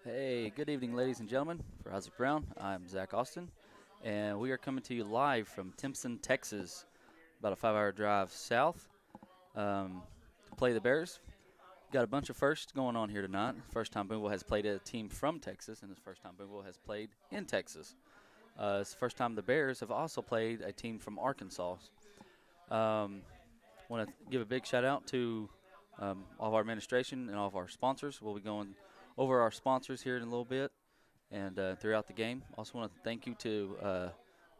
Hey, good evening, ladies and gentlemen. For Isaac Brown, I'm Zach Austin, and we are coming to you live from Timpson, Texas, about a 5-hour drive south to play the Bears. Got a bunch of firsts going on here tonight. First time Booneville has played a team from Texas, and it's the first time Booneville has played in Texas. It's the first time the Bears have also played a team from Arkansas. Want to give a big shout out to all of our administration and all of our sponsors. We'll be going over our sponsors here in a little bit and throughout the game. Also want to thank you to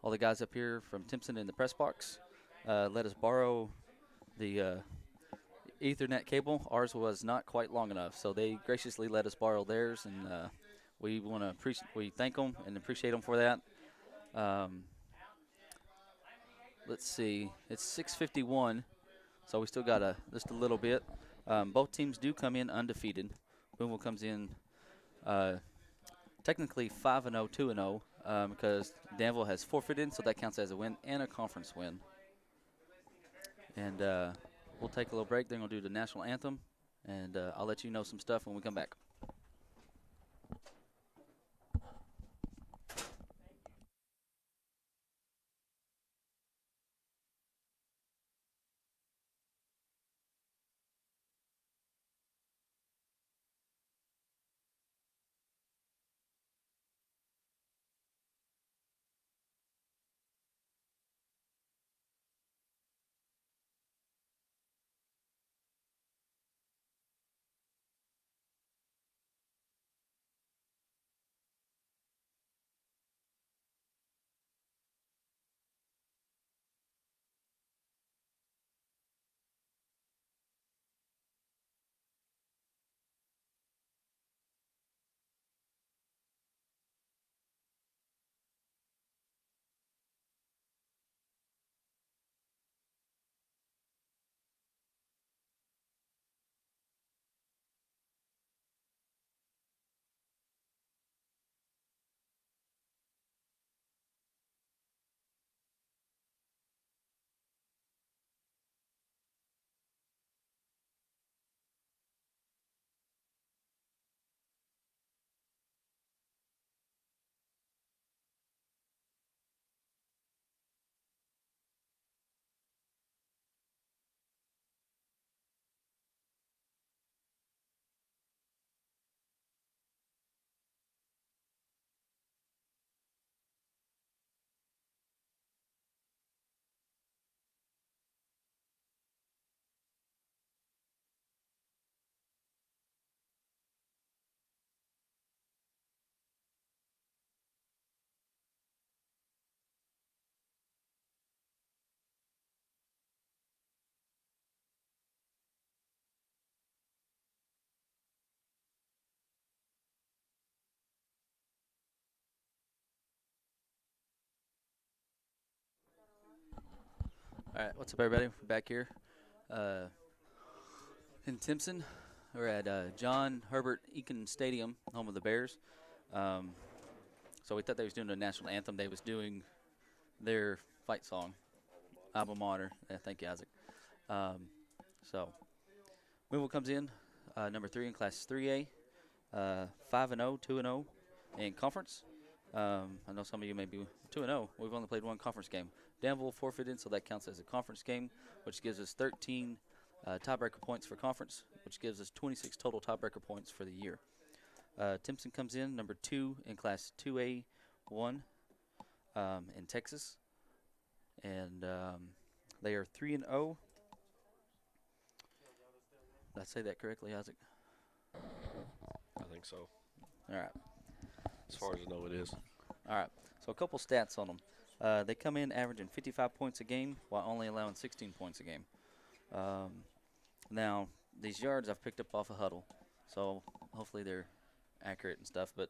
all the guys up here from Timpson in the press box. Let us borrow the Ethernet cable. Ours was not quite long enough, so they graciously let us borrow theirs, and we thank them and appreciate them for that. Um, let's see, it's 6:51, so we still got just a little bit. Both teams do come in undefeated. Boonville comes in uh, technically 5-0, 2-0, because Danville has forfeited, so that counts as a win and a conference win. And we'll take a little break. They're going to do the national anthem, and I'll let you know some stuff when we come back. All right, what's up, everybody? We're back here uh, in Timpson. We're at John Herbert Eakin Stadium, home of the Bears. Um, so we thought they was doing the national anthem. They was doing their fight song, alma mater. Thank you, Isaac. Um, so Winville comes in number 3 in Class 3A, 5-0, 2-0 in conference. I know some of you may be 2-0. We've only played one conference game. Danville forfeited, so that counts as a conference game, which gives us 13 tiebreaker points for conference, which gives us 26 total tiebreaker points for the year. Timpson comes in number 2 in Class 2A, 1 in Texas, and they are 3-0. Did I say that correctly, Isaac? I think so. All right. As far as I know, it is. All right. So a couple stats on them. They come in averaging 55 points a game while only allowing 16 points a game. Now, these yards I've picked up off a huddle, so hopefully they're accurate and stuff. But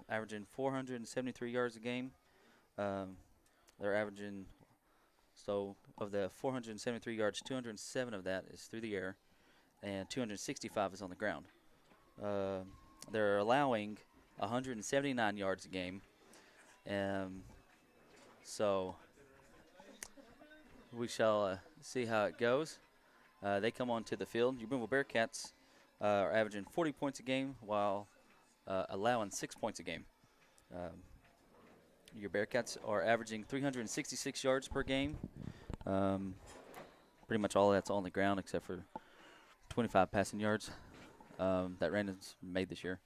averaging 473 yards a game. They're averaging, so of the 473 yards, 207 of that is through the air, and 265 is on the ground. They're allowing 179 yards a game. So we shall see how it goes. They come onto the field. Your Booneville Bearcats are averaging 40 points a game, while allowing 6 points a game. Your Bearcats are averaging 366 yards per game. Pretty much all of that's on the ground except for 25 passing yards that Randon's made this year.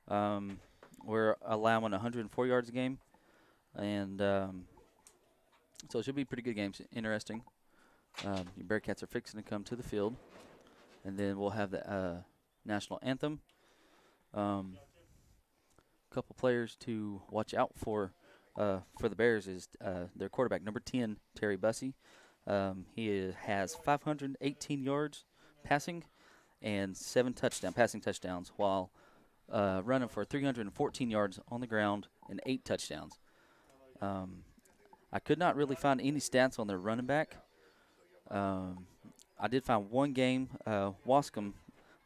We're allowing 104 yards a game, and so it should be pretty good games. Interesting. Your Bearcats are fixing to come to the field, and then we'll have the national anthem. Couple players to watch out for the Bears is their quarterback, number 10, Terry Bussey. He has 518 yards passing and 7 passing touchdowns, while running for 314 yards on the ground and 8 touchdowns. I could not really find any stats on their running back. I did find one game, Wascom,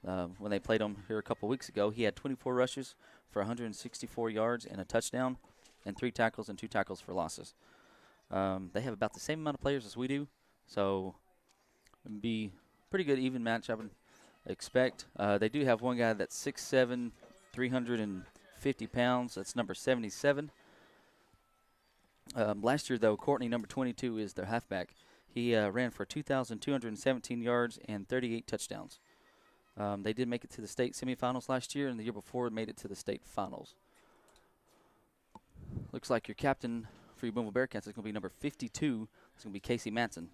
when they played them here a couple weeks ago. He had 24 rushes for 164 yards and a touchdown, and 3 tackles and 2 tackles for losses. They have about the same amount of players as we do, so it'd be pretty good even match I would expect. They do have one guy that's 6'7", 350 pounds. That's number 77. Last year, though, Courtney, number 22, is their halfback. He ran for 2,217 yards and 38 touchdowns. They did make it to the state semifinals last year, and the year before made it to the state finals. Looks like your captain for your Booneville Bearcats is going to be number 52. It's going to be Casey Matson.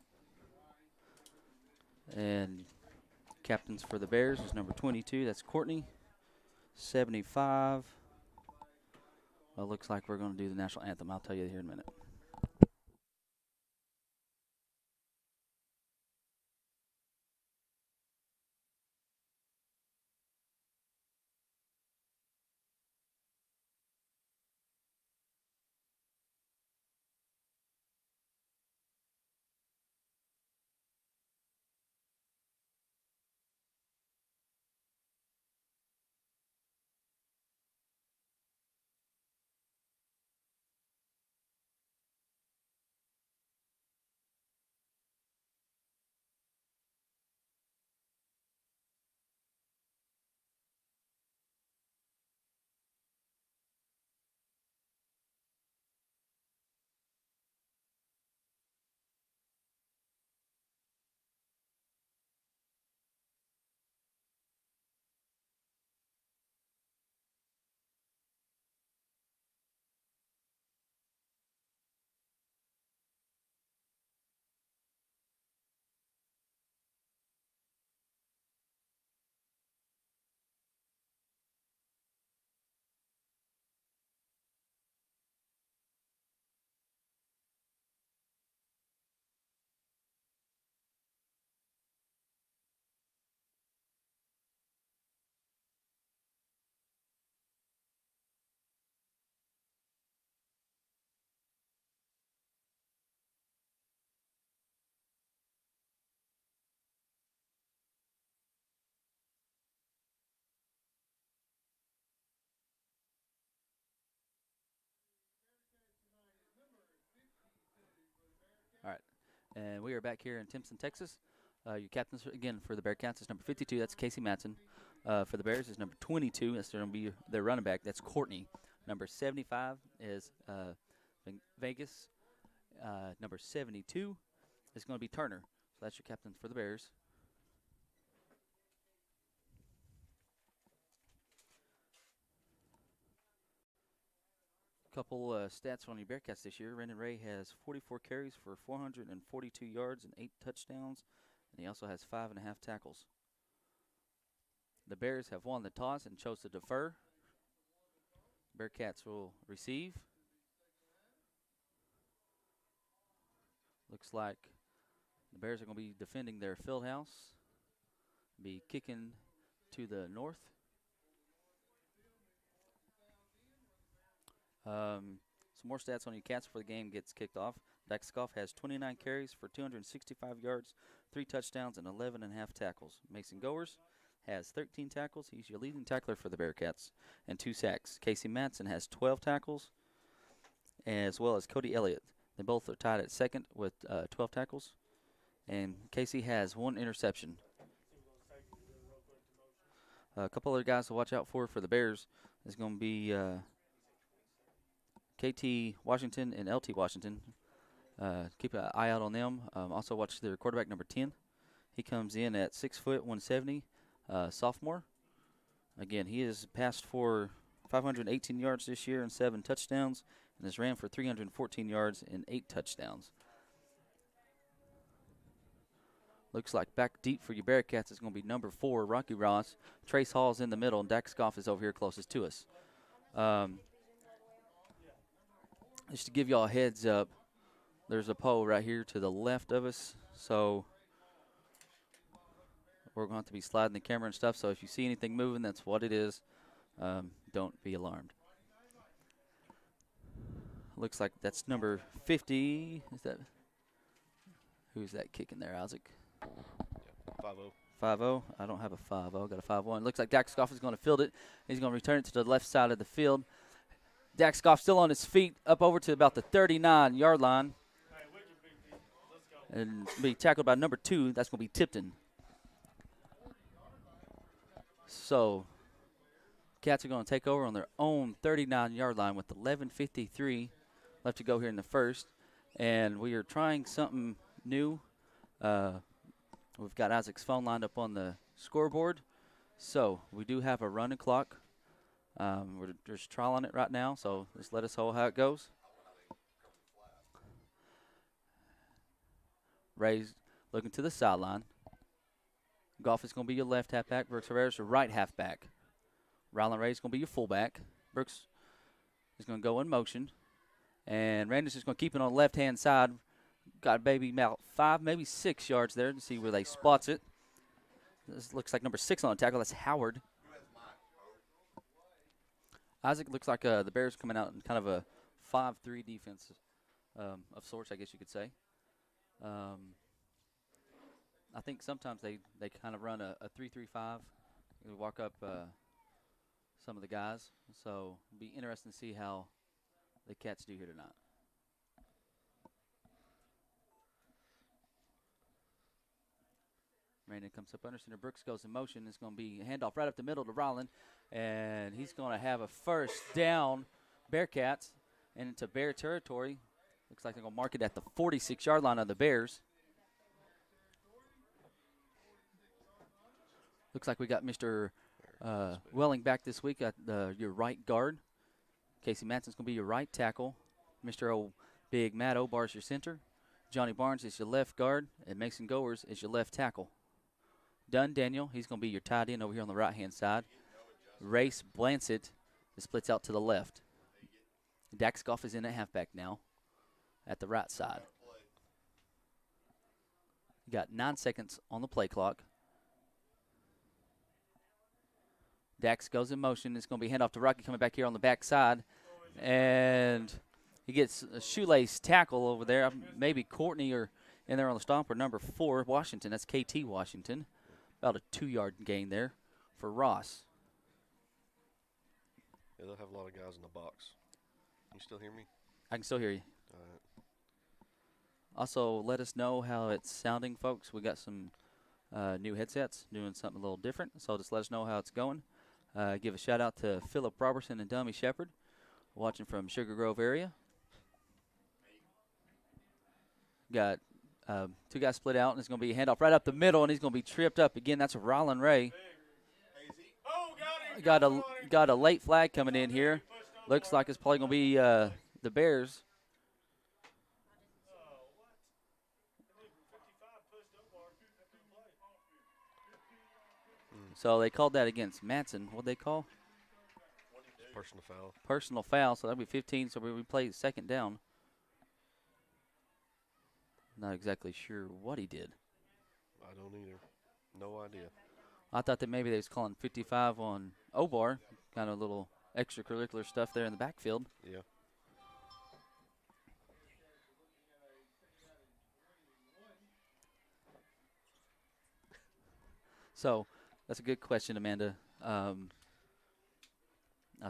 And captains for the Bears is number 22. That's Courtney. 75. Well, looks like we're going to do the national anthem. I'll tell you here in a minute. All right. And we are back here in Timpson, Texas. Your captains, again, for the Bearcats is number 52. That's Casey Matson. For the Bears is number 22. That's going to be their running back. That's Courtney. Number 75 is Vegas. Number 72 is going to be Turner. So that's your captain for the Bears. Couple stats on your Bearcats this year. Brandon Ray has 44 carries for 442 yards and 8 touchdowns, and he also has 5.5 tackles. The Bears have won the toss and chose to defer. Bearcats will receive. Looks like the Bears are going to be defending their field house. Be kicking to the north. Some more stats on your Cats before the game gets kicked off. Dykskoff has 29 carries for 265 yards, 3 touchdowns, and 11.5 tackles. Mason Goers has 13 tackles. He's your leading tackler for the Bearcats, and 2 sacks. Casey Matson has 12 tackles, as well as Cody Elliott. They both are tied at second with 12 tackles, and Casey has 1 interception. A couple other guys to watch out for the Bears It's going to be KT Washington and LT Washington. Keep an eye out on them. Also watch their quarterback, number 10. He comes in at 6 foot, 170, sophomore. Again, he has passed for 518 yards this year and 7 touchdowns, and has ran for 314 yards and 8 touchdowns. Looks like back deep for your Bearcats is going to be number 4, Rocky Ross. Trace Hall's in the middle, and Dax Goff is over here closest to us. Just to give y'all a heads up, there's a pole right here to the left of us, so we're going to have to be sliding the camera and stuff. So if you see anything moving, that's what it is. Don't be alarmed. Looks like that's number 50. Is that who's that kicking there, Isaac? 5-0. 5-0. I don't have a 5-0. Got a 5-1. Looks like Dax Goff is going to field it. He's going to return it to the left side of the field. Dax Goff still on his feet, up over to about the 39-yard line. And be tackled by number 2. That's going to be Tipton. So, Cats are going to take over on their own 39-yard line with 11:53 left to go here in the first. And we are trying something new. We've got Isaac's phone lined up on the scoreboard. So, we do have a running clock. We're just trialing it right now, so just let us know how it goes. Ray's looking to the sideline. Goff is going to be your left halfback. Brooks Herrera's your right halfback. Rylan Ray is going to be your fullback. Brooks is going to go in motion. And Randy's just going to keep it on the left-hand side. Got maybe about 5, maybe 6 yards there to see where they spots it. This looks like number 6 on the tackle. That's Howard. Isaac looks like the Bears coming out in kind of a 5-3 defense of sorts, I guess you could say. I think sometimes they kind of run a 3-3-5. They walk up some of the guys. So it'll be interesting to see how the Cats do here tonight. Brandon comes up under center. Brooks goes in motion. It's going to be a handoff right up the middle to Ryland. And he's going to have a first down, Bearcats, and into Bear territory. Looks like they're going to mark it at the 46-yard line of the Bears. Looks like we got Mr. Welling back this week at your right guard. Casey Manson's going to be your right tackle. Mr. Big Matt Obar's your center. Johnny Barnes is your left guard. And Mason Goers is your left tackle. Dunn Daniel, he's going to be your tight end over here on the right-hand side. Race Blancett splits out to the left. Dax Goff is in at halfback now at the right side. You got 9 seconds on the play clock. Dax goes in motion. It's going to be handoff to Rocky coming back here on the back side. And he gets a shoelace tackle over there. Maybe Courtney or in there on the stomp or number 4, Washington. That's KT Washington. About a 2-yard gain there for Ross. Yeah, they'll have a lot of guys in the box. Can you still hear me? I can still hear you. All right. Also, let us know how it's sounding, folks. We got some new headsets doing something a little different, so just let us know how it's going. Give a shout-out to Philip Robertson and Dummy Shepherd watching from Sugar Grove area. Got 2 guys split out, and it's going to be a handoff right up the middle, and he's going to be tripped up again. That's Rylan Ray. Got a late flag coming in here. Looks like it's probably going to be the Bears. So they called that against Matson. What'd they call? Personal foul. Personal foul, so that'll be 15, so we play second down. Not exactly sure what he did. I don't either. No idea. I thought that maybe they was calling 55 on Obar, kind of a little extracurricular stuff there in the backfield. Yeah. So that's a good question, Amanda. I'll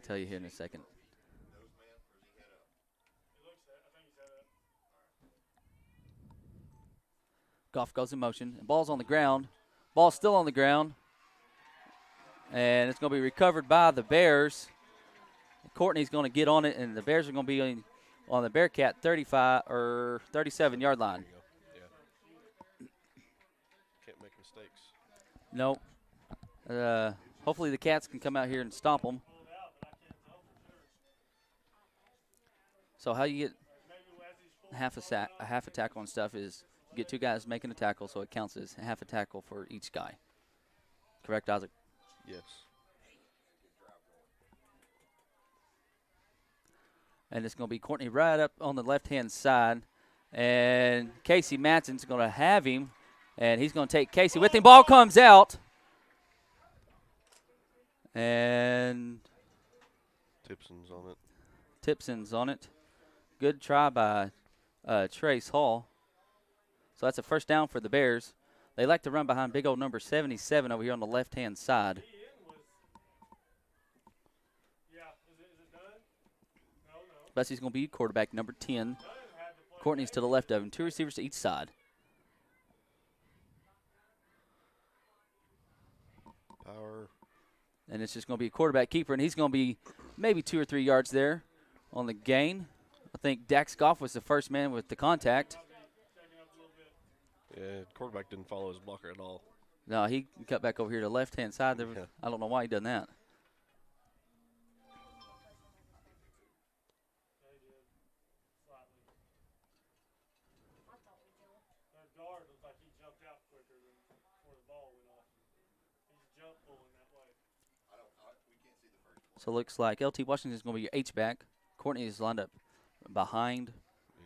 tell you here in a second. Goff goes in motion. And ball's on the ground. Ball's still on the ground. And it's going to be recovered by the Bears. Courtney's going to get on it, and the Bears are going to be on the Bearcat 35 or 37-yard line. There you go. Yeah. Can't make mistakes. Nope. Hopefully the Cats can come out here and stomp them. So how you get half a tackle and stuff is you get two guys making a tackle, so it counts as half a tackle for each guy. Correct, Isaac? Yes. And it's going to be Courtney right up on the left-hand side. And Casey Matson's going to have him, and he's going to take Casey with him. Ball comes out. And Timpson's on it. Timpson's on it. Good try by Trace Hall. So that's a first down for the Bears. They like to run behind big old number 77 over here on the left-hand side. Bessie's going to be quarterback number 10. Courtney's to the left of him. Two receivers to each side. Power. And it's just going to be a quarterback keeper, and he's going to be maybe 2 or 3 yards there on the gain. I think Dax Goff was the first man with the contact. Yeah, quarterback didn't follow his blocker at all. No, he cut back over here to the left-hand side. There was, I don't know why he done that. So it looks like LT Washington is going to be your H-back. Courtney is lined up behind.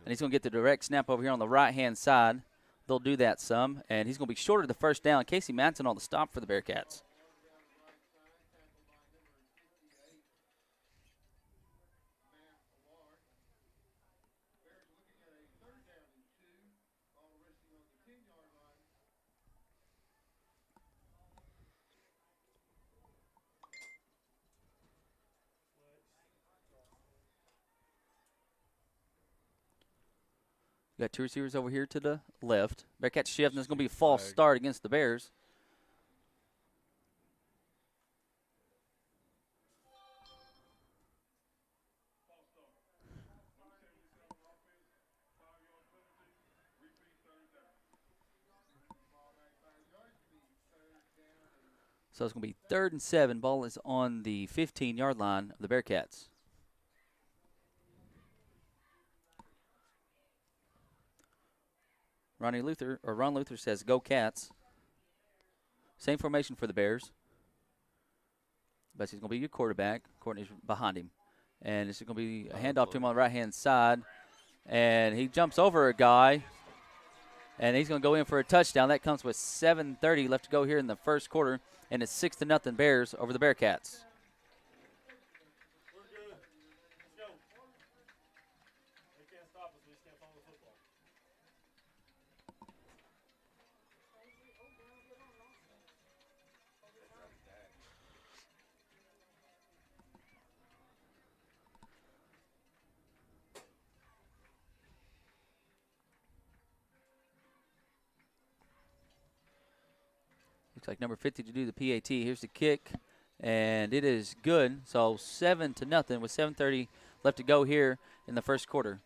And he's going to get the direct snap over here on the right-hand side. They'll do that some. And he's going to be short of the first down. Casey Manson on the stop for the Bearcats. Got two receivers over here to the left. Bearcats shift, and there's going to be a false start against the Bears. So it's going to be 3rd and 7. Ball is on the 15-yard line of the Bearcats. Ron Luther says, "Go Cats." Same formation for the Bears. Bessie's going to be your quarterback. Courtney's behind him. And this is going to be a handoff to him on the right-hand side. And he jumps over a guy. And he's going to go in for a touchdown. That comes with 7:30 left to go here in the first quarter. And it's 6-0 Bears over the Bearcats. Looks like number 50 to do the PAT. Here's the kick, and it is good. So 7-0 with 7:30 left to go here in the first quarter.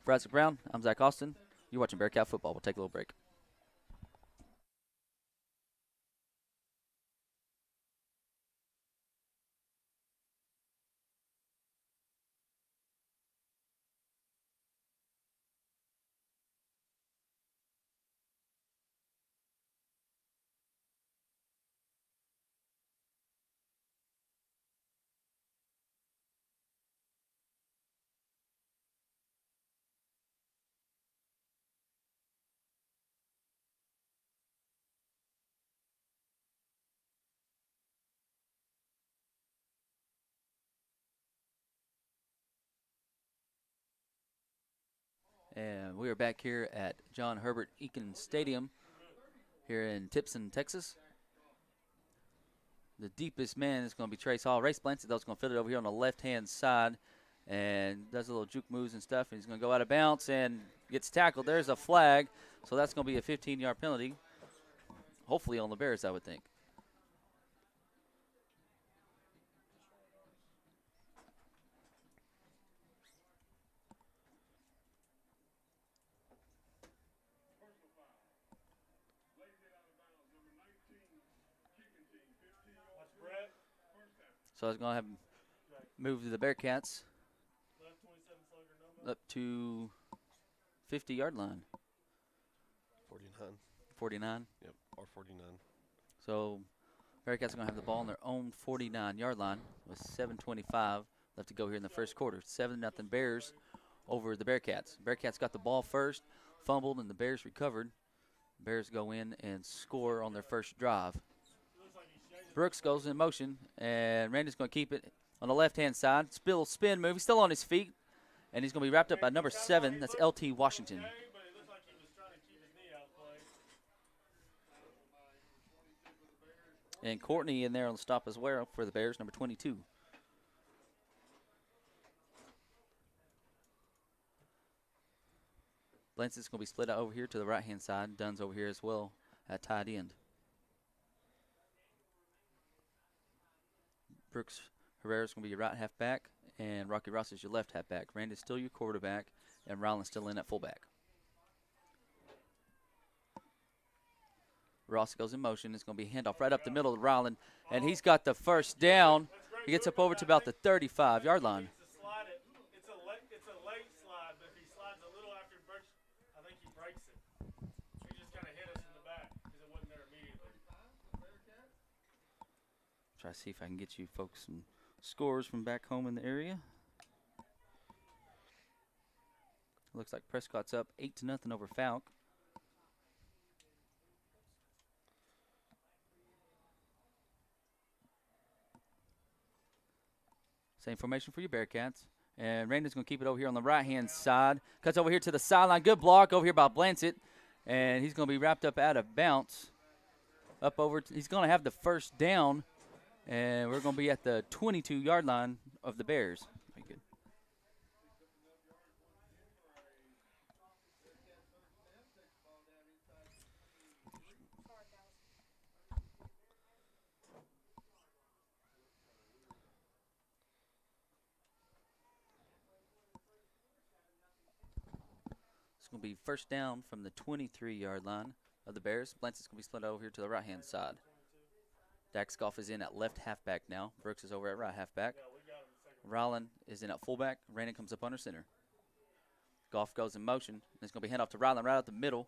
For Isaac Brown, I'm Zach Austin. You're watching Bearcat football. We'll take a little break. And we are back here at John Herbert Eakin Stadium here in Timpson, Texas. The deepest man is going to be Trace Hall. Ray Splancy, though, is going to fit it over here on the left-hand side and does a little juke moves and stuff. And he's going to go out of bounds and gets tackled. There's a flag, so that's going to be a 15-yard penalty, hopefully on the Bears, I would think. So I was going to have him move the Bearcats up to 50-yard line. 49. 49. Yep, or 49. So Bearcats are going to have the ball on their own 49-yard line with 7:25 left to go here in the first quarter. 7-0 Bears over the Bearcats. Bearcats got the ball first, fumbled, and the Bears recovered. Bears go in and score on their first drive. Brooks goes in motion, and Randy's going to keep it on the left-hand side. Spin move. He's still on his feet, and he's going to be wrapped up by number 7. That's LT Washington. And Courtney in there on the stop as well for the Bears, number 22. Blancett's going to be split out over here to the right-hand side. Dunn's over here as well at tight end. Brooks Herrera's going to be your right halfback, and Rocky Ross is your left halfback. Randy's still your quarterback, and Ryland's still in at fullback. Ross goes in motion. It's going to be a handoff right up the middle to Ryland, and he's got the first down. He gets up over to about the 35-yard line. It's a late slide, but if he slides a little after Brooks, I think he breaks it. He just kind of hit us in the back because it wasn't there immediately. Try to see if I can get you folks some scores from back home in the area. Looks like Prescott's up 8-0 over Falk. Same formation for your Bearcats. And Randy's going to keep it over here on the right-hand side. Cuts over here to the sideline. Good block over here by Blancett. And he's going to be wrapped up out of bounds. Up over. He's going to have the first down. And we're going to be at the 22-yard line of the Bears. Very good. It's going to be first down from the 23-yard line of the Bears. Blancett's going to be split over here to the right-hand side. Dax Goff is in at left halfback now. Brooks is over at right halfback. Ryland is in at fullback. Randy comes up under center. Goff goes in motion. And it's going to be handoff to Ryland right out the middle.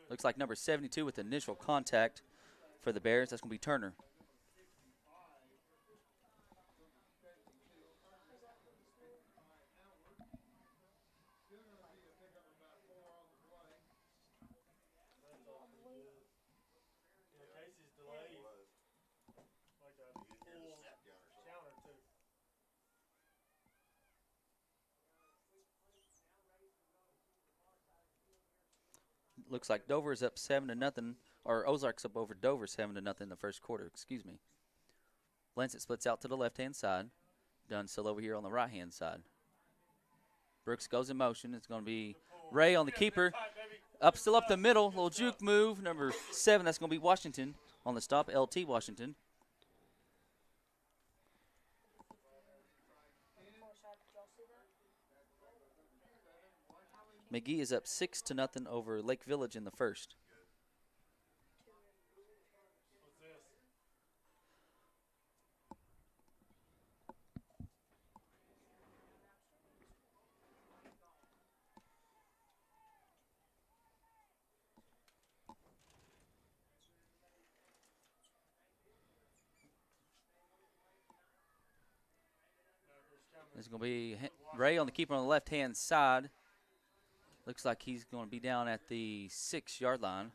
Looks like number 72 with initial contact for the Bears. That's going to be Turner. Looks like Dover is up 7-0, or Ozark's up over Dover 7-0 in the first quarter. Excuse me. Blancett splits out to the left-hand side. Dunn still over here on the right-hand side. Brooks goes in motion. It's going to be Ray on the keeper. Still up the middle. Little juke move. Number 7, that's going to be Washington on the stop. LT Washington. McGee is up 6-0 over Lake Village in the first. There's going to be Ray on the keeper on the left-hand side. Looks like he's going to be down at the 6-yard line.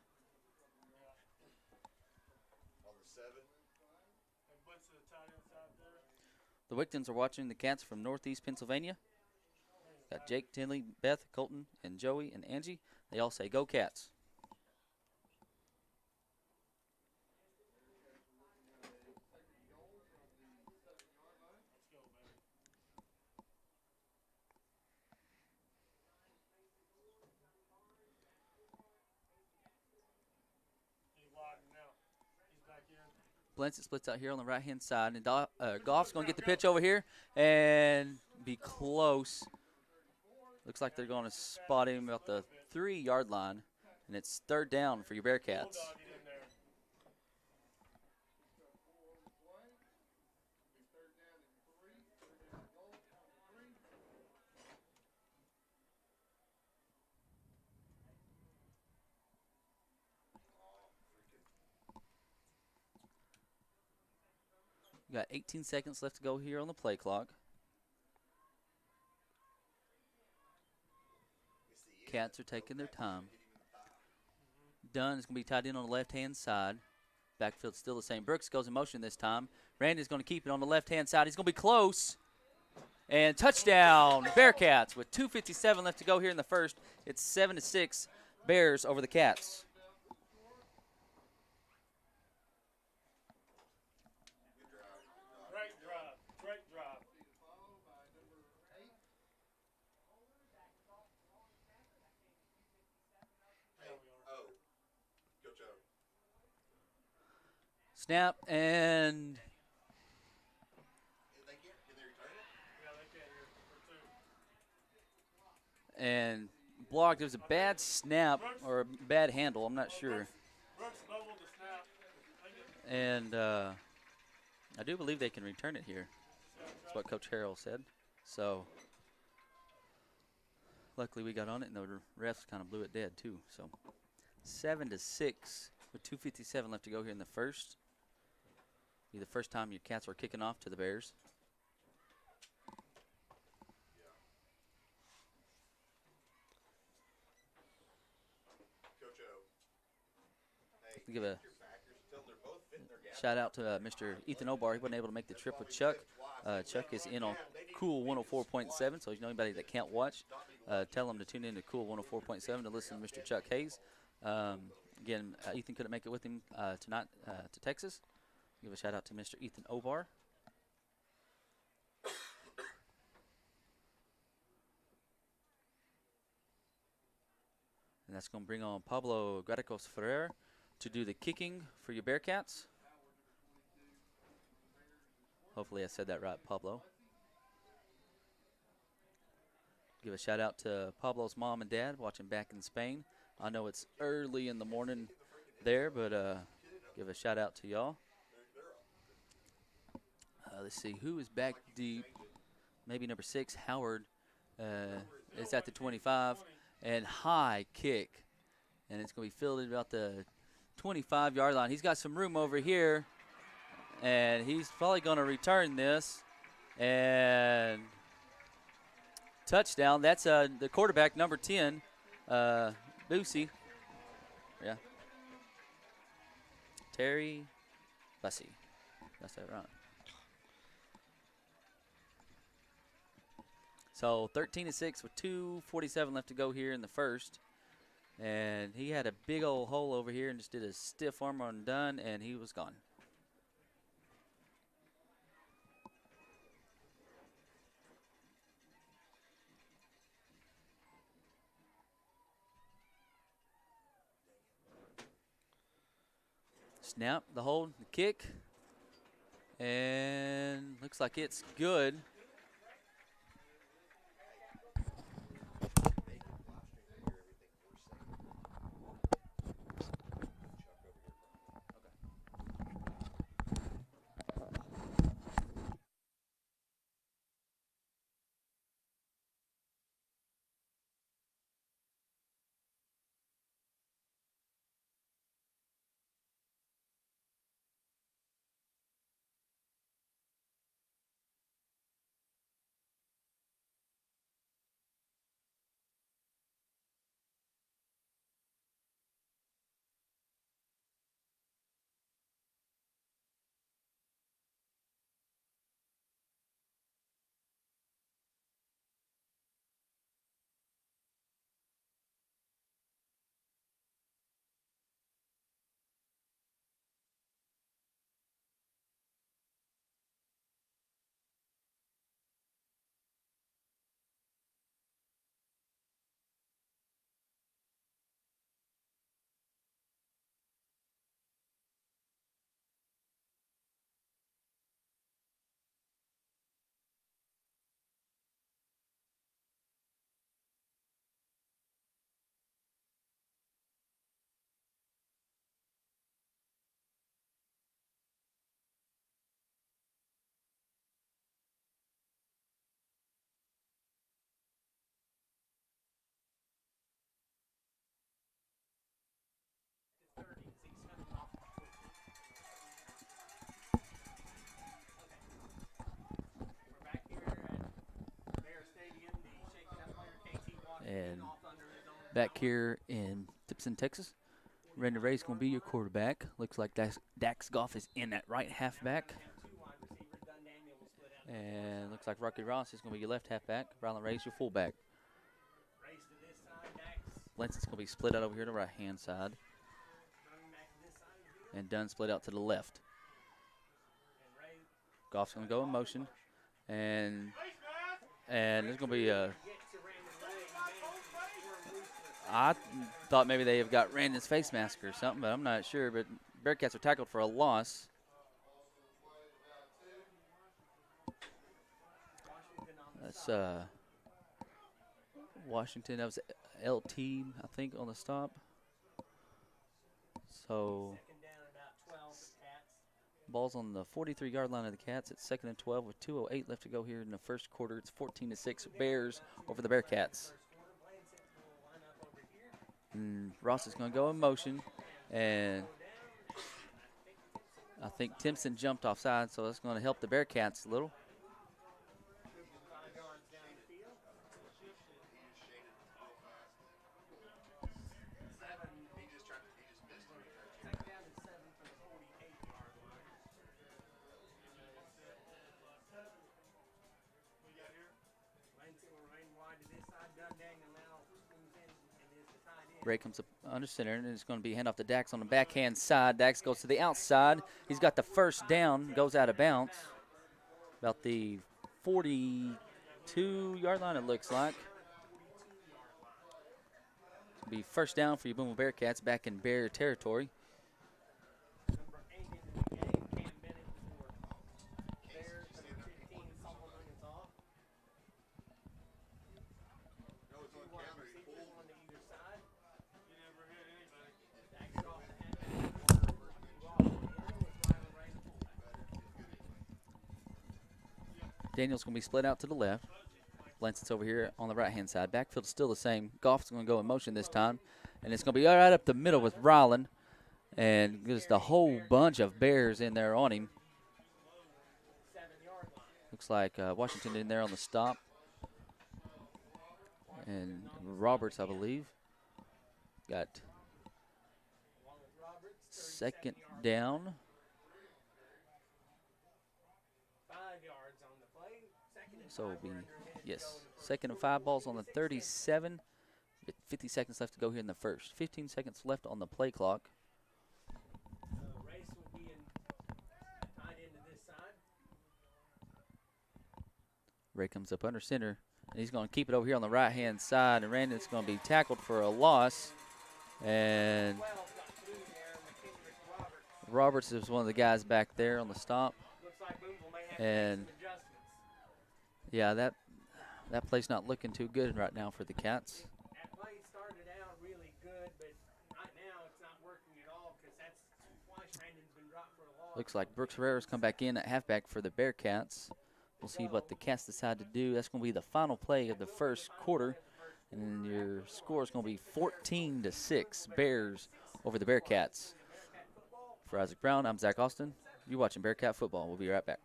The Wigtons are watching the Cats from Northeast Pennsylvania. Got Jake, Tinley, Beth, Colton, and Joey, and Angie. They all say, "Go Cats." Blancett splits out here on the right-hand side, and Goff's going to get the pitch over here and be close. Looks like they're going to spot him about the 3-yard line, and it's third down for your Bearcats. We got 18 seconds left to go here on the play clock. Cats are taking their time. Dunn is going to be tied in on the left-hand side. Backfield's still the same. Brooks goes in motion this time. Randy's going to keep it on the left-hand side. He's going to be close. And touchdown, Bearcats, with 2:57 left to go here in the first. It's 7-6, Bears over the Cats. Great drive. Great drive. Snap, and Yeah, they can't hear for 2. and blocked. It was a bad snap or a bad handle. I'm not sure. Brooks bubbled the snap. And I do believe they can return it here. That's what Coach Harrell said. So luckily we got on it, and the refs kind of blew it dead too. So 7-6 with 2:57 left to go here in the first. Be the first time your Cats are kicking off to the Bears. Give a shout out to Mr. Ethan Obar. He wasn't able to make the trip with Chuck. Chuck is in on Cool 104.7, so if you know anybody that can't watch, tell them to tune in to Cool 104.7 to listen to Mr. Chuck Hayes. Again, Ethan couldn't make it with him tonight to Texas. Give a shout out to Mr. Ethan Obar. And that's going to bring on Pablo Garicos Ferrer to do the kicking for your Bearcats. Hopefully I said that right, Pablo. Give a shout out to Pablo's mom and dad watching back in Spain. I know it's early in the morning there, but give a shout out to y'all. Let's see, who is back deep? Maybe number 6, Howard. It's at the 25, and high kick. And it's going to be fielded about the 25-yard line. He's got some room over here, and he's probably going to return this. And touchdown. That's the quarterback, number 10, Boosie. Yeah. Terry Bussey. That's that right. So 13-6 with 2:47 left to go here in the first. And he had a big old hole over here and just did a stiff arm on Dunn, and he was gone. Snap, the hold, the kick. And looks like it's good. And back here in Timpson, Texas, Randy Ray's going to be your quarterback. Looks like Dax Goff is in at right halfback. And looks like Rocky Ross is going to be your left halfback. Rylan Ray's your fullback. Lanson's going to be split out over here to the right-hand side. And Dunn split out to the left. Goff's going to go in motion. And there's going to be a... I thought maybe they have got Randon's face mask or something, but I'm not sure. But Bearcats are tackled for a loss. That's Washington. That was LT, I think, on the stop. So ball's on the 43-yard line of the Cats. It's 2nd and 12 with 2:08 left to go here in the first quarter. It's 14-6 Bears over the Bearcats. And Ross is going to go in motion, and I think Timpson jumped offside, so that's going to help the Bearcats a little. Ray comes up under center, and it's going to be hand off to Dax on the backhand side. Dax goes to the outside. He's got the first down, goes out of bounds. About the 42-yard line, it looks like. It'll be first down for your Booneville Bearcats back in Bear territory. Daniel's going to be split out to the left. Lanson's over here on the right-hand side. Backfield's still the same. Goff's going to go in motion this time. And it's going to be right up the middle with Rylan. And just a whole bunch of Bears in there on him. Looks like Washington in there on the stop. And Roberts, I believe, got second down. So it'll be, yes, 2nd and 5, balls on the 37. 50 seconds left to go here in the first. 15 seconds left on the play clock. Race will be tied into this side. Ray comes up under center, and he's going to keep it over here on the right-hand side, and Randon's going to be tackled for a loss. And Roberts is one of the guys back there on the stop. And yeah, that play's not looking too good right now for the Cats. That play started out really good, but right now it's not working at all because that's twice Brandon's been dropped for a loss. Looks like Brooks Herrera's come back in at halfback for the Bearcats. We'll see what the Cats decide to do. That's going to be the final play of the first quarter, and your score is going to be 14-6 Bears over the Bearcats. For Isaac Brown, I'm Zach Austin. You're watching Bearcat Football. We'll be right back.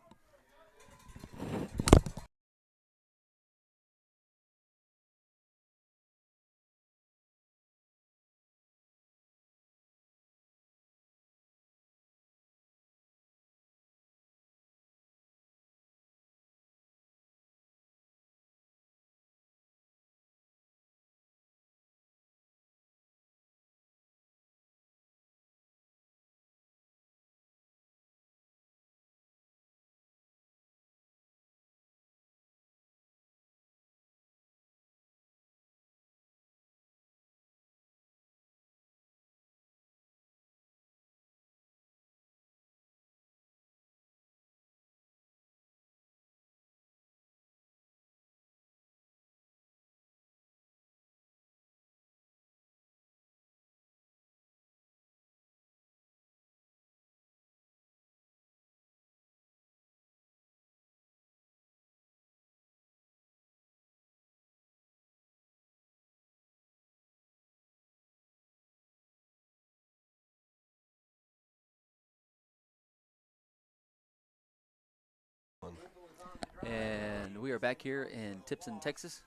And we are back here in Timpson, Texas.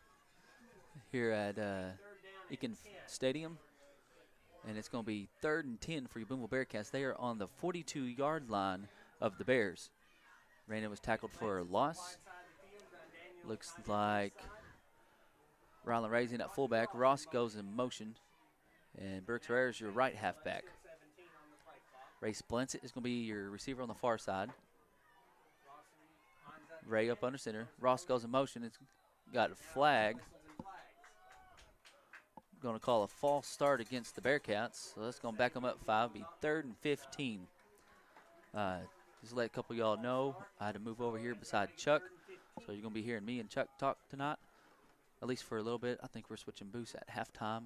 here at Eakin Stadium. And it's going to be 3rd and 10 for your Booneville Bearcats. They are on the 42-yard line of the Bears. Raina was tackled for a loss. Looks like Rylan raising at fullback. Ross goes in motion. And Burks Herrera is your right halfback. Ray Splensett is going to be your receiver on the far side. Ray up under center. Ross goes in motion. It's got a flag. Going to call a false start against the Bearcats. So that's going to back them up 5. Be 3rd and 15. Just to let a couple of y'all know, I had to move over here beside Chuck. So you're going to be hearing me and Chuck talk tonight, at least for a little bit. I think we're switching booths at halftime.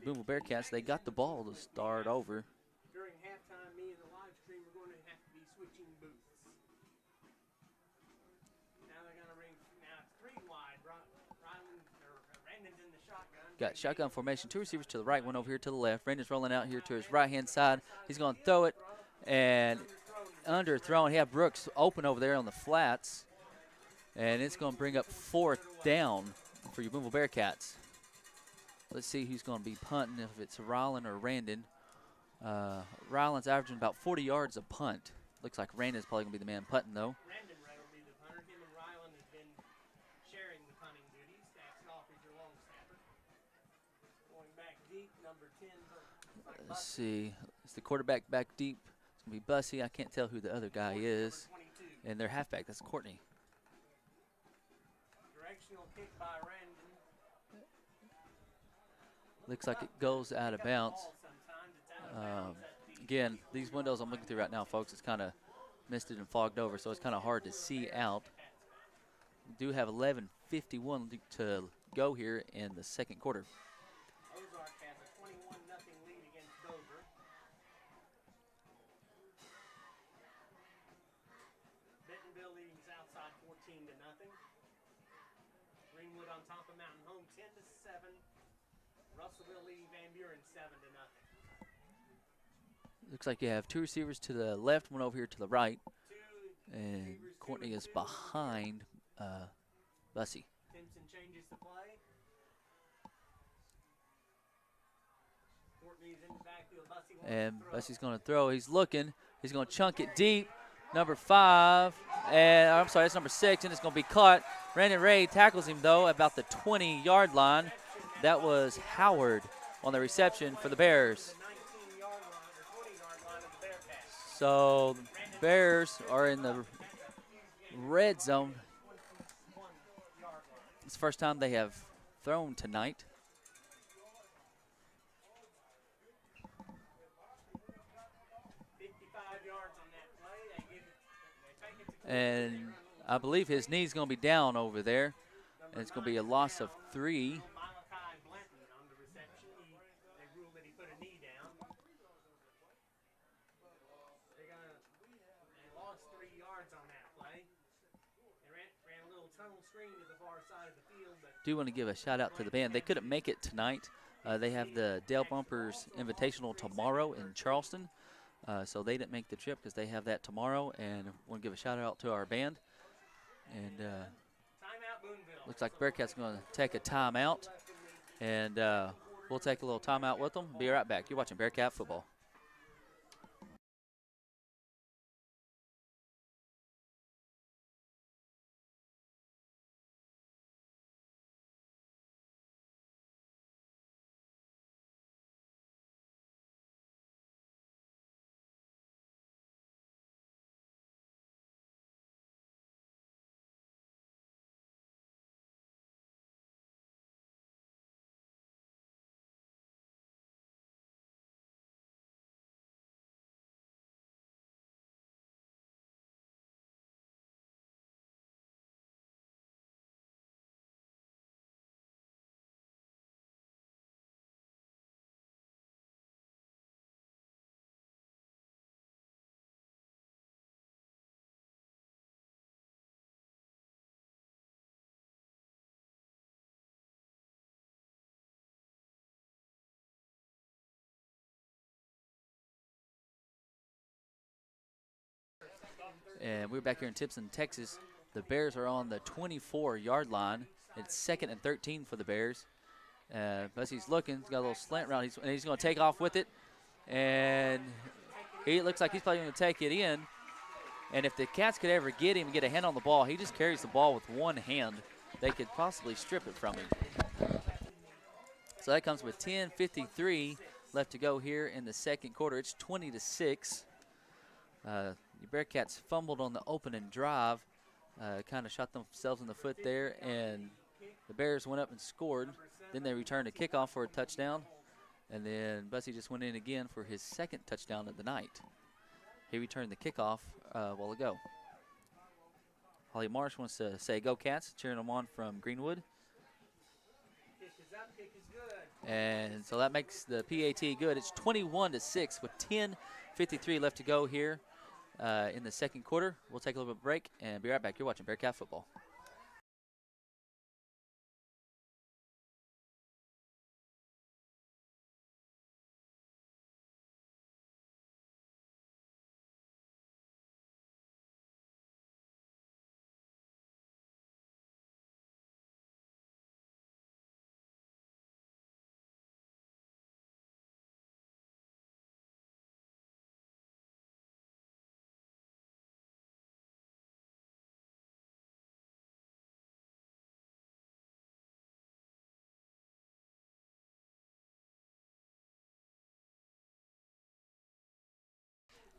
Booneville Bearcats, they got the ball to start over. During halftime, me and the live stream are going to have to be switching booths. Now they're going to ring. Now it's 3 wide. Brandon's in the shotgun. Got shotgun formation. 2 receivers to the right, 1 over here to the left. Brandon's rolling out here to his right-hand side. He's going to throw it and underthrown. He had Brooks open over there on the flats. And it's going to bring up 4th down for your Booneville Bearcats. Let's see who's going to be punting, if it's Rylan or Randon. Rylan's averaging about 40 yards a punt. Looks like Randon's probably going to be the man punting, though. Brandon Ray will be the punter. Him and Rylan have been sharing the punting duties. Stacks off is your long snapper. Going back deep, number 10. Let's see. It's the quarterback back deep. It's going to be Bussy. I can't tell who the other guy is. And their halfback, that's Courtney. Directional kick by Randon. Looks like it goes out of bounds. Again, these windows I'm looking through right now, folks, it's kind of misted and fogged over, so it's kind of hard to see out. We do have 11:51 to go here in the second quarter. Ozark has a 21-0 lead against Dover. Bentonville leading Southside 14-0. Greenwood on top of Mountain Home 10-7. Russellville leading Van Buren 7-0. Looks like you have 2 receivers to the left, 1 over here to the right. And Courtney is behind Bussy. Timpson changes the play. Courtney's in the backfield. Bussy wants And to throw. Bussy's going to throw. He's looking. He's going to chunk it deep. Number 5. And I'm sorry, that's number 6, and it's going to be caught. Brandon Ray tackles him, though, at about the 20-yard line. That was Howard on the reception for the Bears. The 19-yard line or 20-yard line of the Bearcats. So Bears are in the red zone. It's the first time they have thrown tonight. 55 yards on that play. They take it to And I believe his knee's going to be down over there. And it's going to be a loss of 3. Malachi Blanton on the reception. They ruled that he put a knee down. They lost 3 yards on that play. They ran a little tunnel screen to the far side of the field. But Do want to give a shout out to the band. They couldn't make it tonight. They have the Dale Bumpers Invitational tomorrow in Charleston. So they didn't make the trip because they have that tomorrow. And want to give a shout out to our band. And timeout Booneville. looks like Bearcats going to take a timeout. And we'll take a little timeout with them. Be right back. You're watching Bearcat football. And we're back here in Timpson, Texas. The Bears are on the 24-yard line. It's 2nd and 13 for the Bears. Bussey's looking. He's got a little slant route. He's going to take off with it. And he looks like he's probably going to take it in. And if the Cats could ever get him and get a hand on the ball, he just carries the ball with one hand. They could possibly strip it from him. So that comes with 10:53 left to go here in the second quarter. It's 20-6. The Bearcats fumbled on the opening drive, kind of shot themselves in the foot there, and the Bears went up and scored. Then they returned a kickoff for a touchdown, and then Bussey just went in again for his second touchdown of the night. He returned the kickoff a while ago. Holly Marsh wants to say go Cats, cheering them on from Greenwood. And so that makes the PAT good. It's 21-6 with 10:53 left to go here in the second quarter. We'll take a little bit of a break and be right back. You're watching Bearcat football.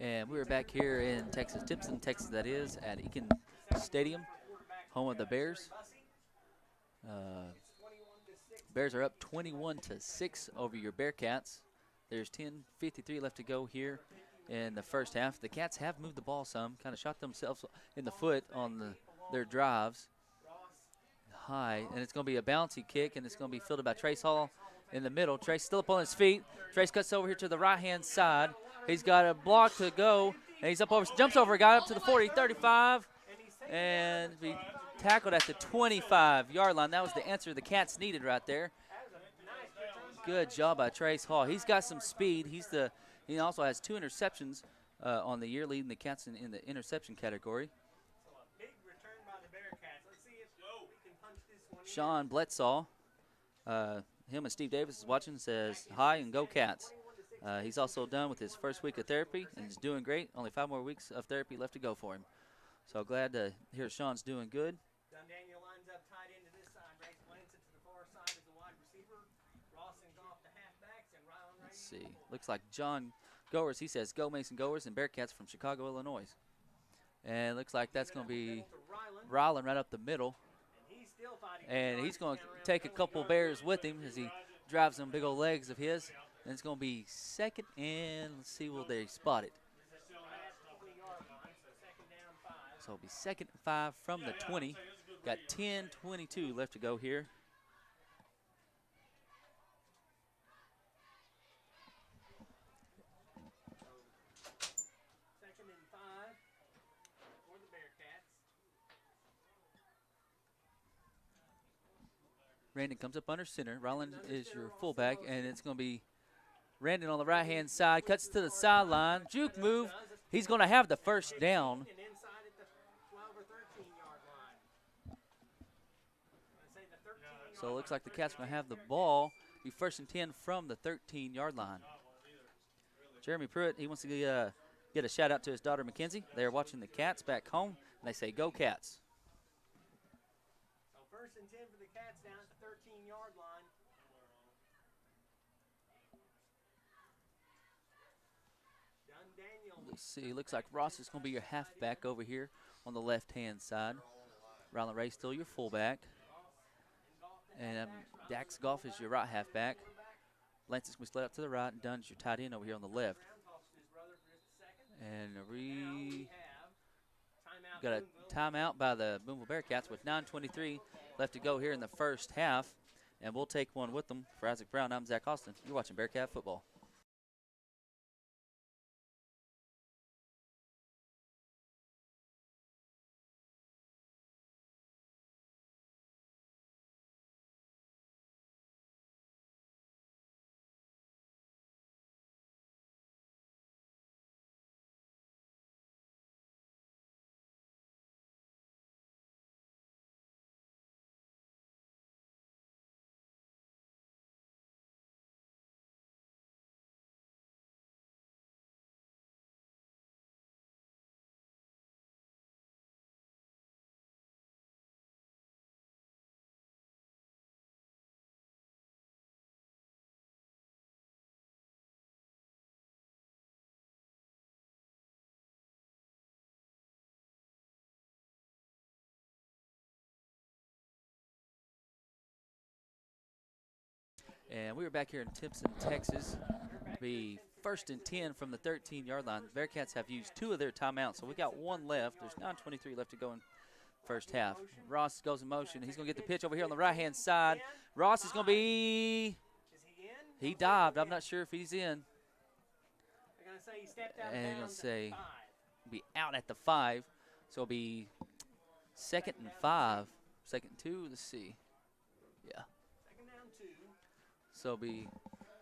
And we're back here in Texas, Timpson, Texas, that is, at Eakin Stadium, home of the Bears. Bears are up 21-6 over your Bearcats. There's 10:53 left to go here in the first half. The Cats have moved the ball some, kind of shot themselves in the foot on their drives. High, and it's going to be a bouncy kick, and it's going to be fielded by Trace Hall in the middle. Trace still up on his feet. Trace cuts over here to the right-hand side. He's got a block to go, and he's up over, jumps over a guy up to the 40, 35, and be tackled at the 25-yard line. That was the answer the Cats needed right there. Good job by Trace Hall. He's got some speed. He also has 2 interceptions on the year, leading the Cats in the interception category. Sean Bledsaw, him and Steve Davis is watching, says hi and go Cats. He's also done with his first week of therapy and he's doing great. Only 5 more weeks of therapy left to go for him. So glad to hear Sean's doing good. Daniel lines up tight into this side. Race Blanchett to the far side as the wide receiver. Ross and Goff the halfbacks, and Rylan Ray. Let's see. Looks like John Goers. He says go Mason Goers and Bearcats from Chicago, Illinois. And looks like that's going to be Rylan right up the middle. And he's going to take a couple Bears with him as he drives them big old legs of his. And it's going to be second and, let's see, will they spot it? So it'll be 2nd and 5 from the 20. Got 10:22 left to go here. Second and 5 for the Bearcats. Randon comes up under center. Ryland is your fullback, and it's going to be Randon on the right-hand side. Cuts to the sideline. Juke move. He's going to have the first down. So it looks like the Cats are going to have the ball. Be 1st and 10 from the 13-yard line. Jeremy Pruitt, he wants to get a shout-out to his daughter, Mackenzie. They are watching the Cats back home, and they say, go Cats. So 1st and 10 for the Cats down at the 13-yard line. Let's see, looks like Ross is going to be your halfback over here on the left-hand side. Rylan Ray still your fullback. And Dax Goff is your right halfback. Lance is going to split up to the right, and Dunn's your tight end over here on the left. And we got a timeout by the Booneville Bearcats with 9:23 left to go here in the first half. And we'll take one with them. For Isaac Brown, I'm Zach Austin. You're watching Bearcat football. And we were back here in Timpson, Texas. Be 1st and 10 from the 13-yard line. The Bearcats have used 2 of their timeouts, so we got 1 left. There's 9:23 left to go in first half. Ross goes in motion. He's going to get the pitch over here on the right-hand side. Ross is going to be – he dived. I'm not sure if he's in. They're going to say he stepped out of And bounds going to at say the 5. be out at the 5. So it'll be 2nd and 5. 2nd and 2. Let's see. Yeah. Second down 2. So it'll be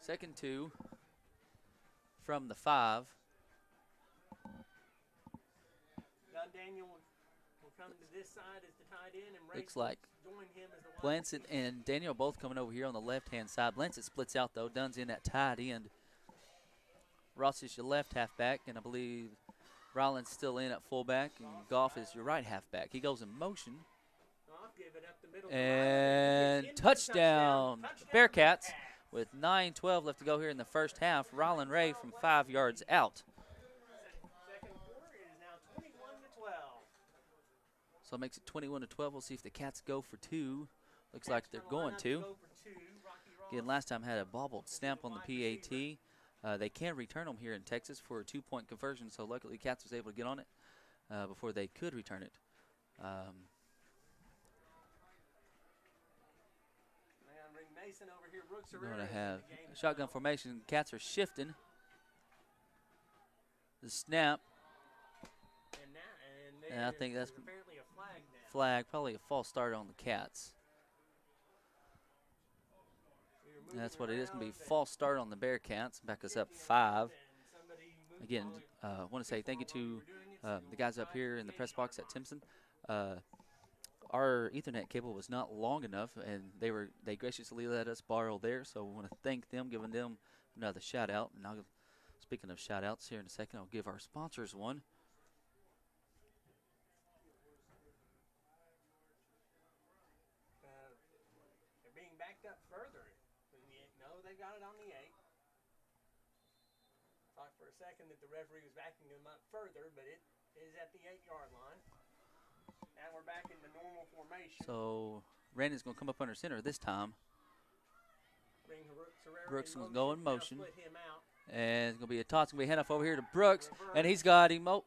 2nd 2 from the 5. Don Daniel will come to this side as the tight end, and Ray Looks like join him as the wide Blansett and Daniel both coming over here on the left-hand side. Blansett splits out, though. Dunn's in at tight end. Ross is your left halfback, and I believe Ryland's still in at fullback, and Goff is your right halfback. He goes in motion. Goff, give it up the middle. And touchdown, Bearcats, with 9:12 left to go here in the first half. Ryland Ray from 5 yards out. Second quarter is now 21-12. So it makes it 21-12. We'll see if the Cats go for 2. Looks like they're going to. Again, last time had a bobbled snap on the PAT. They can return them here in Texas for a 2-point conversion, so luckily Cats was able to get on it before they could return it. Bring Mason over here. Brooks We're going Herrera to is in have the game as shotgun well. formation. Cats are shifting. The snap, And I think that's apparently a flag now. flag, probably a false start on the Cats. And that's what it is. Going to be false start on the Bearcats. Back us up 5. Again, want to say thank you to the guys up here in the press box at Timpson. Our Ethernet cable was not long enough, and they graciously let us borrow theirs. So we want to thank them, giving them another shout out. And speaking of shout outs, here in a second, I'll give our sponsors one. They're being backed up further. No, they got it on the 8. Thought for a second that the referee was backing them up further, but it is at the 8-yard line. Now we're back in the normal formation. So Randy's going to come up under center this time. Bring Herrera Brooks in will go in Now motion. split him out. And it's going to be a toss. It's going to be a handoff over here to Brooks. And he's got him. And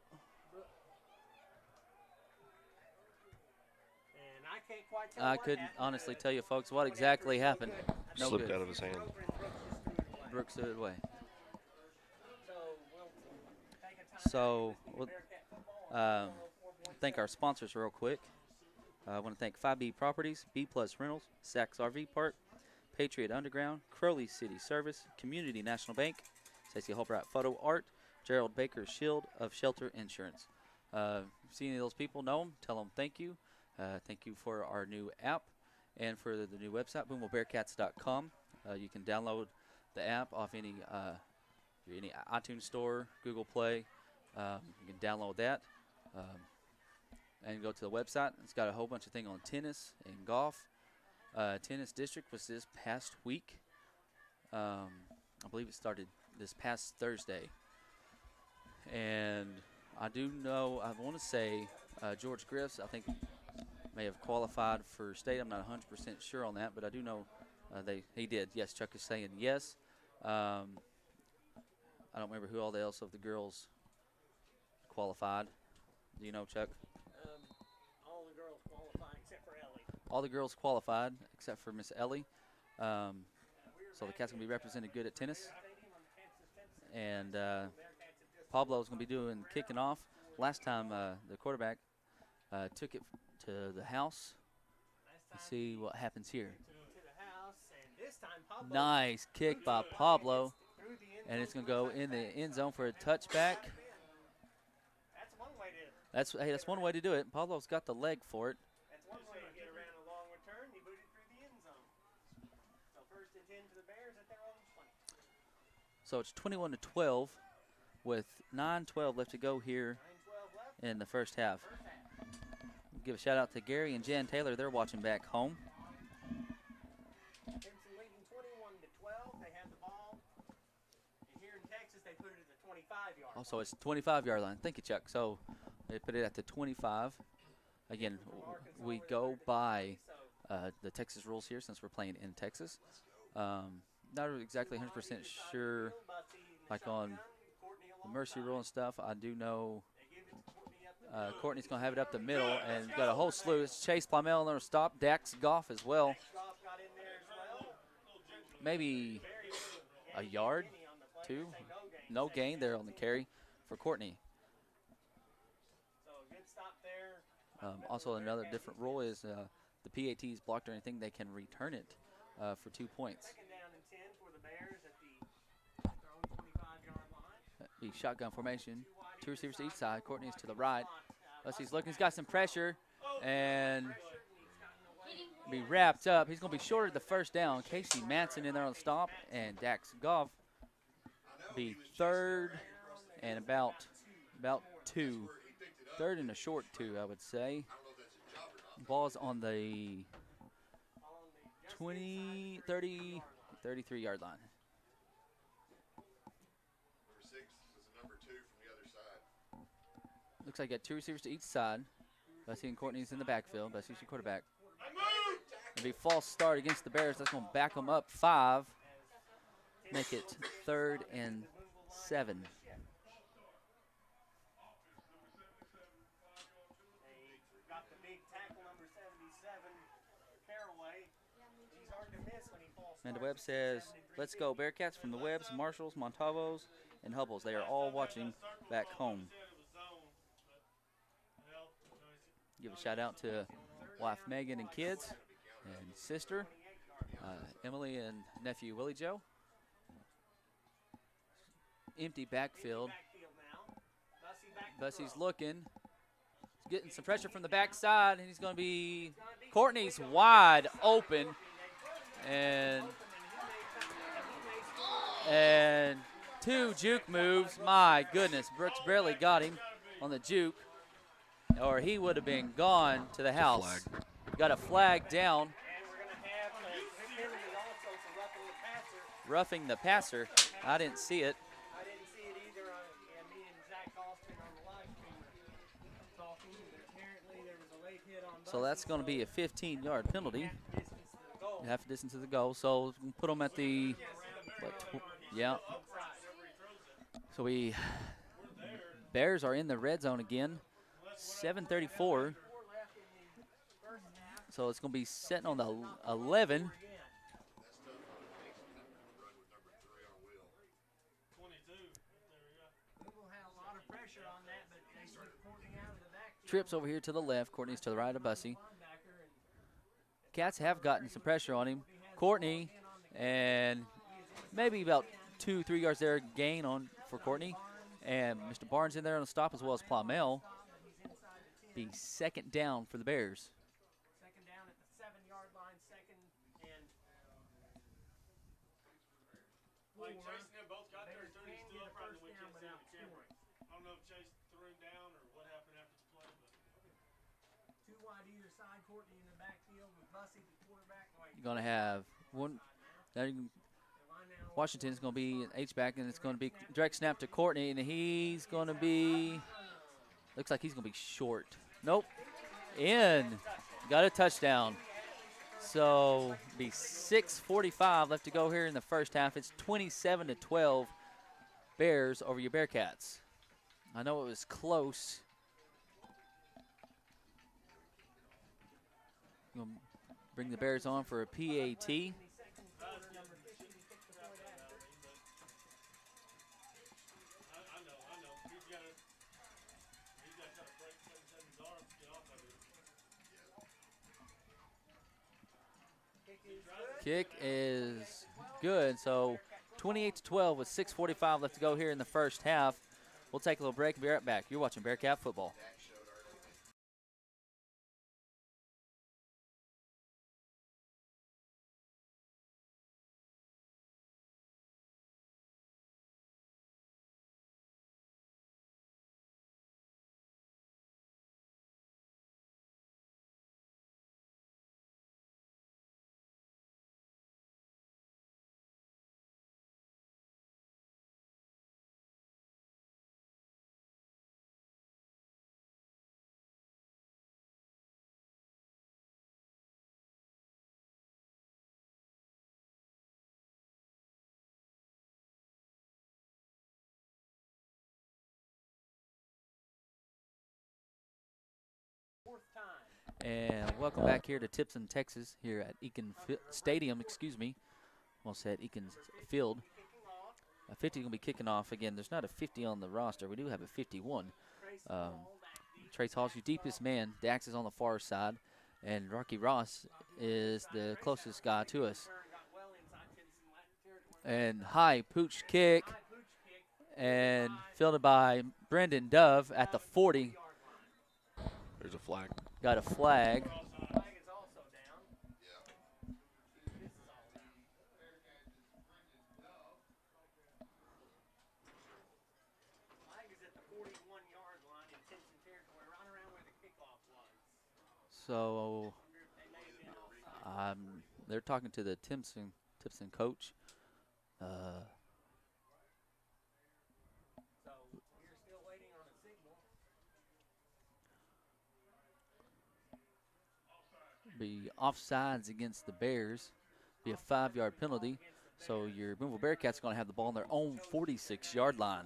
I can't quite tell I what couldn't happened. honestly tell you, folks, what exactly happened. No Slipped good. out of his hand. Brooks threw it away. So we'll take a time So out. we'll Bearcat football. thank our sponsors real quick. I want to thank 5B Properties, B Plus Rentals, Saks RV Park, Patriot Underground, Crowley City Service, Community National Bank, Stacey Holbright Photo Art, Gerald Baker Shield of Shelter Insurance. See any of those people, know them, tell them thank you. Thank you for our new app and for the new website, boonevillebearcats.com. You can download the app off any iTunes store, Google Play. You can download that and go to the website. It's got a whole bunch of things on tennis and golf. Tennis district was this past week. I believe it started this past Thursday. And I do know, I want to say George Griff's, I think, may have qualified for state. I'm not 100% sure on that, but I do know he did. Yes, Chuck is saying yes. I don't remember who all else of the girls qualified. Do you know, Chuck? All the girls qualify except for Ellie. All the girls qualified except for Miss Ellie. So the Cats going to be represented good at tennis. And Pablo's going to be doing kicking off. Last time the quarterback took it to the house. Let's see what happens here. To the house, and this time Pablo Nice kick by Pablo. And it's going to go in the end zone for a touchback. That's one way to. That's one way to do it. Pablo's got the leg for it. That's one way to get around a long return. He booted through the end zone. So 1st and 10 to the Bears at their own 20. So it's 21-12 with 9:12 left to go here 9-12 left. in the first half. Give a shout out to Gary and Jan Taylor. They're watching back home. Timpson leading 21-12. They have the ball. And here in Texas, they put it at the 25-yard. Also, it's 25-yard line. Thank you, Chuck. So they put it at the 25. Again, we go by the Texas rules here since we're playing in Texas. not exactly 100% sure, like on the mercy rule and stuff. I do know Courtney's going to have it up the middle and got a whole slew. It's Chase Plymel on the stop. Dax Goff as well. Maybe a yard, 2. No gain there on the carry for Courtney. Also, another different rule is the PATs blocked or anything, they can return it for 2 points. Be shotgun formation. 2 receivers to each side. Courtney's to the right. He's looking. He's got some pressure and be wrapped up. He's going to be shorted the first down. Casey Manson in there on the stop, and Dax Goff be third and about 2. Third and a short 2, I would say. Ball's on the 20, 30, 33-yard line. Looks like got 2 receivers to each side. Bessie and Courtney's in the backfield. Bessie's your quarterback. It'll be a false start against the Bears. That's going to back them up 5. Make it 3rd and 7. Amanda Webb says, "Let's go Bearcats," from the Webbs, Marshalls, Montavos, and Hubbles. They are all watching back home. Give a shout out to wife Megan and kids and sister Emily and nephew Willie Joe. Empty backfield. Bussey's looking. He's getting some pressure from the backside, and he's going to be Courtney's wide open. And 2 juke moves. My goodness, Brooks barely got him on the juke, or he would have been gone to the house. Got a flag down. Roughing the passer. I didn't see it. I didn't see it either. Me and Zach Austin on the live stream were talking. Apparently there was a late hit on Bussey, So that's going to be a 15-yard penalty. Half a distance to the goal. So we put them at the, yeah. So Bears are in the red zone again. 7:34. So it's going to be sitting on the 11. Trips over here to the left. Courtney's to the right of Bussey. Cats have gotten some pressure on him. Courtney, and maybe about 2-3 yards there gain for Courtney. And Mr. Barnes in there on the stop, as well as Plymel. Be 2nd down for the Bears. 2nd down at the 7-yard line, 2nd and 4. Like Chase and them both got there, still up right the weekend on the camera. I don't know if Chase threw him down or what happened after the play, but 2 wide either side. Courtney in the backfield with Bussey, the quarterback. You're going to have one. Washington's going to be an H-back, and it's going to be direct snap to Courtney, and he's going to be, looks like he's going to be short. Nope. In. Got a touchdown. So be 6:45 left to go here in the first half. It's 27-12 Bears over your Bearcats. I know it was close. We'll bring the Bears on for a PAT. Kick is good. So 28-12 with 6:45 left to go here in the first half. We'll take a little break and be right back. You're watching Bearcat football. And welcome back here to Timpson, Texas, here at Stadium, Almost said Eakin Field. A 50 going to be kicking off. Again, there's not a 50 on the roster. We do have a 51. Trace Hall's your deepest man. Dax is on the far side. And Rocky Ross is the closest guy to us. And high pooch kick. And fielded by Brendan Dove at the 40. There's a flag. Got a flag. So they're talking to the Timpson coach. So we're still waiting on a signal. Be offsides against the Bears. Be a 5-yard penalty. So your Booneville Bearcats are going to have the ball on their own 46-yard line.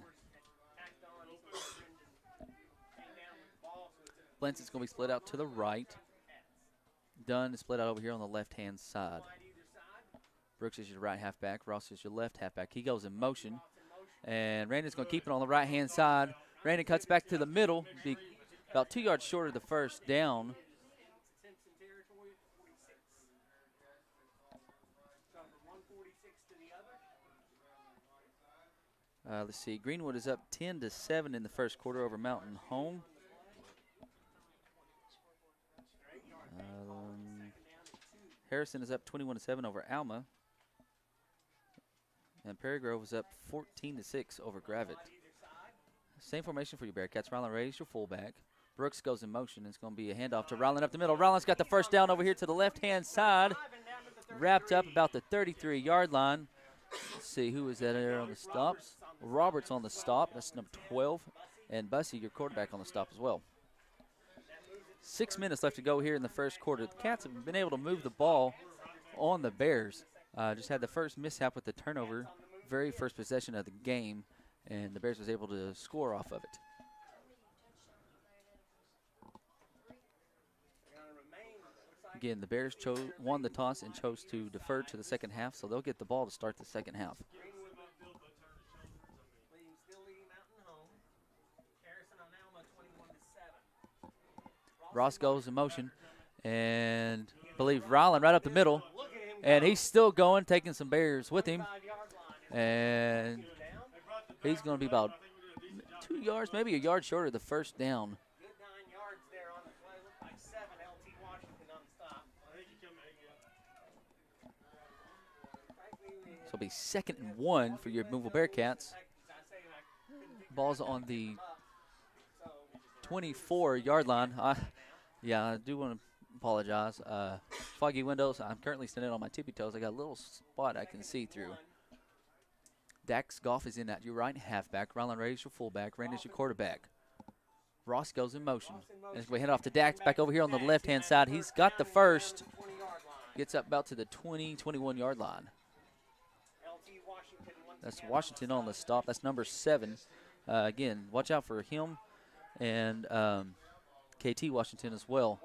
Benson's going to be split out to the right. Dunn is split out over here on the left-hand side. Brooks is your right halfback. Ross is your left halfback. He goes in motion. And Randon's going to keep it on the right-hand side. Randon cuts back to the middle. Be about 2 yards short of the first down. Let's see. Greenwood is up 10-7 in the first quarter over Mountain Home. Harrison is up 21-7 over Alma. And Perry Grove is up 14-6 over Gravett. Same formation for you Bearcats. Rylan Ray is your fullback. Brooks goes in motion. It's going to be a handoff to Rylan up the middle. Rylan's got the first down over here to the left-hand side. Wrapped up about the 33-yard line. Let's see, who is that there on the stops? Roberts on the stop. That's number 12. And Bussey, your quarterback, on the stop as well. 6 minutes left to go here in the first quarter. The Cats have been able to move the ball on the Bears. Just had the first mishap with the turnover, very first possession of the game, and the Bears was able to score off of it. Again, the Bears won the toss and chose to defer to the second half, so they'll get the ball to start the second half. Ross goes in motion, and I believe Rylan right up the middle, and he's still going, taking some Bears with him, and he's going to be about 2 yards, maybe a yard short of the first down. So it'll be 2nd and 1 for your Booneville Bearcats. Ball's on the 24-yard line. I do want to apologize. Foggy windows. I'm currently standing on my tippy toes. I got a little spot I can see through. Dax Goff is in at your right halfback. Rylan Ray is your fullback. Randy is your quarterback. Ross goes in motion. And as we head off to Dax, back over here on the left-hand side. He's got the first. Gets up about to the 20, 21-yard line. That's Washington on the stop. That's number 7. Again, watch out for him and KT Washington as well.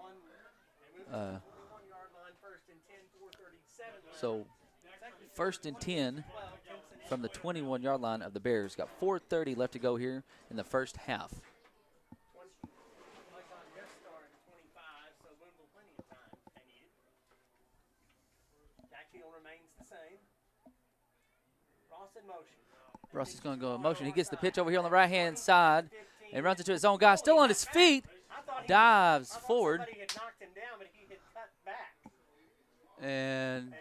So 1st and 10 from the 21-yard line of the Bears. Got 4:30 left to go here in the first half. Ross is going to go in motion. He gets the pitch over here on the right-hand side and runs into his own guy. Still on his feet. Dives forward. And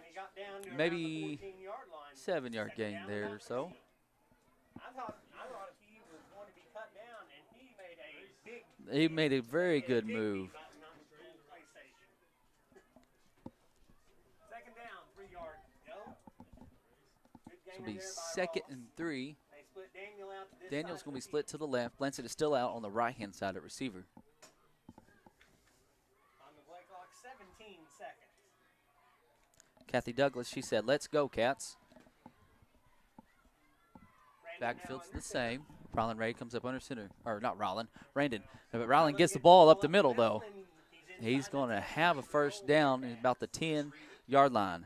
maybe 7-yard gain there or so. He made a very good move. This will be 2nd and 3. Daniel's going to be split to the left. Blanchett is still out on the right-hand side at receiver. On the play clock, 17 seconds. Kathy Douglas, she said, "Let's go, Cats." Backfield's the same. Rylan Ray comes up under center. Or not Rylan, Randon. But Rylan gets the ball up the middle, though. He's going to have a first down at about the 10-yard line.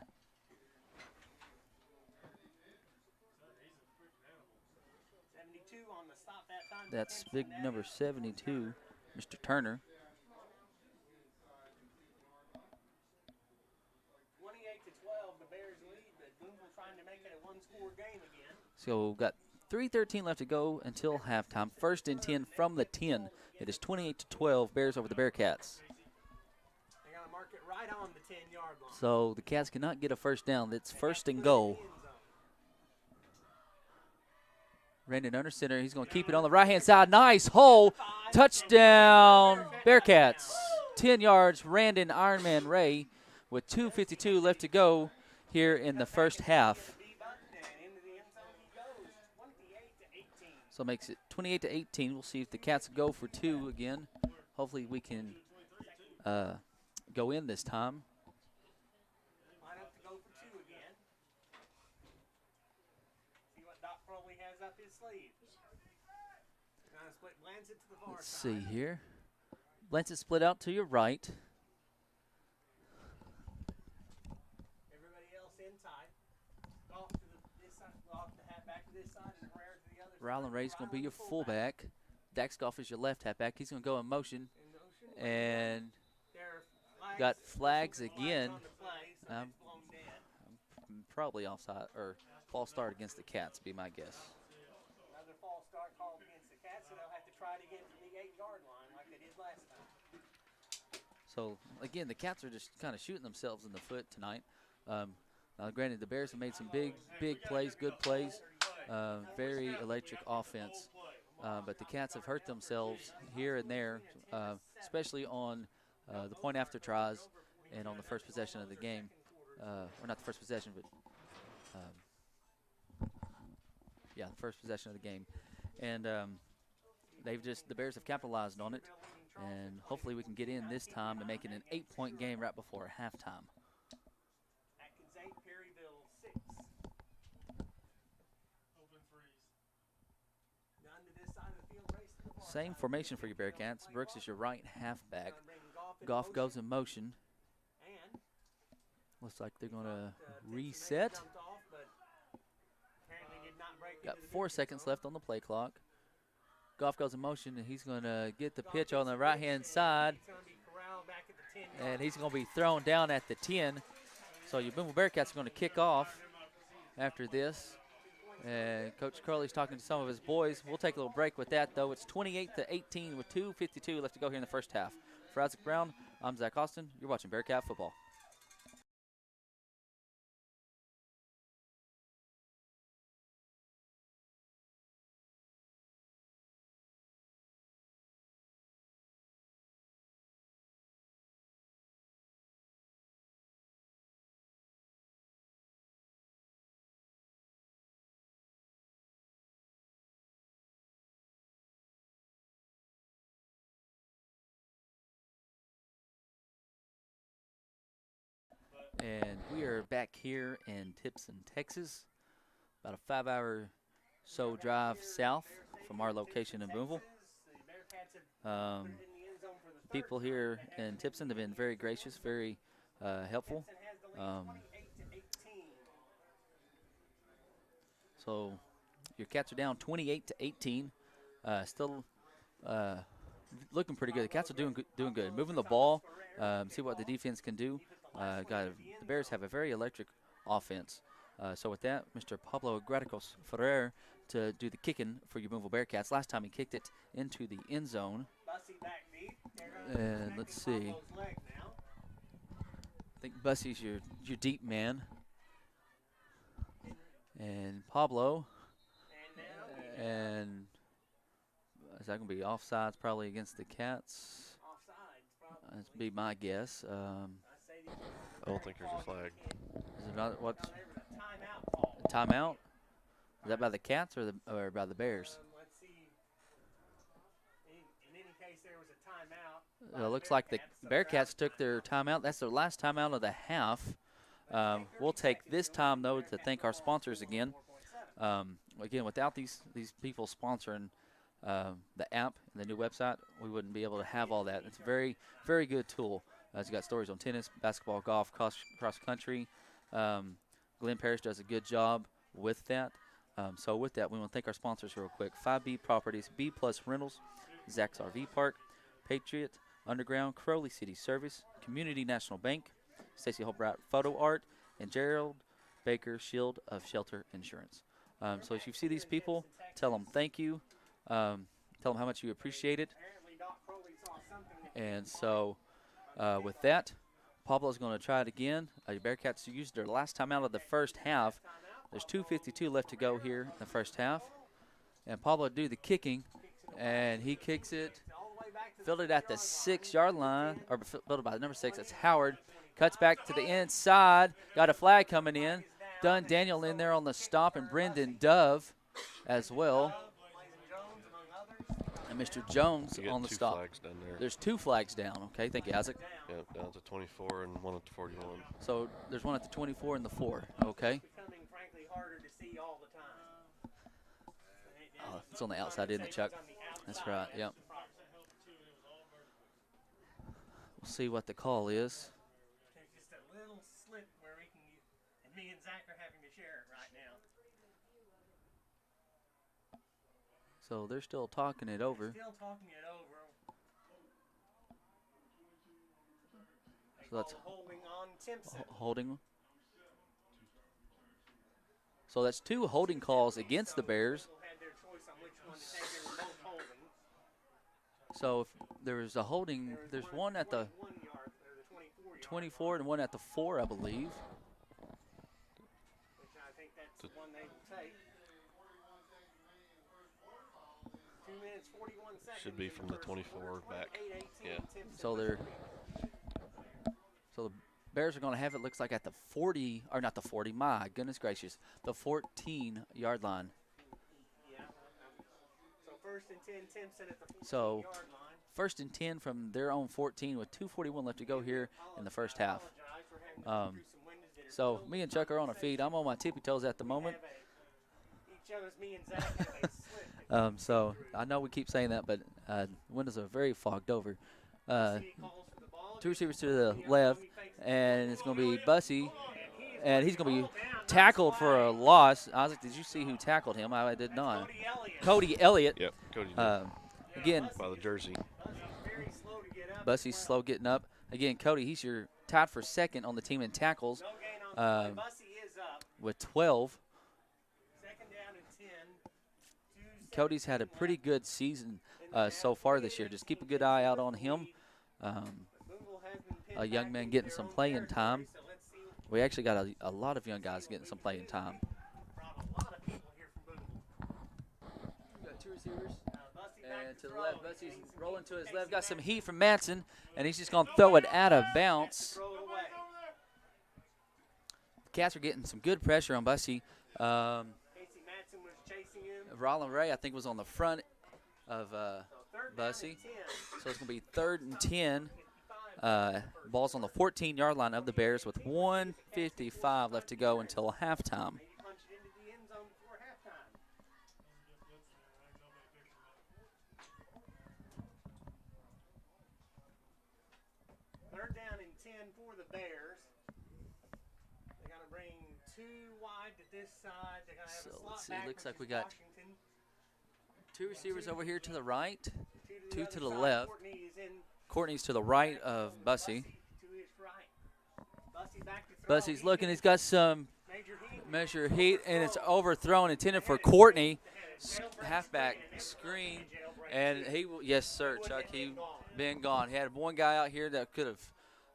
72 on the stop that time. That's big number 72, Mr. Turner. 28-12, the Bears lead, but Booneville trying to make it a one-score game again. So we've got 3:13 left to go until halftime. First and 10 from the 10. It is 28-12, Bears over the Bearcats. They're going to mark it right on the 10-yard line. So the Cats cannot get a first down. It's first and goal. Brandon under center. He's going to keep it on the right-hand side. Nice hole. Touchdown, Bearcats. 10 yards, Randon Ironman Ray with 2:52 left to go here in the first half. So it makes it 28-18. We'll see if the Cats go for two again. Hopefully we can go in this time. Line up to go for two again. See what Doc Crowley has up his sleeve. Trying to split Blancett to the far Let's side. see here. Blancett split out to your right. Everybody else inside. Off to this side, off the halfback to this side, and Herrera to the other side. Rylan Ray's going to be Rylan your the fullback. Daxgoff is your left halfback. He's going to go in motion. And There are got flags again. on the play, so Um, it's blown dead. Probably offside or false start against the Cats, be my guess. Another false start called against the Cats, so they'll have to try it again from the 8-yard line like they did last time. So, again, the Cats are just kind of shooting themselves in the foot tonight. Now, granted, the Bears have made some big plays, good plays, very electric offense. But the Cats have hurt themselves here and there, especially on the point after tries and on the first possession of the game. Or not the first possession, but yeah, the first possession of the game. And the Bears have capitalized on it. And hopefully we can get in this time and make it an 8-point game right before halftime. Atkins 8, Perryville 6. Open freeze. Down to this side of the field, race to the far Same side. formation for your Bearcats. Brooks is your right halfback. Gonna bring Goff in Goff motion, goes in motion. and Looks like they're going to Timpson reset. jumped off, but apparently did not break Got into the 4 neutral seconds zone. left on the play clock. Goff goes in motion, and he's going to get the Goff pitch gets on the pitch, right-hand and side, he's gonna be corralled back at the 10-yard and he's going to be thrown down at the 10. So your Booneville Bearcats are going to kick off after this. And Coach Curley's talking to some of his boys. We'll take a little break with that, though. It's 28-18 with 2:52 left to go here in the first half. For Isaac Brown, I'm Zach Austin. You're watching Bearcat football. And we are back here in Timpson, Texas, about a 5-hour so drive south from our location in Booneville. People here in Timpson have been very gracious, very helpful. So your Cats are down 28-18. Still looking pretty good. The Cats are doing good. Moving the ball, see what the defense can do. The Bears have a very electric offense. So with that, Mr. Pablo Graticos Ferrer to do the kicking for your Booneville Bearcats. Last time he kicked it into the end zone. And let's see. I think Bussey's your deep man. And Pablo. And is that going to be offsides probably against the Cats? That'd be my guess. I don't think there's a flag. Is it not what? Timeout? Is that by the Cats or by the Bears? Let's see. In any case, there was a timeout. It looks like the Bearcats took their timeout. That's their last timeout of the half. We'll take this time, though, to thank our sponsors again. Again, without these people sponsoring the app and the new website, we wouldn't be able to have all that. It's a very, very good tool. It's got stories on tennis, basketball, golf, cross country. Glenn Parrish does a good job with that. So with that, we want to thank our sponsors real quick. 5B Properties, B Plus Rentals, Zach's RV Park, Patriot, Underground, Crowley City Service, Community National Bank, Stacey Holbright Photo Art, and Gerald Baker Shield of Shelter Insurance. So if you see these people, tell them thank you. Tell them how much you appreciate it. And so with that, Pablo's going to try it again. The Bearcats used their last time out of the first half. There's 2:52 left to go here in the first half. And Pablo do the kicking, and he kicks it. Filled it at the 6-yard line, or filled it by number 6. That's Howard. Cuts back to the inside. Got a flag coming in. Dunn Daniel in there on the stop, and Brendan Dove as well. And Mr. Jones on the stop. Flags down there. There's 2 flags down. Okay, thank you, Isaac. Yep, down at the 24 and one at the 41. So there's one at the 24 and the 4. Okay. Becoming, frankly, harder to see all the time. Oh, it's on the outside, isn't it, Chuck? That's right. Yep. We'll see what the call is. Just a little slip where we can, and me and Zach are having to share it right now. So they're still talking it over. Still talking it over. So that's holding on Timpson. holding. So that's 2 holding calls against the Bears. Had their choice on which one to take. They were both holding. So if there was a holding, there's one at the 24 and one at the 4, I believe. Which I think that's the one they will take. 2 minutes, 41 seconds. Should be from the 24 back. Yeah. So the Bears are going to have it, looks like, at the 40, or not the 40, my goodness gracious, the 14-yard line. Yeah. So first and 10, Timpson at the 14-yard So line. first and 10 from their own 14 with 2:41 left to go here in the first half. So me and Chuck are on our feet. I'm on my tippy toes at the moment. Each other's me and Zach have a slip. So I know we keep saying that, but windows are very fogged over. 2 receivers to the left, and it's going to be Bussy, and he's going to be tackled for a loss. Isaac, did you see who tackled him? I did not. Cody Elliott. Yep, Cody again, by the jersey. Bussy's slow getting up. Again, Cody, he's your tied for second on the team in tackles with 12. Cody's had a pretty good season so far this year. Just keep a good eye out on him. A young man getting some playing time. We actually got a lot of young guys getting some playing time. We got 2 receivers. And to the left, Bussy's rolling to his left. Got some heat from Matson, and he's just going to throw it out of bounds. Cats are getting some good pressure on Bussy. Roland Ray, I think, was on the front of Bussy. So it's going to be 3rd and 10. Ball's on the 14-yard line of the Bears with 1:55 left to go until halftime. Third down and 10 for the Bears. They got to bring 2 wide to this side. They're going to have a slot let's see. back, Looks like which we is got Washington. 2 receivers over here to the right, 2 to the side. left. Courtney is in Courtney's to the right of Bussy. to his right. Bussy back to throw. Bussy's looking. He's got some Major heat. measure heat, and it's overthrown, intended for Courtney. Halfback screen, and he will, yes, sir, Chuck, he been gone. He had one guy out here that could have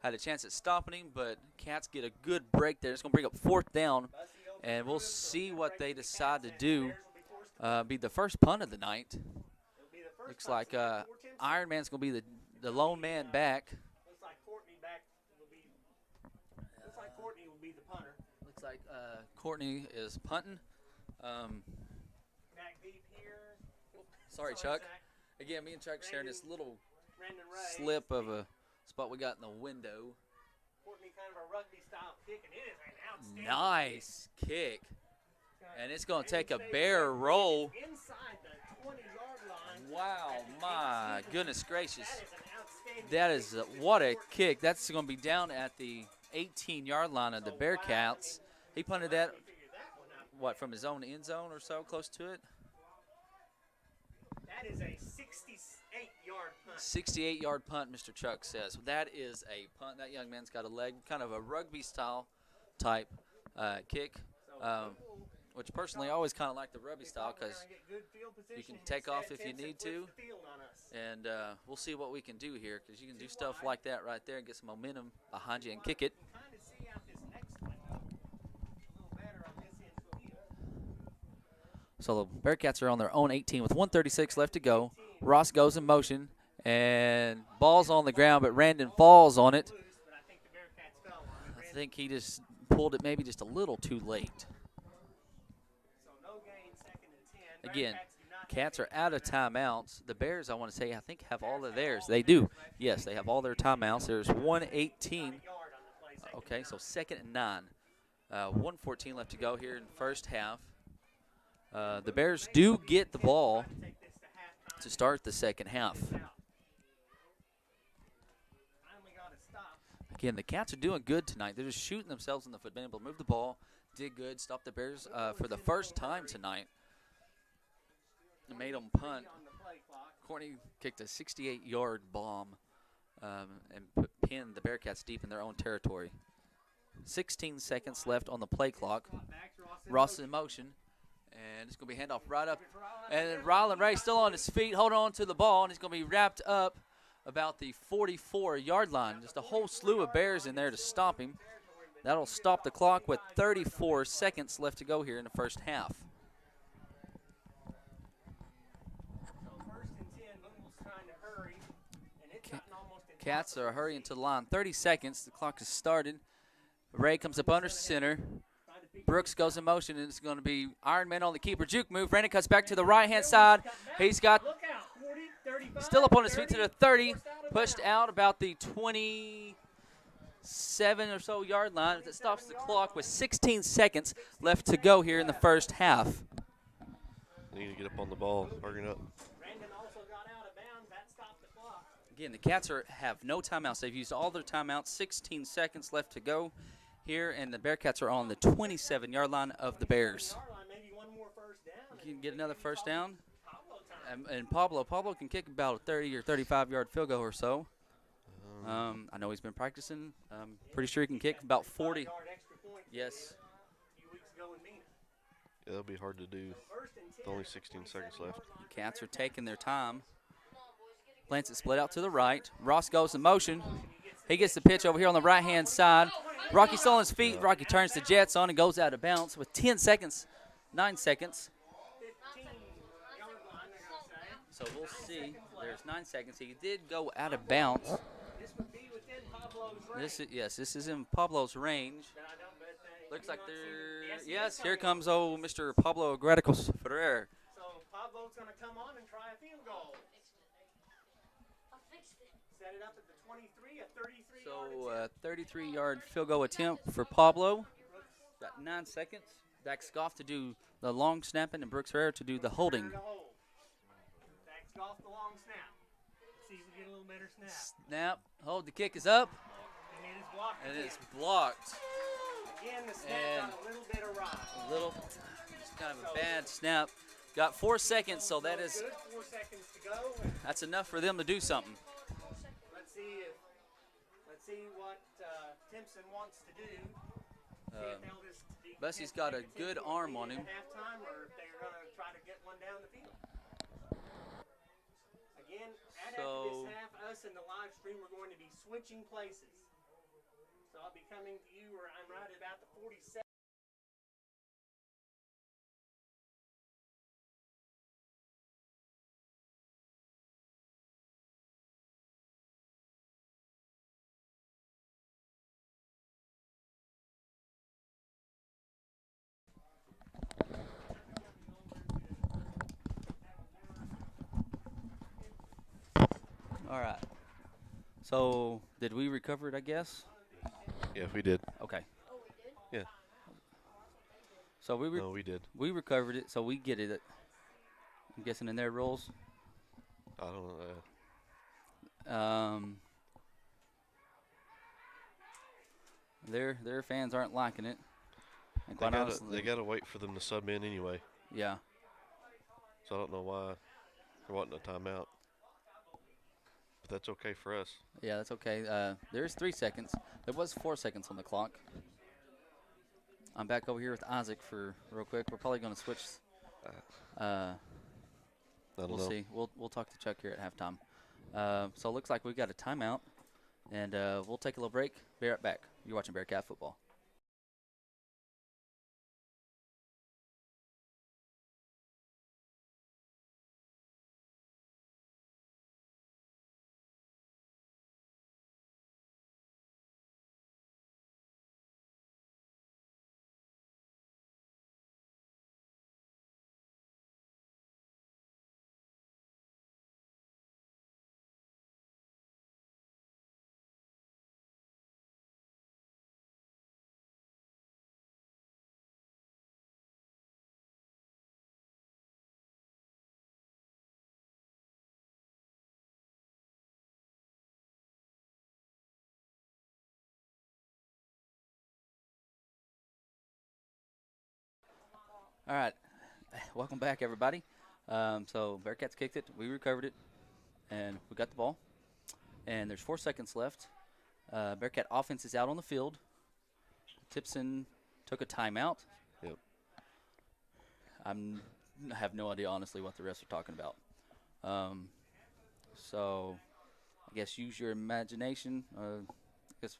had a chance at stopping him, but Cats get a good break there. It's going to bring up 4th down, and we'll see what they decide to do. Be the first punt of the night. Looks like Iron Man's going to be the lone man back. Looks like Courtney will be the punter. Looks like Courtney is punting. Back deep here. Sorry, Chuck. Again, me and Chuck sharing this little Brandon Ray. slip of a spot we got in the window. Courtney kind of a rugby style kick, and it is an outstanding Nice kick. And it's going to take a Bear roll. inside the 20-yard line. Wow, my goodness gracious. That is an outstanding That is, what a kick. That's going to be down at the 18-yard line of the Bearcats. He punted that, what, from his own end zone or so, close to it? That is a 68-yard punt. 68-yard punt, Mr. Chuck says. That is a punt. That young man's got a leg, kind of a rugby-style type kick, which personally I always kind of like the rugby style because you can take off if you need to. And we'll see what we can do here because you can do stuff like that right there and get some momentum behind you and kick it. So the Bearcats are on their own 18 with 1:36 left to go. Ross goes in motion, and ball's on the ground, but Randon falls on it. I think he just pulled it maybe just a little too late. Again, Cats are out of timeouts. The Bears, I want to say, I think have all of theirs. They do. Yes, they have all their timeouts. There's 1:18. Okay, so 2nd and 9. 1:14 left to go here in the first half. The Bears do get the ball to start the second half. Again, the Cats are doing good tonight. They're just shooting themselves in the foot, being able to move the ball, did good, stopped the Bears for the first time tonight. Made them punt. Courtney kicked a 68-yard bomb and pinned the Bearcats deep in their own territory. 16 seconds left on the play clock. Ross is in motion. And it's going to be handoff right up. And Rylan Ray still on his feet, holding on to the ball, and he's going to be wrapped up about the 44-yard line. Just a whole slew of Bears in there to stop him. That'll stop the clock with 34 seconds left to go here in the first half. Cats are hurrying to the line. 30 seconds. The clock has started. Ray comes up under center. Brooks goes in motion, and it's going to be Iron Man on the keeper. Juke move. Brandon cuts back to the right-hand side. He's got still up on his feet to the 30. Pushed out about the 27 or so yard line. It stops the clock with 16 seconds left to go here in the first half. They need to get up on the ball. Hurry up. Again, the Cats have no timeouts. They've used all their timeouts. 16 seconds left to go here, and the Bearcats are on the 27-yard line of the Bears. You can get another first down. And Pablo can kick about a 30 or 35-yard field goal or so. I know he's been practicing. I'm pretty sure he can kick about 40. Yes. Yeah, that'll be hard to do. With only 16 seconds left. The Cats are taking their time. Plants it split out to the right. Ross goes in motion. He gets the pitch over here on the right-hand side. Rocky still on his feet. Rocky turns the Jets on and goes out of bounds with 10 seconds, 9 seconds. So we'll see. There's 9 seconds. He did go out of bounds. This is in Pablo's range. Looks like they're, yes, here comes Mr. Pablo Graticos Ferrer. So Pablo's going to come on and try a field goal. Set it up at the 23, a 33 So 33-yard field goal attempt for Pablo. Got 9 seconds. Dax Goff to do the long snapping and Brooks Ferrer to do the holding. Dax Goff the long snap. See if we get a little better snap. Snap. Hold. The kick is up. And it is blocked. And it's blocked. Again, the snap got a little bit awry. Just kind of a bad snap. Got 4 seconds, so that is. Good. 4 seconds to go. That's enough for them to do something. Let's see what Timpson wants to do. Bessie's got a good arm on him. Halftime, or if they're going to try to get one down the field. Again, after this half, us and the live stream are going to be switching places. So I'll be coming to you where I'm right about the 47. All right. So, did we recover it, I guess? Yeah, we did. Okay. Yeah. So we No, we did. we recovered it, so we get it. I'm guessing in their rules. I don't know. Their fans aren't liking it. And They quite honestly, they gotta wait for them to sub in anyway. yeah. So I don't know why they're wanting a timeout. But that's okay for us. Yeah, that's okay. There's 3 seconds. There was 4 seconds on the clock. I'm back over here with Isaac for real quick. We're probably going to switch. I don't We'll know. see. We'll talk to Chuck here at halftime. So it looks like we've got a timeout, and we'll take a little break. Be right back. You're watching Bearcat football. All right. Welcome back, everybody. So Bearcats kicked it. We recovered it, and we got the ball. And there's 4 seconds left. Bearcat offense is out on the field. Timpson took a timeout. Yep. I have no idea, honestly, what the refs are talking about. So I guess use your imagination. I guess,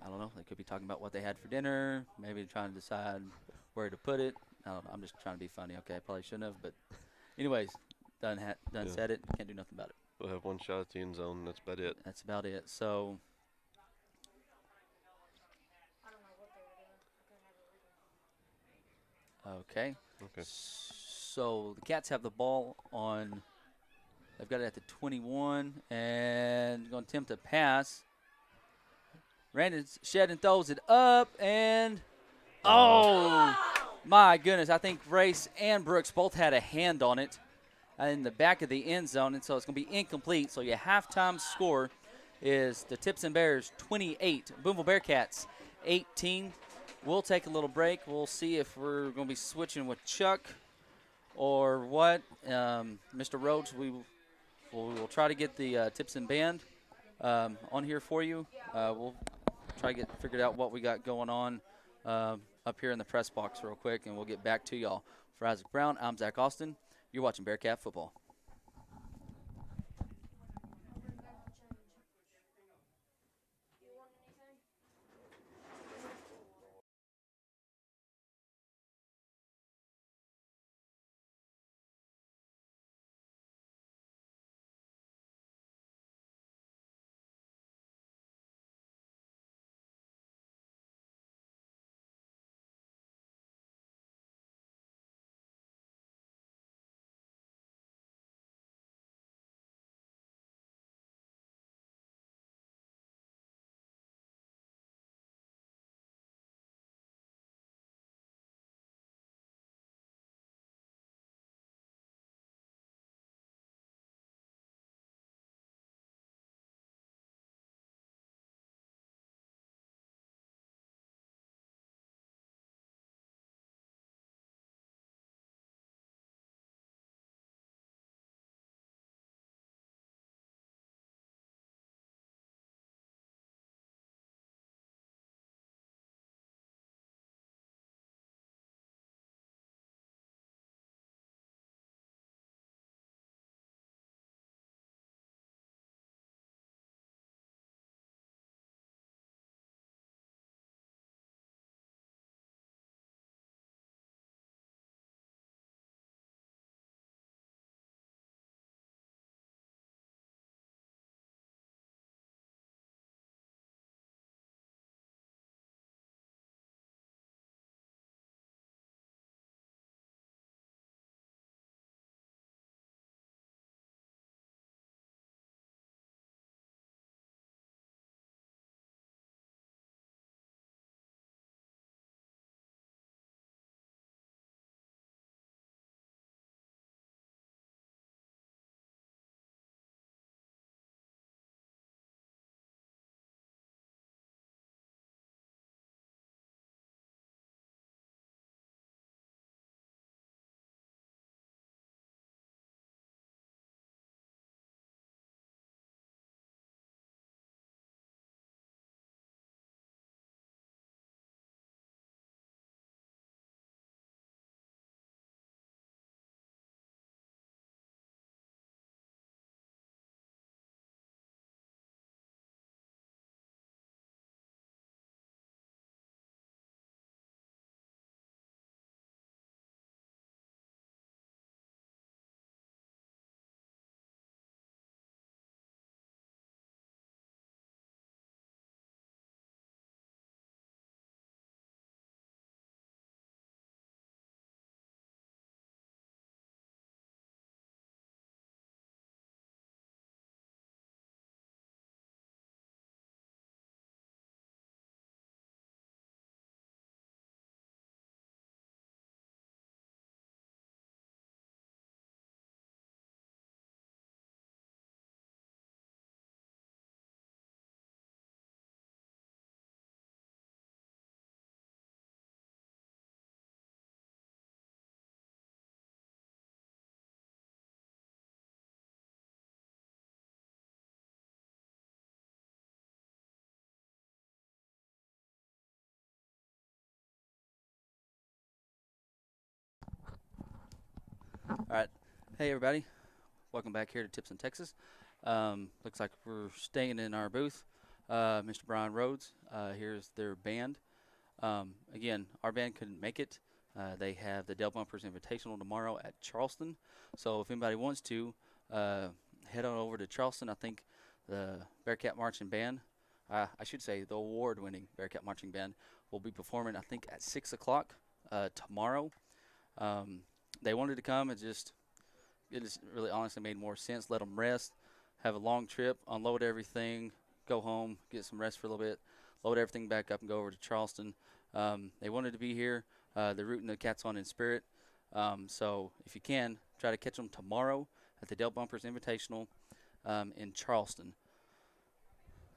I don't know. They could be talking about what they had for dinner, maybe trying to decide where to put it. I don't know. I'm just trying to be funny. Okay, probably shouldn't have. But anyways, done Yeah. said it. Can't do nothing about it. We'll have one shot at the end zone. That's about it. That's about it. So okay. Okay. So the Cats have the ball on. They've got it at the 21 and going to attempt a pass. Brandon Shedden throws it up and my goodness! I think Race and Brooks both had a hand on it in the back of the end zone, and so it's going to be incomplete. So your halftime score is the Timpson Bears 28, Booneville Bearcats 18. We'll take a little break. We'll see if we're going to be switching with Chuck or what. Mr. Rhodes, we will try to get the Timpson band on here for you. We'll try to get figured out what we got going on up here in the press box real quick, and we'll get back to y'all. For Isaac Brown, I'm Zach Austin. You're watching Bearcat football. All right. Hey, everybody. Welcome back here to Timpson, Texas. Looks like we're staying in our booth. Mr. Brian Rhodes, here's their band. Again, our band couldn't make it. They have the Dell Bumpers Invitational tomorrow at Charleston. So if anybody wants to, head on over to Charleston. I think the Bearcat Marching Band, I should say the award-winning Bearcat Marching Band, will be performing, I think, at 6 o'clock tomorrow. They wanted to come. It just really honestly made more sense. Let them rest, have a long trip, unload everything, go home, get some rest for a little bit, load everything back up and go over to Charleston. They wanted to be here. They're rooting the Cats on in spirit. So if you can, try to catch them tomorrow at the Dell Bumpers Invitational in Charleston.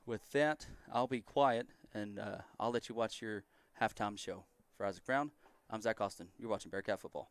With that, I'll be quiet, and I'll let you watch your halftime show. For Isaac Brown, I'm Zach Austin. You're watching Bearcat Football.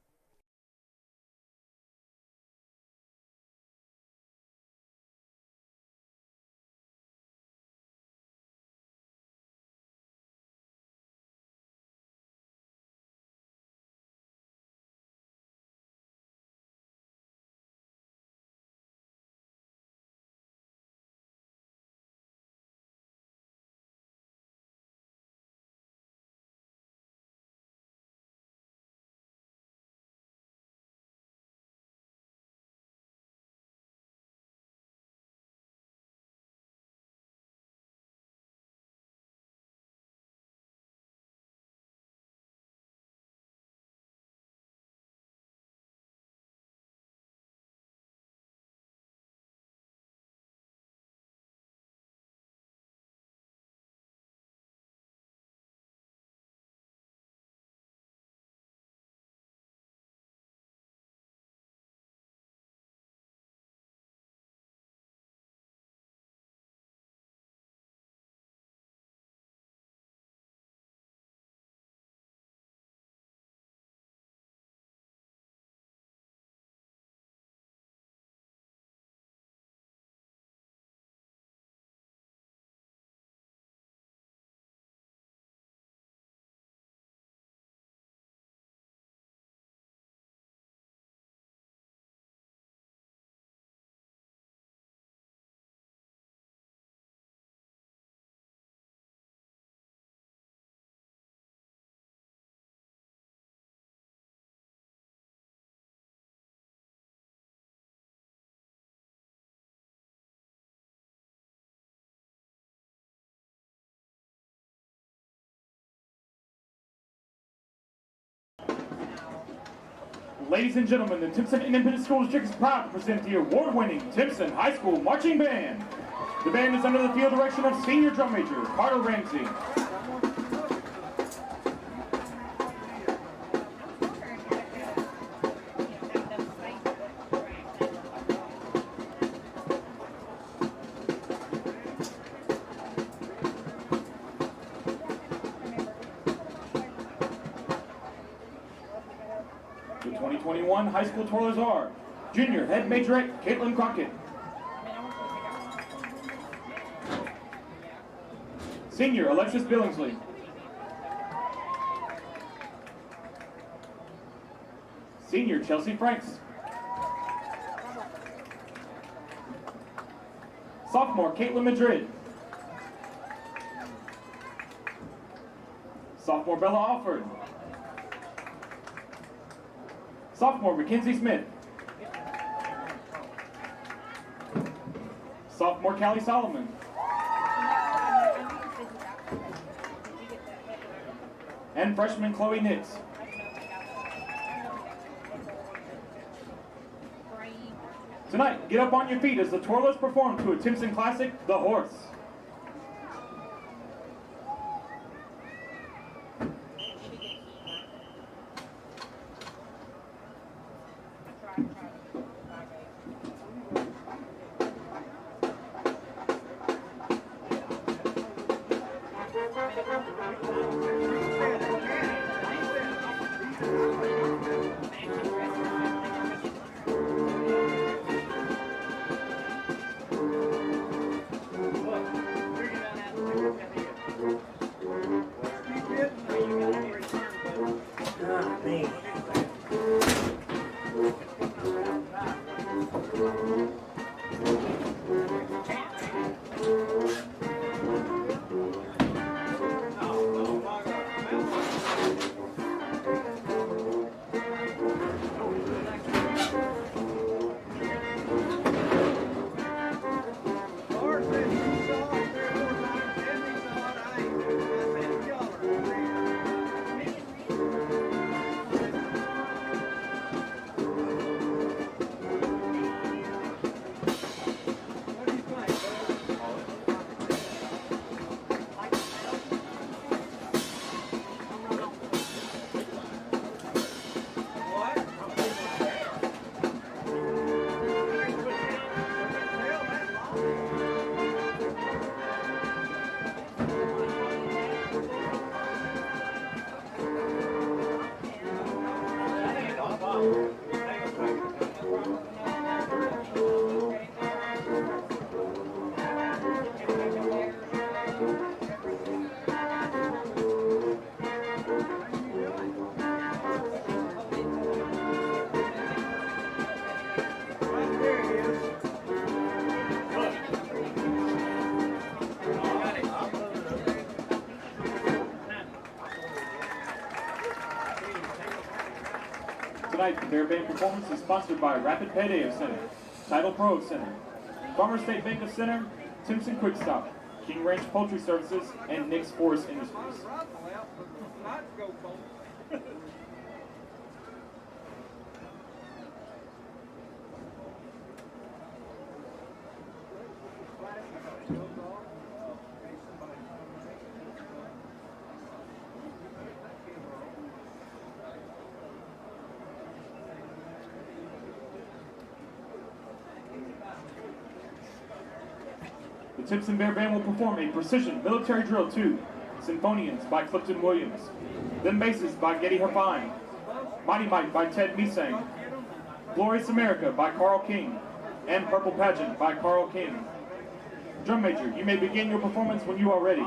Ladies and gentlemen, the Timpson Independent School District is proud to present the award-winning Timpson High School Marching Band. The band is under the field direction of senior drum major Carter Ramsey. The 2021 high school twirlers are junior head majorette Caitlin Crockett, senior Alexis Billingsley, senior Chelsea Franks, sophomore Caitlin Madrid, sophomore Bella Alford, sophomore Mackenzie Smith, sophomore Callie Solomon, and freshman Chloe Nix. Tonight, get up on your feet as the twirlers perform to a Timpson classic, The Horse. Tonight, the Bear Band performance is sponsored by Rapid Payday of Center, Title Pro of Center, Farmer State Bank of Center, Timpson Quick Stop, King Ranch Poultry Services, and Nick's Forest Industries. The Timpson Bear Band will perform a Precision Military Drill 2, Symphonians by Clifton Williams, Them Basses by Getty Herfine, Mighty Mike by Ted Misang, Glorious America by Carl King, and Purple Pageant by Carl King. Drum Major, you may begin your performance when you are ready.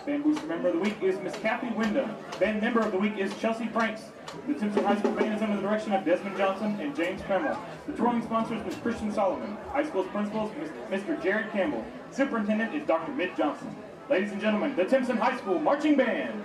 Band Booster Member of the Week is Miss Kathy Wyndham. Band Member of the Week is Chelsea Franks. The Timpson High School Band is under the direction of Desmond Johnson and James Kremel. The touring sponsor is Ms. Christian Solomon. High school's principal is Mr. Jared Campbell. Superintendent is Dr. Mitt Johnson. Ladies and gentlemen, the Timpson High School Marching Band.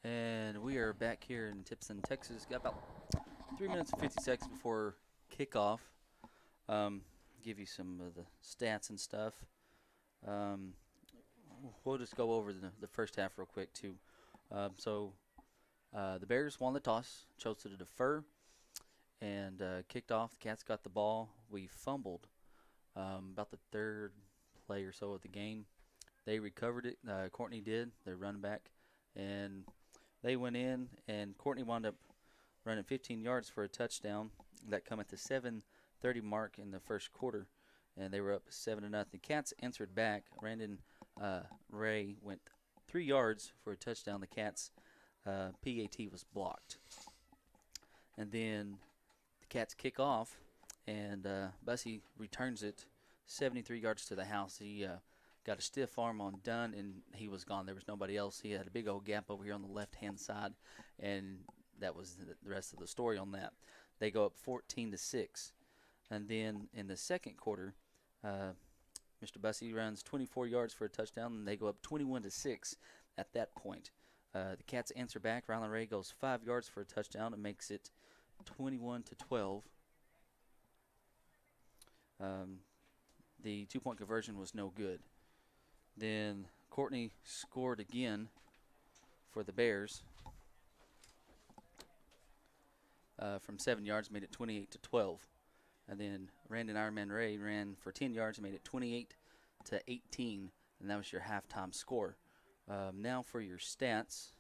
And we are back here in Timpson, Texas. Got about 3 minutes and 50 seconds before kickoff. Give you some of the stats and stuff. We'll just go over the first half real quick, too. The Bears won the toss, chose to defer, and kicked off. The Cats got the ball. We fumbled about the third play or so of the game. They recovered it. Courtney did, their running back, and they went in, and Courtney wound up running 15 yards for a touchdown. That come at the 7:30 mark in the first quarter, and they were up 7-0. The Cats answered back. Brandon Ray went 3 yards for a touchdown. The Cats' PAT was blocked. And then the Cats kick off, and Bussy returns it 73 yards to the house. He got a stiff arm on Dunn, and he was gone. There was nobody else. He had a big old gap over here on the left-hand side, and that was the rest of the story on that. They go up 14-6. And then in the second quarter, Mr. Bussy runs 24 yards for a touchdown, and they go up 21-6 at that point. The Cats answer back. Rylan Ray goes 5 yards for a touchdown and makes it 21-12. The two-point conversion was no good. Then Courtney scored again for the Bears from 7 yards, made it 28-12. And then Brandon Ironman Ray ran for 10 yards and made it 28-18, and that was your halftime score. Now for your stats.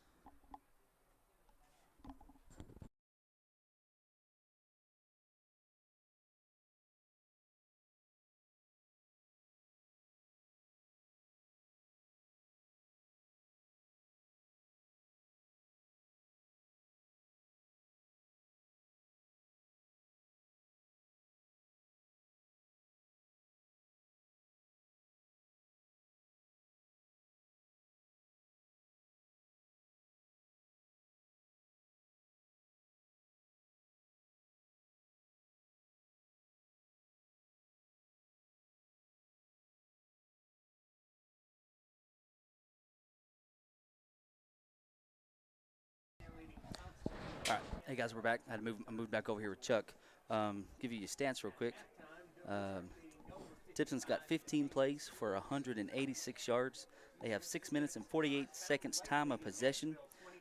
All right, hey guys, we're back. I moved back over here with Chuck. Give you your stats real quick. Timpson's got 15 plays for 186 yards. They have 6 minutes and 48 seconds time of possession.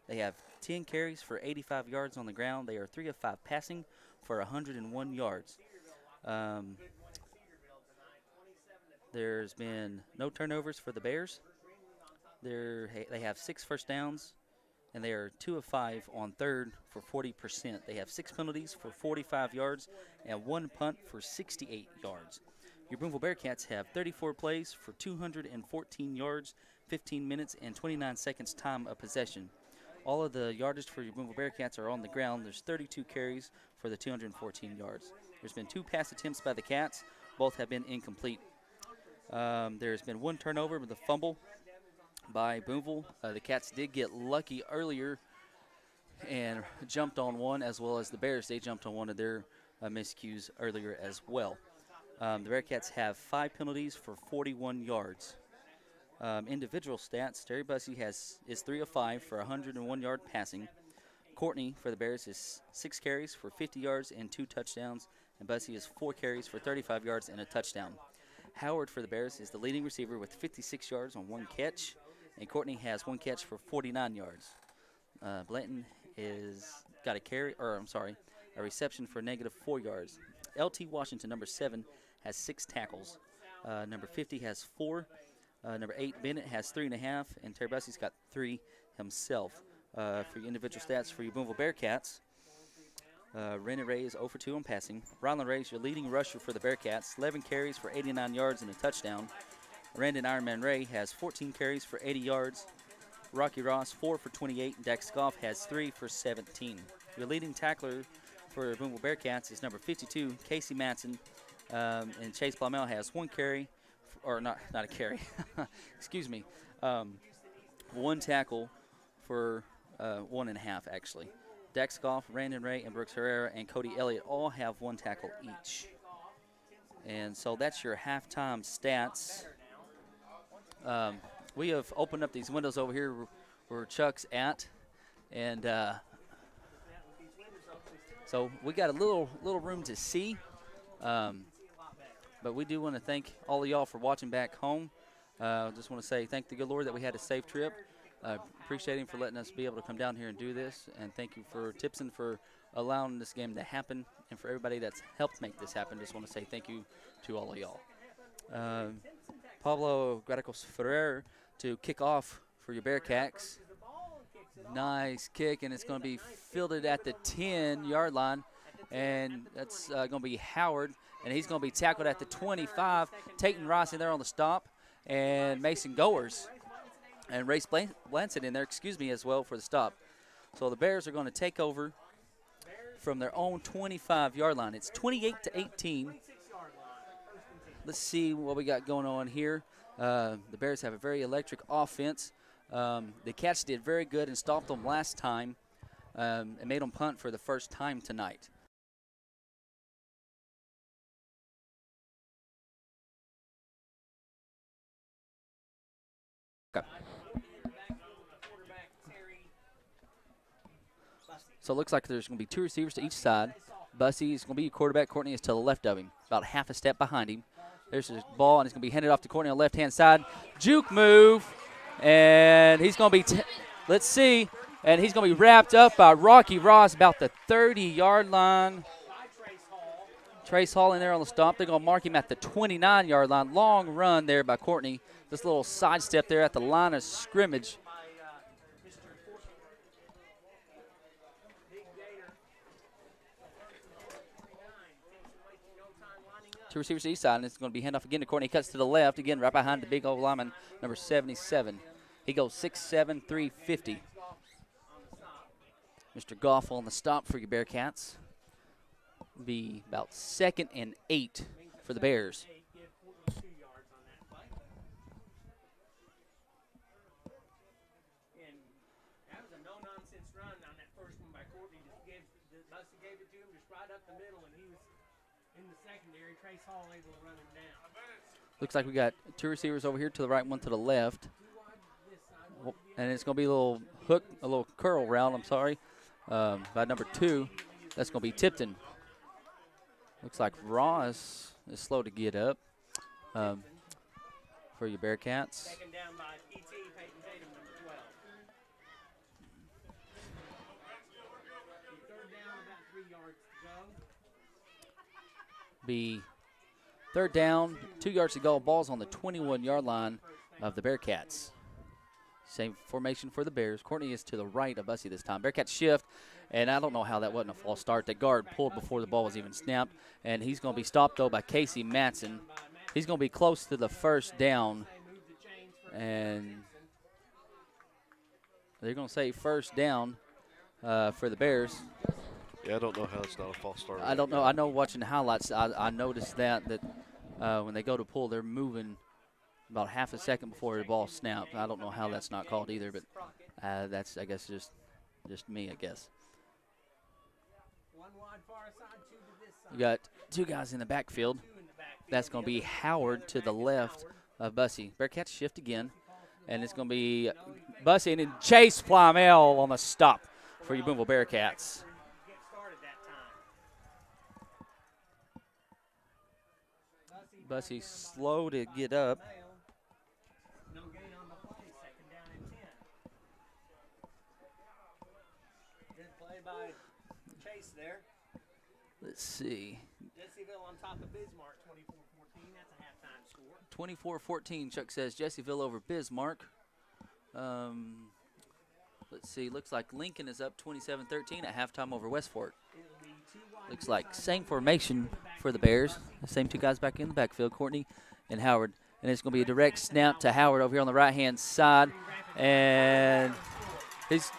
They have 10 carries for 85 yards on the ground. They are 3 of 5 passing for 101 yards. There's been no turnovers for the Bears. They have 6 first downs, and they are 2 of 5 on third for 40%. They have 6 penalties for 45 yards and 1 punt for 68 yards. Your Booneville Bearcats have 34 plays for 214 yards, 15 minutes, and 29 seconds time of possession. All of the yardage for your Booneville Bearcats are on the ground. There's 32 carries for the 214 yards. There's been 2 pass attempts by the Cats. Both have been incomplete. There's been 1 turnover with a fumble by Booneville. The Cats did get lucky earlier and jumped on one, as well as the Bears. They jumped on one of their miscues earlier as well. The Bearcats have 5 penalties for 41 yards. Individual stats, Terry Bussey is 3 of 5 for 101 yard passing. Courtney for the Bears is 6 carries for 50 yards and 2 touchdowns, and Bussey is 4 carries for 35 yards and a touchdown. Howard for the Bears is the leading receiver with 56 yards on 1 catch, and Courtney has 1 catch for 49 yards. Blanton got a reception for -4 yards. LT Washington, number 7, has 6 tackles. Number 50 has 4. Number 8, Bennett, has 3.5, and Terry Bussey's got 3 himself. For your individual stats for your Booneville Bearcats, Brandon Ray is 0 for 2 on passing. Rylan Ray is your leading rusher for the Bearcats, 11 carries for 89 yards and a touchdown. Brandon Ironman Ray has 14 carries for 80 yards. Rocky Ross, 4 for 28. And Dax Goff has 3 for 17. Your leading tackler for Booneville Bearcats is number 52, Casey Matson. And Chase Blomel has 1 carry, or not a carry, excuse me, 1 tackle for 1.5 actually. Dax Goff, Brandon Ray, and Brooks Herrera, and Cody Elliott all have 1 tackle each. And so that's your halftime stats. We have opened up these windows over here where Chuck's at. And so we got a little room to see. But we do want to thank all of y'all for watching back home. Just want to say thank the good Lord that we had a safe trip. Appreciate Him for letting us be able to come down here and do this. And thank you for Timpson for allowing this game to happen. And for everybody that's helped make this happen, just want to say thank you to all of y'all. Pablo Gradicos Ferrer to kick off for your Bearcats. Nice kick, and it's going to be fielded at the 10-yard line. And that's going to be Howard, and he's going to be tackled at the 25. Tayton Ross in there on the stop, and Mason Goers. And Race Blanson in there, as well for the stop. So the Bears are going to take over from their own 25-yard line. It's 28-18. Let's see what we got going on here. The Bears have a very electric offense. The Cats did very good and stopped them last time and made them punt for the first time tonight. Okay. So it looks like there's going to be two receivers to each side. Bussy is going to be your quarterback. Courtney is to the left of him, about half a step behind him. There's his ball, and it's going to be handed off to Courtney on the left-hand side. Juke move, and he's going to be, let's see, and he's going to be wrapped up by Rocky Ross about the 30-yard line. Trace Hall in there on the stop. They're going to mark him at the 29-yard line. Long run there by Courtney. This little sidestep there at the line of scrimmage. Two receivers to each side, and it's going to be handoff again to Courtney. He cuts to the left, again, right behind the big old lineman, number 77. He goes 6'7", 350. Mr. Goff on the stop for your Bearcats. Be about 2nd and 8 for the Bears. Looks like we got two receivers over here to the right, one to the left. And it's going to be a little hook, a little curl route, by number 2. That's going to be Tipton. Looks like Ross is slow to get up for your Bearcats. Taken down by PT Peyton Tatum, number 12. Third down, about 3 yards to go. Be third down, 2 yards to go. Ball's on the 21-yard line of the Bearcats. Same formation for the Bears. Courtney is to the right of Bussy this time. Bearcats shift, and I don't know how that wasn't a false start. The guard pulled before the ball was even snapped, and he's going to be stopped, though, by Casey Matson. He's going to be close to the first down, and they're going to say first down for the Bears. Yeah, I don't know how it's not a false start. I don't know. I know watching the highlights, I noticed that when they go to pull, they're moving about half a second before the ball snapped. I don't know how that's not called either, but that's, I guess, just me, I guess. You got two guys in the backfield. That's going to be Howard to the left of Bussy. Bearcats shift again, and it's going to be Bussy and then Chase Plymell on the stop for your Booneville Bearcats. Bussy slow to get up. No gain on the play, 2nd down and 10. Good play by Chase there. Let's see. Jessieville on top of Bismarck, 24-14. That's a halftime score. 24-14, Chuck says Jessieville over Bismarck. Let's see. Looks like Lincoln is up 27-13 at halftime over Westfort. Looks like same formation for the Bears. The same two guys back in the backfield, Courtney and Howard. And it's going to be a direct snap to Howard over here on the right-hand side. And his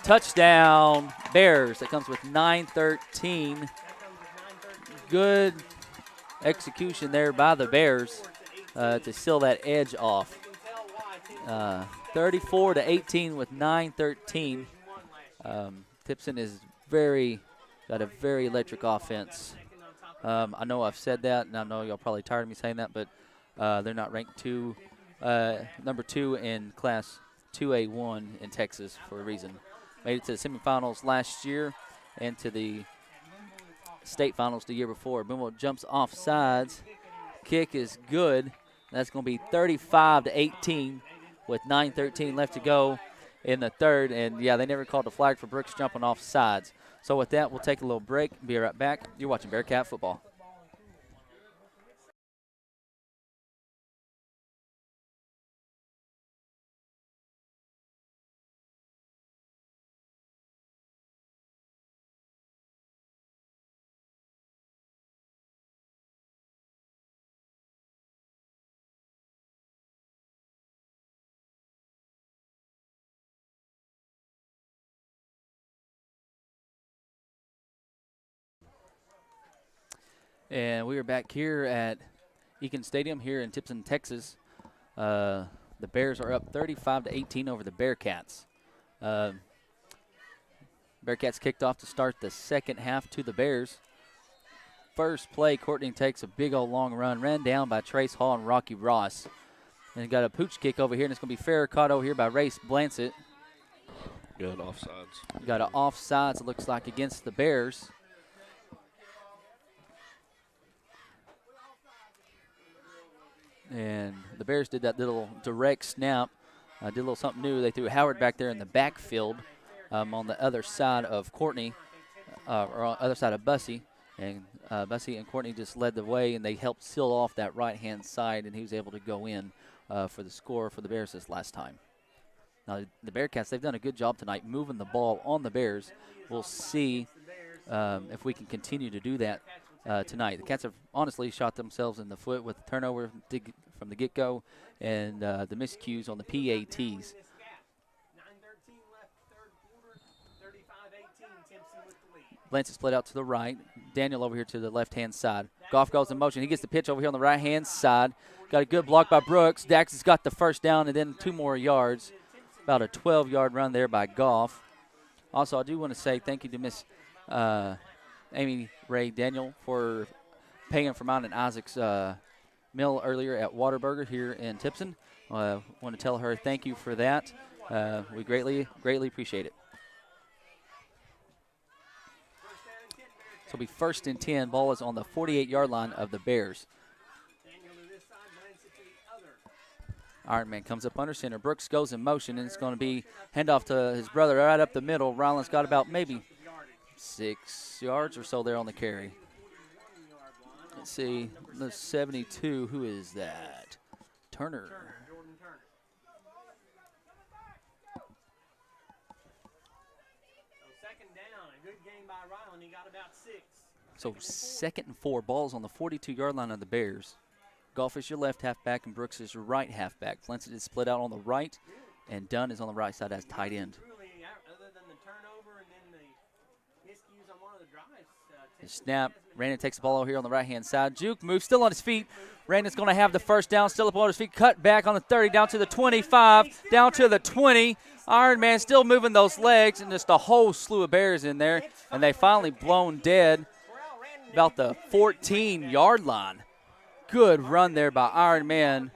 touchdown, Bears. That comes with 9-13. Good execution there by the Bears to seal that edge off. 34-18 with 9-13. Timpson is got a very electric offense. I know I've said that, and I know y'all probably tired of me saying that, but they're not ranked number 2 in Class 2A1 in Texas for a reason. made it to the semifinals last year and to the state finals the year before. Booneville jumps off sides. Kick is good. That's going to be 35-18 with 9:13 left to go in the third. And, yeah, they never called the flag for Brooks jumping off sides. So with that, we'll take a little break. Be right back. You're watching Bearcat football. And we are back here at Eakin Stadium here in Timpson, Texas. The Bears are up 35-18 over the Bearcats. Bearcats kicked off to start the second half to the Bears. First play, Courtney takes a big old long run, ran down by Trace Hall and Rocky Ross. And got a pooch kick over here, and it's going to be fair caught over here by Race Blansett. Good offsides. Got an offsides, it looks like, against the Bears. And the Bears did that little direct snap, did a little something new. They threw Howard back there in the backfield on the other side of Courtney, or on the other side of Bussey. And Bussey and Courtney just led the way, and they helped seal off that right-hand side, and he was able to go in for the score for the Bears this last time. Now, the Bearcats, they've done a good job tonight moving the ball on the Bears. We'll see if we can continue to do that tonight. The Cats have honestly shot themselves in the foot with the turnover from the get-go and the miscues on the PATs. Lance is split out to the right. Daniel over here to the left-hand side. Goff goes in motion. He gets the pitch over here on the right-hand side. Got a good block by Brooks. Dax has got the first down and then 2 more yards. About a 12-yard run there by Goff. Also, I do want to say thank you to Miss Amy Ray Daniel for paying for mine and Isaac's meal earlier at Whataburger here in Timpson. Want to tell her thank you for that. We greatly appreciate it. So it'll be 1st and 10. Ball is on the 48-yard line of the Bears. Ironman comes up under center. Brooks goes in motion, and it's going to be handoff to his brother right up the middle. Ryland's got about maybe 6 yards or so there on the carry. Let's see, the 72, who is that? Turner. So 2nd and 4, balls on the 42-yard line of the Bears. Goff is your left halfback, and Brooks is your right halfback. Flinson is split out on the right, and Dunn is on the right side as tight end. The snap. Brandon takes the ball over here on the right-hand side. Juke moves, still on his feet. Brandon's going to have the first down, still up on his feet. Cut back on the 30, down to the 25, down to the 20. Iron Man still moving those legs, and just a whole slew of Bears in there. And they finally blown dead about the 14-yard line. Good run there by Iron Man.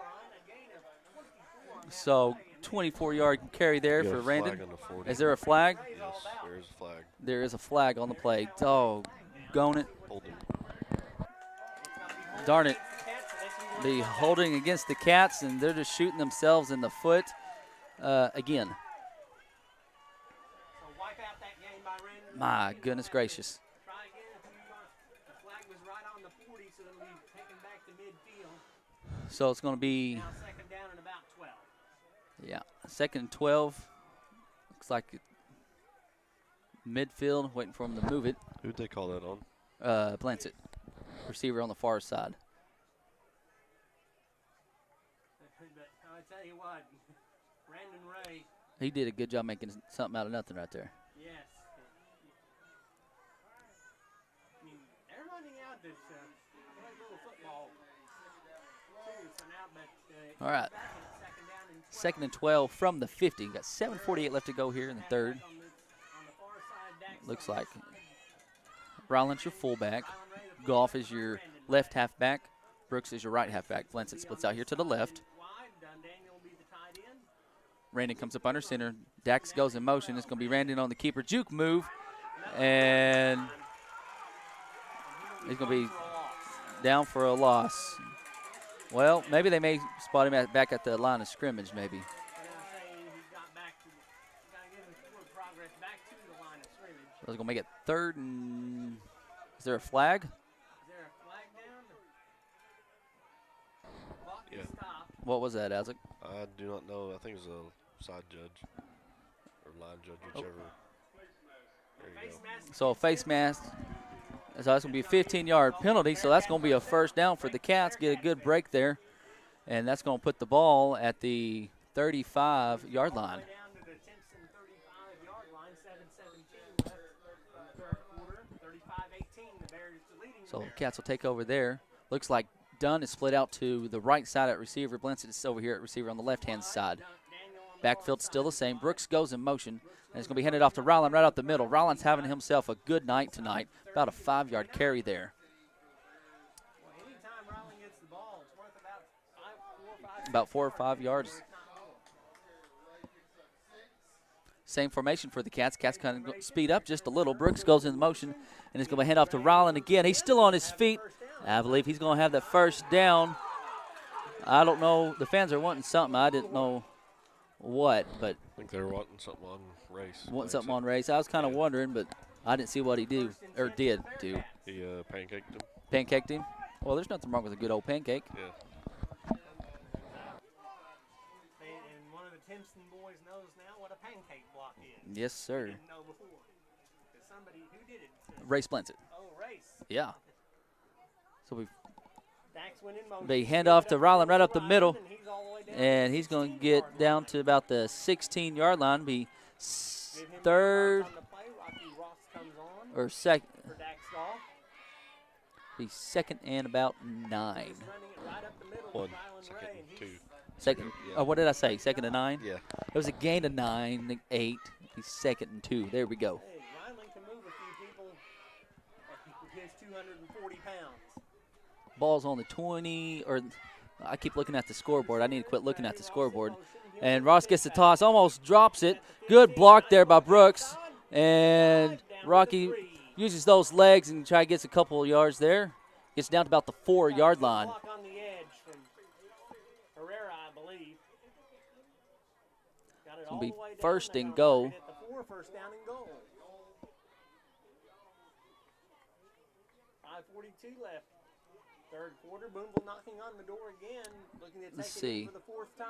So 24-yard carry there for Brandon. Is there a flag? Yes, there is a flag. There is a flag on the play. Doggone it. Darn it. The holding against the Cats, and they're just shooting themselves in the foot again. My goodness gracious. So it's going to be, yeah, 2nd and 12. Looks like midfield, waiting for him to move it. Who'd they call that on? Blansett, receiver on the far side. I tell you what, Brandon Ray. He did a good job making something out of nothing right there. Yes. I mean, they're running out this little football. All right. 2nd and 12 from the 50. Got 7:48 left to go here in the third. Looks like Ryland's your fullback. Goff is your left halfback. Brooks is your right halfback. Flinson splits out here to the left. Randy comes up under center. Dax goes in motion. It's going to be Randy on the keeper juke move. And he's going to be down for a loss. Well, maybe they may spot him back at the line of scrimmage, maybe. So it's going to make it 3rd and – is there a flag? Yeah. What was that, Isaac? I do not know. I think it was a side judge or line judge, whichever. There you go. So a face mask. So that's going to be a 15-yard penalty. So that's going to be a first down for the Cats. Get a good break there. And that's going to put the ball at the 35-yard line. So Cats will take over there. Looks like Dunn is split out to the right side at receiver. Blinson is over here at receiver on the left-hand side. Backfield still the same. Brooks goes in motion. And it's going to be handed off to Ryland right up the middle. Ryland's having himself a good night tonight. About a 5-yard carry there. About 4 or 5 yards. Same formation for the Cats. Cats kind of speed up just a little. Brooks goes in motion, and it's going to hand off to Ryland again. He's still on his feet. I believe he's going to have that first down. I don't know. The fans are wanting something. I didn't know what, but I think they were wanting something on race. wanting something on race. I was kind of wondering, but I didn't see what he did do. He pancaked him. Pancaked him? Well, there's nothing wrong with a good old pancake. Yeah. And one of the Timpson boys knows now what a pancake block is. Yes, sir. Didn't know before. 'Cause somebody who did it. Ray Splensett. Oh, Race. Yeah. So we Dax went in motion. They hand off to Ryland right up the middle, and he's all the way down and to he's the going to 16-yard get down line. to about the 16-yard line, be Give him 3rd on the play. Rocky Ross comes on or second, for Dax Goff. be 2nd and about 9. He's running it right up the middle One, with Ryland second, Ray, and and 2. Second, Yeah. what did I say? 2nd and 9? Yeah. It was a gain of 9, 8. He's 2nd and 2. There we go. Hey, Ryland can move a few people with his 240 pounds. Ball's on the 20, or I keep looking at the scoreboard. I need to quit looking at the scoreboard. And Ross gets the toss, almost drops it. Good block there by Brooks. And Rocky uses those legs and gets a couple of yards there. Gets down to about the 4-yard line. Block on the edge from Herrera, I believe. Got it It's all going to the way be down. 1st They're and gonna goal. mark it at the 4, 1st down and goal. 5:42 left. 3rd quarter. Booneville knocking on the door again, looking to Let's take it see. in for the 4th time.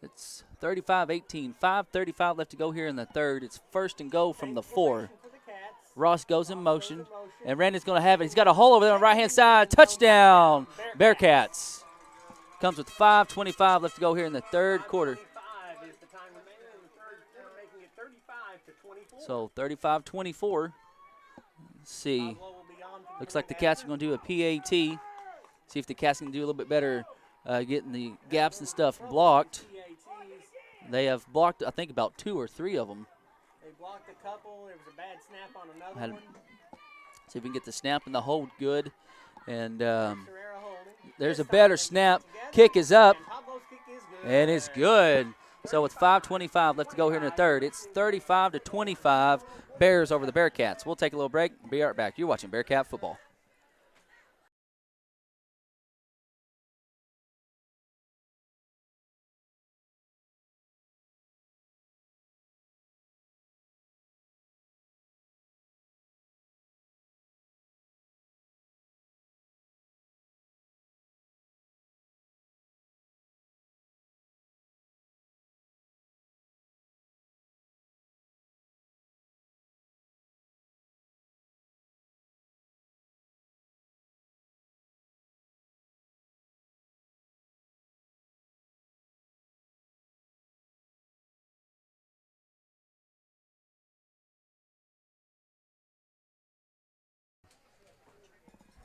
It's 35-18. 5:35 left to go here in the 3rd. It's 1st and goal from the 4. For the Cats. Ross goes in motion, and Randy's going to have it. He's got a hole over there on the right-hand side. Touchdown, Bearcats. Comes with 5:25 left to go here in the 3rd quarter. 5 is the time remaining in the 3rd quarter, making it 35-24. So 35-24. Let's see. Pablo will be on for Looks like the Cats are going to do a PAT. See if the Cats can do a little bit better getting the gaps and stuff blocked. PATs. They have blocked, I think, about 2 or 3 of them. They blocked a couple. There was a bad snap on another Had- one. See if we can get the snap and the hold good. And Herrera holding. there's a This better time snap. they get Kick together, is up, and Pablo's kick is good. and it's good. So with 5:25 left to go here in the 3rd, it's 35-25. Bears over the Bearcats. We'll take a little break. Be right back. You're watching Bearcat football.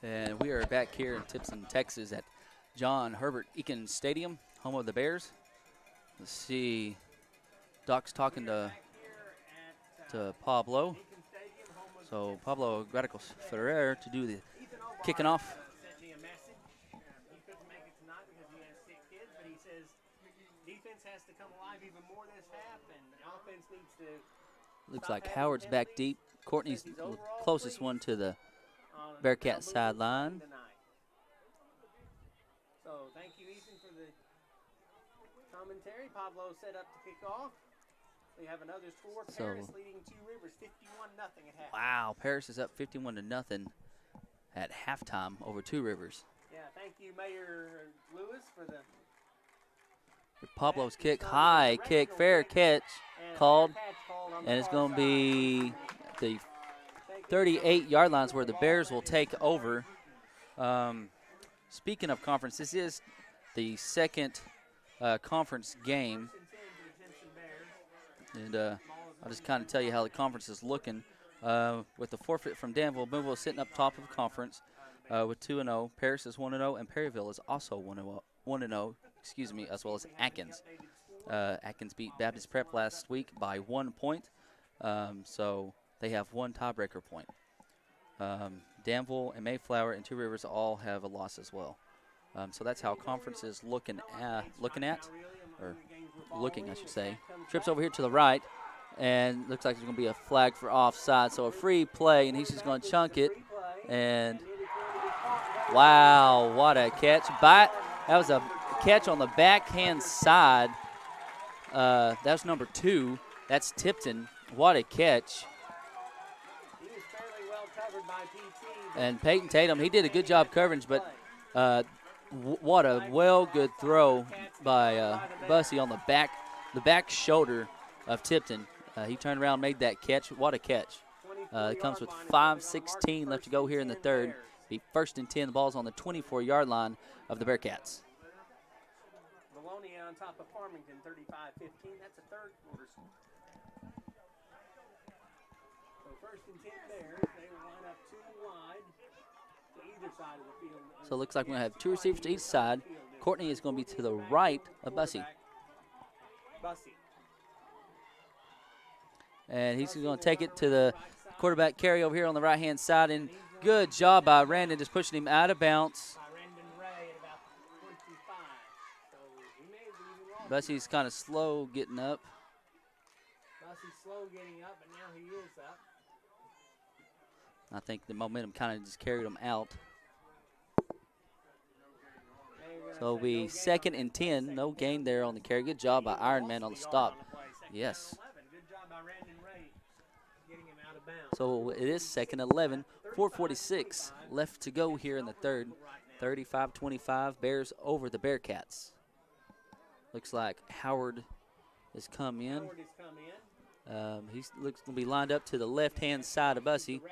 And we are back here in Timpson, Texas at John Herbert Eakin Stadium, home of the Bears. Let's see. Doc's talking to Pablo. So Pablo Radicals Ferrer to do the kicking off. Sent me a message. He couldn't make it tonight because he has sick kids, but he says defense has to come alive drive even more this half, and the offense needs to Looks like Howard's back deep. Courtney's the closest one to the Bearcat sideline. So thank you, Ethan, for the commentary. Pablo set up to kick off. We have another score. Paris leading Two Rivers 51-0 at half. Wow, Paris is up 51-0 at halftime over Two Rivers. Yeah, thank you, Mayor Lewis, for the Pablo's kick, high kick, fair catch called, and it's going to be the 38-yard lines where the Bears will take over. Speaking of conference, this is the second conference game, and I'll just kind of tell you how the conference is looking. With the forfeit from Danville, Booneville is sitting up top of the conference with 2-0. Paris is 1-0, and Perryville is also 1-0. Excuse me, as well as Atkins. Atkins beat Baptist Prep last week by 1 point, so they have one tiebreaker point. Danville and Mayflower and Two Rivers all have a loss as well. So that's how conference is looking, I should say. Trips over here to the right, and looks like there's going to be a flag for offside, so a free play, and he's just going to chunk it. And, wow, what a catch. That was a catch on the backhand side. That's number 2. That's Tipton. What a catch. He was fairly well covered by PT. And Peyton Tatum, he did a good job coverage, but what a good throw by Bussey on the back shoulder of Tipton. He turned around, made that catch. What a catch. It comes with 5:16 left to go here in the third. Be 1st and 10. The ball's on the 24-yard line of the Bearcats. Bologna on top of Farmington, 35-15. That's a third quarter score. So 1st and 10 Bears. They will line up 2 wide to either side of the field. So it looks like we're going to have 2 receivers to each side. Courtney is going to be to the right of Bussey. And he's going to take it to the quarterback carry over here on the right-hand side. And good job by Randon, just pushing him out of bounds. Bussey's kind of slow getting up. Bussey's slow getting up, but now he is up. I think the momentum kind of just carried him out. So it'll be 2nd and 10. No gain there on the carry. Good job by Ironman on the stop. Yes. So it is 2nd and 11. 4:46 left to go here in the third. 35-25. Bears over the Bearcats. Looks like Howard has come in. He looks to be lined up to the left-hand side of Bussey.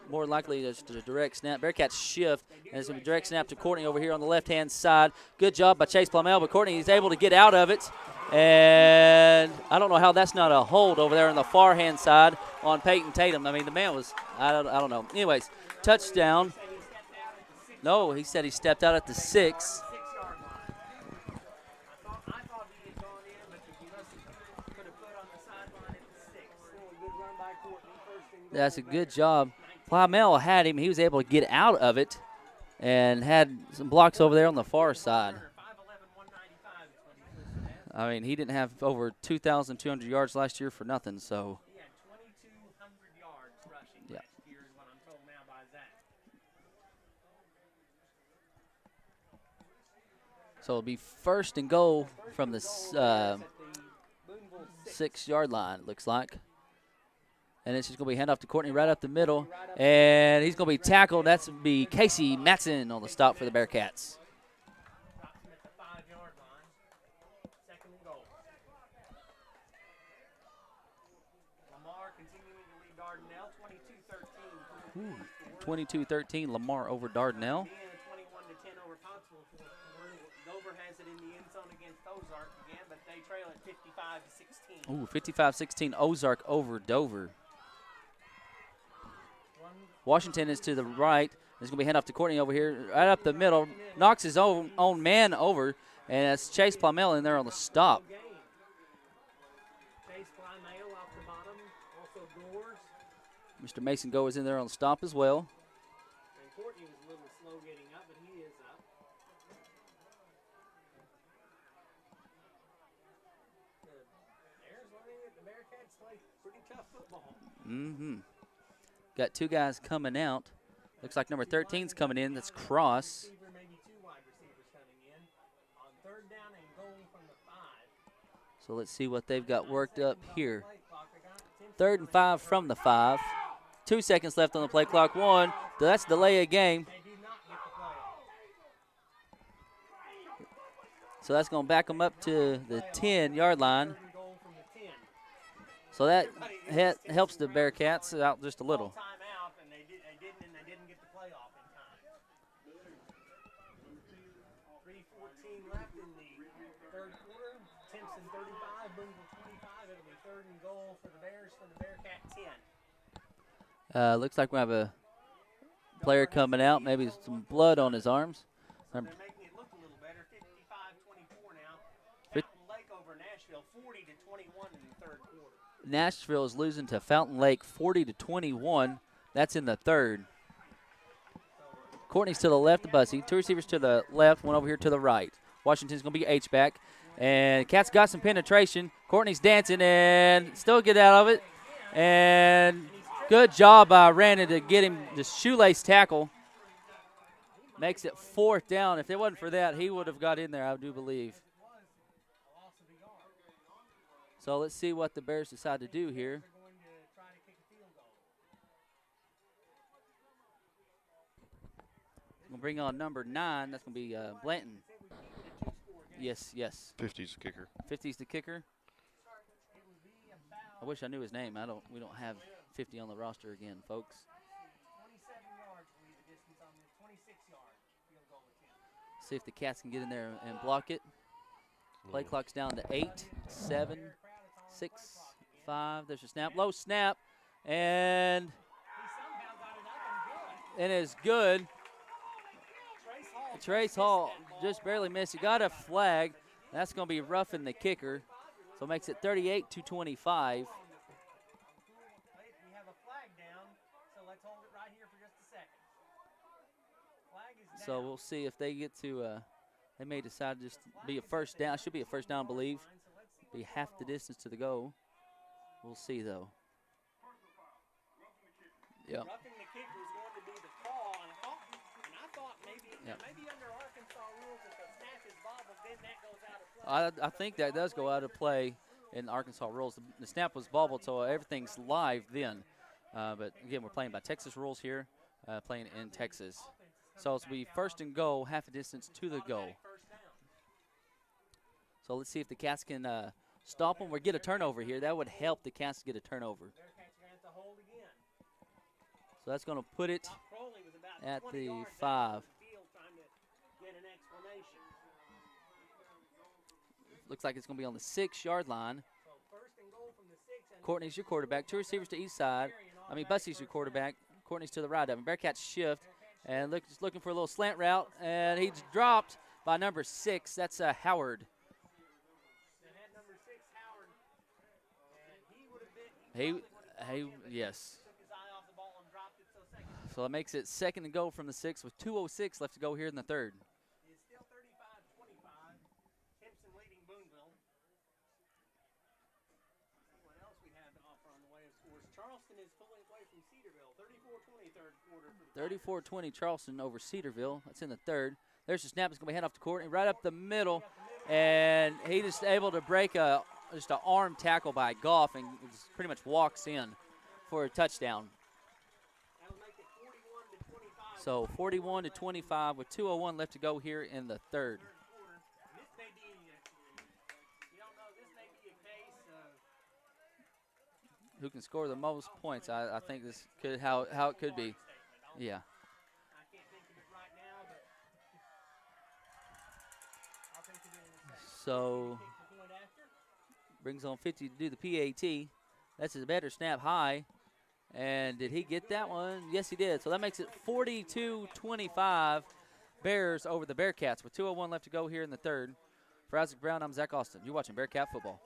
More likely just a direct snap. Bearcats shift, and it's a direct snap to Courtney over here on the left-hand side. Good job by Chase Plumell, but Courtney is able to get out of it. And I don't know how that's not a hold over there on the far-hand side on Peyton Tatum. I mean, the man was, I don't know. Anyways, touchdown. No, he said he stepped out at the 6. That's a good job. Plymell had him. He was able to get out of it and had some blocks over there on the far side. I mean, he didn't have over 2,200 yards last year for nothing, so. He had 2,200 yards rushing yeah. last year is what I'm told now by Zach. So it'll be 1st and goal from the 6-yard line, it looks like. And it's just going to be hand off to Courtney right up the middle. And he's going to be tackled. That's going to be Casey Matson on the stop for the Bearcats. Drops him at the 5-yard line. 2nd and goal. Lamar continuing to lead Dardanelle, 22-13. 22-13, Lamar over Dardanelle. 21-10 over Pottsville. Dover has it in the end zone against Ozark again, but they trail at 55-16. Ooh, 55-16, Ozark over Dover. Washington is to the right. It's going to be hand off to Courtney over here, right up the middle. Knocks his own man over, and it's Chase Plymell in there on the stop. Chase Plymell off the bottom, also Gores. Mr. Mason Go is in there on the stop as well. And Courtney was a little slow getting up, but he is up. The Bearcats play pretty tough football. Mm-hmm. Got two guys coming out. Looks like number 13's coming in. That's Cross. Maybe two wide receivers coming in on third down and goal from the 5. So let's see what they've got worked up here. 3rd and 5 from the 5. 2 seconds left on the play clock. 1. That's delay a game. They do not get the play. So that's going to back them up to the 10-yard line. Third and goal from the 10. So that helps the Bearcats out just a little. Timeout, and they didn't get the play off in time. 3:14 left in the third quarter. Timpson 35, Booneville 25. It'll be 3rd and goal for the Bears from the Bearcat 10. Looks like we have a player coming out, maybe some blood on his arms. They're making it look a little better. 55-24 now. Fountain Lake over Nashville, 40-21 in the third quarter. Nashville is losing to Fountain Lake 40-21. That's in the 3rd. Courtney's to the left of Bussy. 2 receivers to the left, one over here to the right. Washington's going to be H-back. And Cats got some penetration. Courtney's dancing and still get out of it. And good job by Randon to get him the shoelace tackle. Makes it 4th down. If it wasn't for that, he would have got in there, I do believe. So let's see what the Bears decide to do here. We'll bring on number 9. That's going to be Blanton. Yes. 50's the kicker. 50's the kicker. I wish I knew his name. We don't have 50 on the roster again, folks. 27 yards will be the distance on this 26-yard field goal attempt. See if the Cats can get in there and block it. Play clock's down to 8, 7, 6, 5. There's a snap. Low snap. And it is good. Trace Hall just barely missed. He got a flag. That's going to be roughing the kicker. So it makes it 38-25. We have a flag down, so let's hold it right here for just a second. Flag is down. So we'll see if they get to, they may decide to just be a first down. Should be a first down, I believe. Be half the distance to the goal. We'll see, though. Yep. Roughing the kick was going to be the call, and I thought maybe under Arkansas rules, if the snap is bobbled, then that goes out of play. I think that does go out of play in Arkansas rules. The snap was bobbled, so everything's live then. But, again, we're playing by Texas rules here, playing in Texas. So it's be 1st and goal, half a distance to the goal. So let's see if the Cats can stop them or get a turnover here. That would help the Cats get a turnover. So that's going to put it at the 5. Looks like it's going to be on the 6-yard line. Courtney's your quarterback. 2 receivers to each side. Bussy's your quarterback. Courtney's to the right of him. Bearcats shift and just looking for a little slant route, and he's dropped by number 6. That's Howard. Yes. So that makes it 2nd and goal from the 6 with 2:06 left to go here in the 3rd. It's still 35-25. Timpson leading Booneville. See what else we have to offer on the way of scores. Charleston is pulling away from Cedarville. 34-20 third quarter. 34-20 Charleston over Cedarville. That's in the 3rd. There's the snap. It's going to be hand off to Courtney right up the middle. And he just able to break just an arm tackle by Goff and just pretty much walks in for a touchdown. So 41-25 with 2:01 left to go here in the 3rd. Who can score the most points? I think this could how it could be. Yeah. So brings on 50 to do the PAT. That's a better snap high. And did he get that one? Yes, he did. So that makes it 42-25 Bears over the Bearcats with 2:01 left to go here in the 3rd. For Isaac Brown, I'm Zach Austin. You're watching Bearcat football.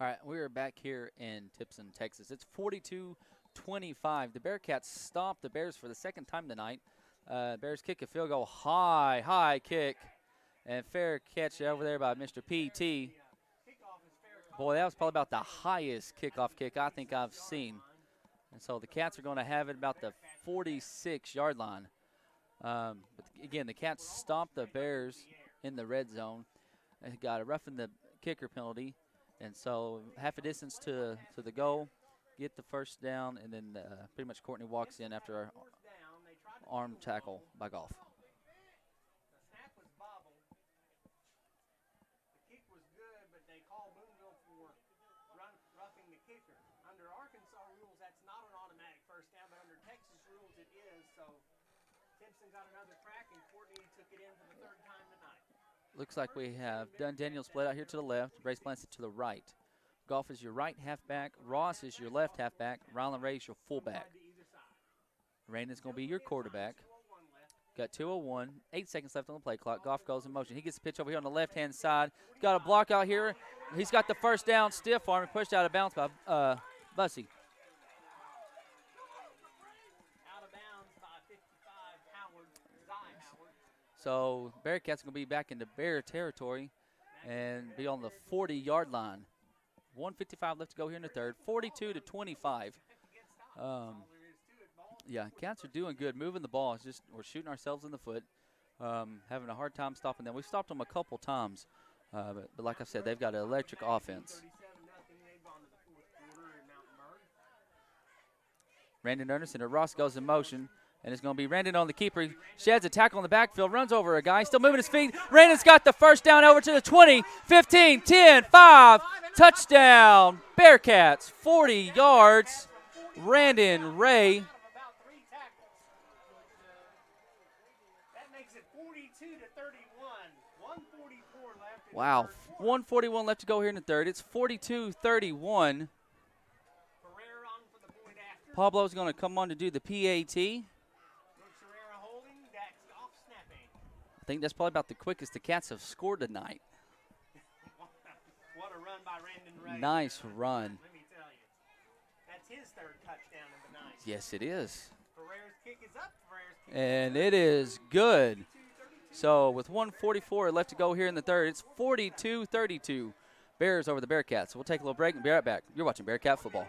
All right, we are back here in Timpson, Texas. It's 42-25. The Bearcats stopped the Bears for the second time tonight. Bears kick a field goal, high kick, and fair catch over there by Mr. PT. Boy, that was probably about the highest kickoff kick I think I've seen. And so the Cats are going to have it about the 46-yard line. But again, the Cats stopped the Bears in the red zone. They got a roughing the kicker penalty. And so half a distance to the goal, get the first down, and then pretty much Courtney walks in after our arm tackle by Goff. The snap was bobbled. The kick was good, but they called Booneville for roughing the kicker. Under Arkansas rules, that's not an automatic first down, but under Texas rules, it is. So Timpson got another crack, and Courtney took it in for the third time tonight. Looks like we have Daniel split out here to the left. Brace Blancy to the right. Goff is your right halfback. Ross is your left halfback. Rylan Ray is your fullback. Randon's going to be your quarterback. Got 2:01, 8 seconds left on the play clock. Goff goes in motion. He gets the pitch over here on the left-hand side. Got a block out here. He's got the first down, stiff arm, and pushed out of bounds by Bussey. Out of bounds by 55, Howard. So Bearcats going to be back into Bear territory and be on the 40-yard line. 1:55 left to go here in the third. 42-25. Yeah, Cats are doing good, moving the ball. It's just we're shooting ourselves in the foot, having a hard time stopping them. We've stopped them a couple times, but like I said, they've got an electric offense. Brandon Anderson, Ross goes in motion. And it's going to be Randon on the keeper. He sheds a tackle in the backfield, runs over a guy. Still moving his feet. Randon's got the first down over to the 20, 15, 10, 5. Touchdown. Bearcats, 40 yards. Randon Ray. That makes it 42-31. 1:44 left. Wow, 1:41 left to go here in the third. It's 42-31. Pablo's going to come on to do the PAT. I think that's probably about the quickest the Cats have scored tonight. What a run by Randon Ray. Nice run. Let me tell you. That's his third touchdown of the night. Yes, it is. Ferrer's kick is up. And it is good. So with 1:44 left to go here in the third, it's 42-32. Bears over the Bearcats. We'll take a little break and be right back. You're watching Bearcat football.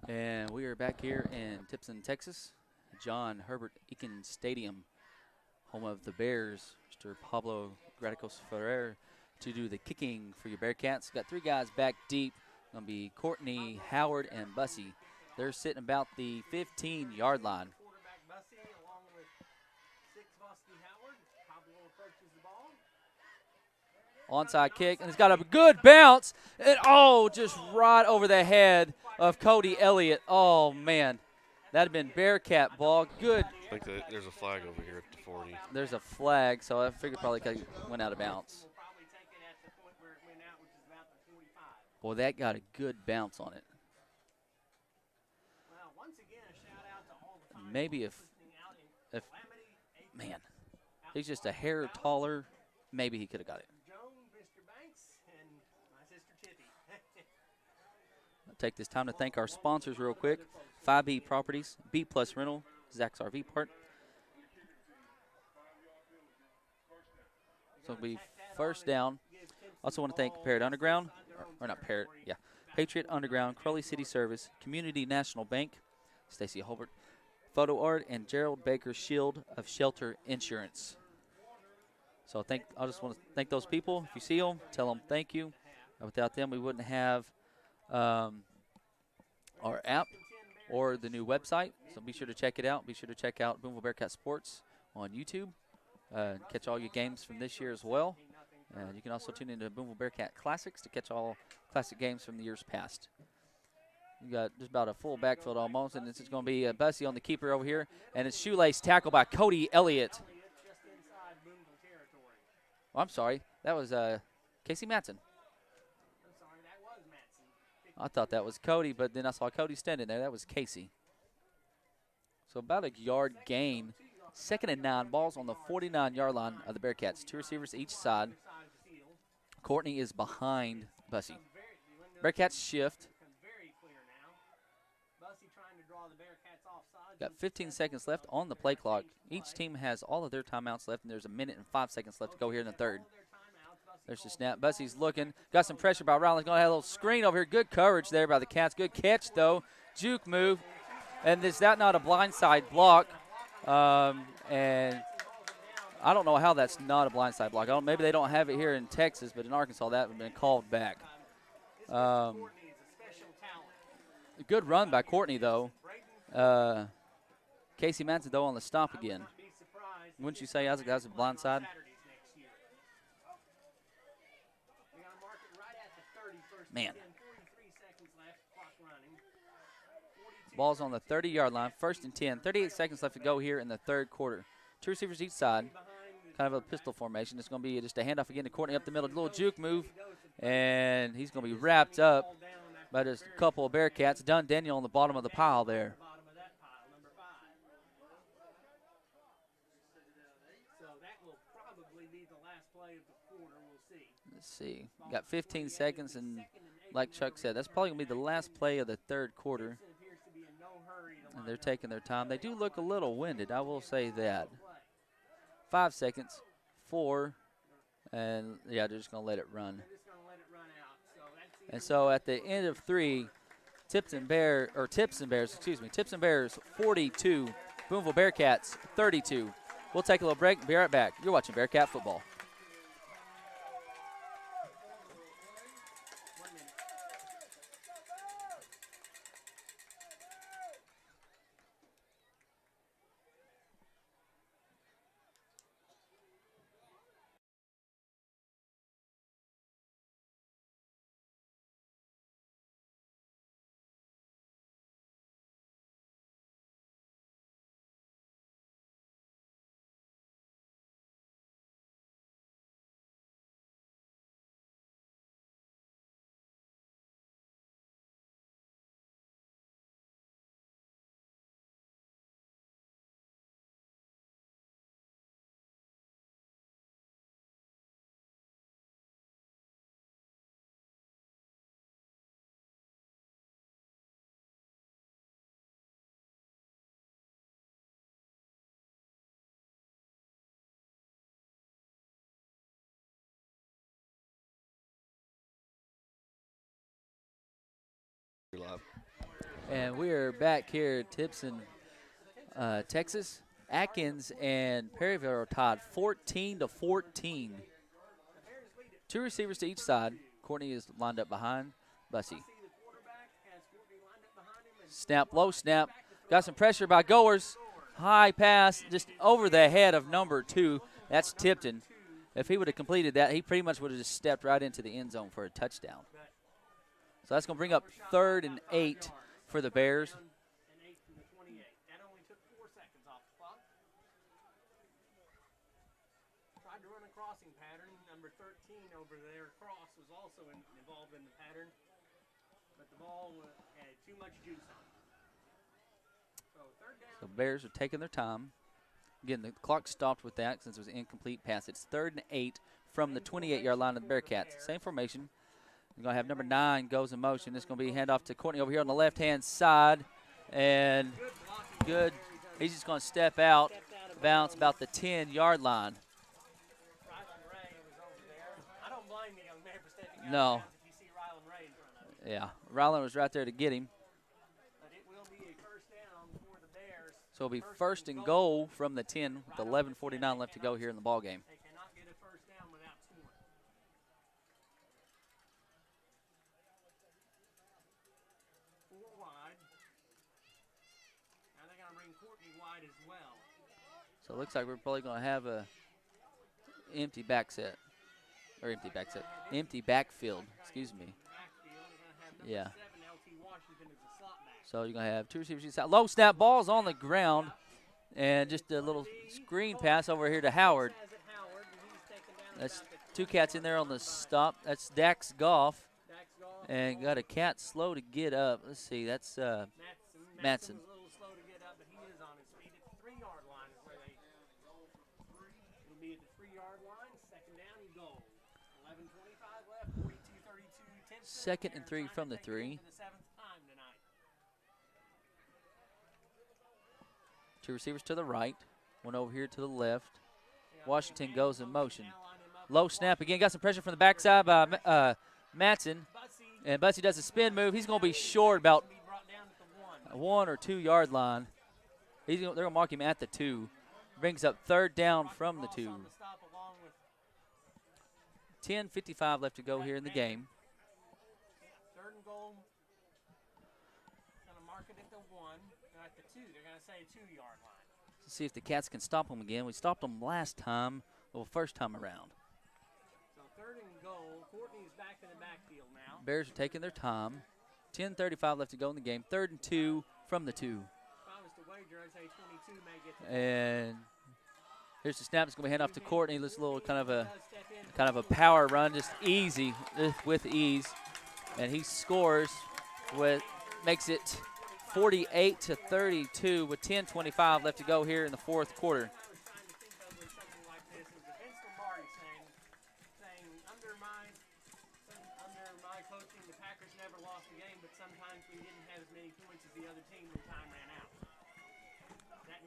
And we are back here in Timpson, Texas. John Herbert Eakin Stadium, home of the Bears. Mr. Pablo Graticos Ferrer to do the kicking for your Bearcats. Got three guys back deep. Going to be Courtney, Howard, and Bussey. They're sitting about the 15-yard line. Quarterback Bussey along with 6 Busty Howard. Pablo approaches the ball. Onside kick, and it's got a good bounce. And, just right over the head of Cody Elliott. Oh, man. That had been Bearcat ball. Good. I think that there's a flag over here at the 40. There's a flag, so I figured probably went out of bounds. We'll probably take it at the point where it went out, which is about the 45. Boy, that got a good bounce on it. Well, once again, a shout out to all the fine Maybe if man, he's just a hair taller, maybe he could have got it. Joan, Mr. Banks, and my sister Tippy. I'll take this time to thank our sponsors real quick. 5B Properties, B Plus Rental, Zach's RV Park. So it'll be first down. Also want to thank Parrot Underground, or not Parrot, yeah. Patriot Underground, Crowley City Service, Community National Bank, Stacy Holbert, Photo Art, and Gerald Baker Shield of Shelter Insurance. So I just want to thank those people. If you see them, tell them thank you. Without them, we wouldn't have our app or the new website. So be sure to check it out. Be sure to check out Booneville Bearcat Sports on YouTube. Catch all your games from this year as well. And you can also tune into Booneville Bearcat Classics to catch all classic games from the years past. You got just about a full backfield almost, and this is going to be Bussy on the keeper over here. And it's shoelace tackle by Cody Elliott. Oh, I'm sorry. That was Casey Matson. I thought that was Cody, but then I saw Cody standing there. That was Casey. So about a yard gain. 2nd and 9. Ball's on the 49-yard line of the Bearcats. 2 receivers each side. Courtney is behind Bussy. Bearcats shift. Got 15 seconds left on the play clock. Each team has all of their timeouts left, and there's 1 minute and 5 seconds left to go here in the third. There's the snap. Bussy's looking. Got some pressure by Rowland's going to have a little screen over here. Good coverage there by the Cats. Good catch, though. Juke move. And is that not a blindside block? And I don't know how that's not a blindside block. Maybe they don't have it here in Texas, but in Arkansas that would have been called back. Good run by Courtney, though. Casey Manson, though, on the stop again. Wouldn't you say, Isaac, that's a blindside? Man. Ball's on the 30-yard line, 1st and 10. 38 seconds left to go here in the third quarter. 2 receivers each side, kind of a pistol formation. It's going to be just a handoff again to Courtney up the middle. A little juke move, and he's going to be wrapped up by just a couple of Bearcats. Dunn Daniel on the bottom of the pile there. Let's see. Got 15 seconds, and like Chuck said, that's probably going to be the last play of the third quarter. And they're taking their time. They do look a little winded, I will say that. 5 seconds, 4, and, yeah, they're just going to let it run. And so at the end of 3, Timpson Bears 42, Booneville Bearcats 32. We'll take a little break and be right back. You're watching Bearcat football. And we are back here at Timpson, Texas. Atkins and Perryville are tied 14-14. 2 receivers to each side. Courtney is lined up behind Bussy. Snap, low snap. Got some pressure by Goers. High pass just over the head of number 2. That's Tipton. If he would have completed that, he pretty much would have just stepped right into the end zone for a touchdown. So that's going to bring up 3rd and 8 for the Bears. That only took 4 seconds off the clock. Tried to run a crossing pattern. Number 13 over there, Cross, was also involved in the pattern. But the ball had too much juice on it. So 3rd down. So Bears are taking their time. Again, the clock stopped with that since it was an incomplete pass. It's 3rd and 8 from the 28-yard line of the Bearcats. Same formation. You're going to have number 9 goes in motion. It's going to be handoff to Courtney over here on the left-hand side. And good. He's just going to step out, bounce about the 10-yard line. I don't blame the young man for stepping out. No. If you see Ryland Ray in front of him. Yeah, Ryland was right there to get him. But it will be a 1st down for the Bears. So it'll be 1st and goal from the 10 with 11:49 left to go here in the ball game. They cannot get a So it looks like we're probably going to have a empty back set. Or empty back set. Empty backfield. Excuse me. Yeah. So you're going to have two receivers inside. Low snap, ball's on the ground. And just a little screen pass over here to Howard. That's two cats in there on the stop. That's Dax Goff. And got a cat slow to get up. Let's see, that's Matson. A little slow to get up, but he is on his feet. At the 3-yard line is where it'll be at the 3-yard line. Second down and goal. 11:25 left. 42-32. Timpson. Second and 3 from the 3. For the 7th time tonight. Two receivers to the right. One over here to the left. Washington goes in motion. Low snap again. Got some pressure from the backside by Matson. And Bussy does a spin move. He's going to be short about 1 or 2 yard line. They're going to mark him at the 2. Brings up third down from the 2. 10:55 left to go here in the game. Third and goal. Going to mark it at the 1. They're at the 2. They're going to say 2-yard line. Let's see if the Cats can stop them again. We stopped them last time, well, first time around. So third and goal. Courtney's back in the backfield now. Bears are taking their time. 10:35 left to go in the game. 3rd and 2 from the 2. If I was to wager, I'd say 22 may get to And here's the snap. It's going to be handed off to Courtney. This little kind of a power run, just easy, with ease. And he scores makes it 48-32 with 10:25 left to go here in the 4th quarter.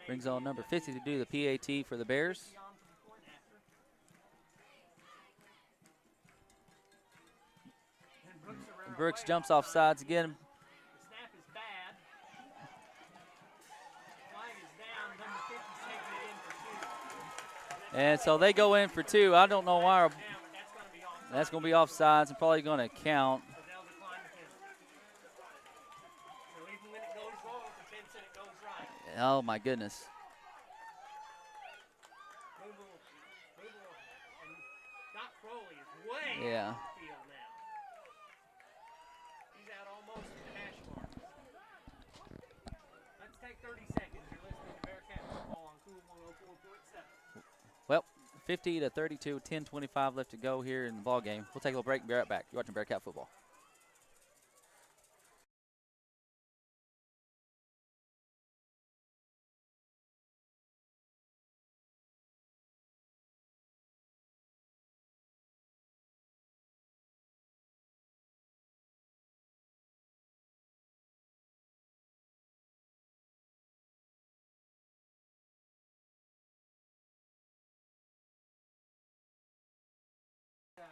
Brings on number 50 to do the PAT for the Bears. Brooks jumps off sides again. The snap is bad. Flag is down. Number 50's taking it in for 2. And so they go in for 2. I don't know why. That's going to be offsides and probably going to count. So they'll decline the penalty. So even when it goes wrong for Timpson, it goes right. Oh, my goodness. And Doc Crowley is way Yeah. off the field now. He's out almost to the hash mark. Let's take 30 seconds. You're listening to Bearcat football on Cool 104.7. Well, 50-32, 10:25 left to go here in the ball game. We'll take a little break and be right back. You're watching Bearcat football.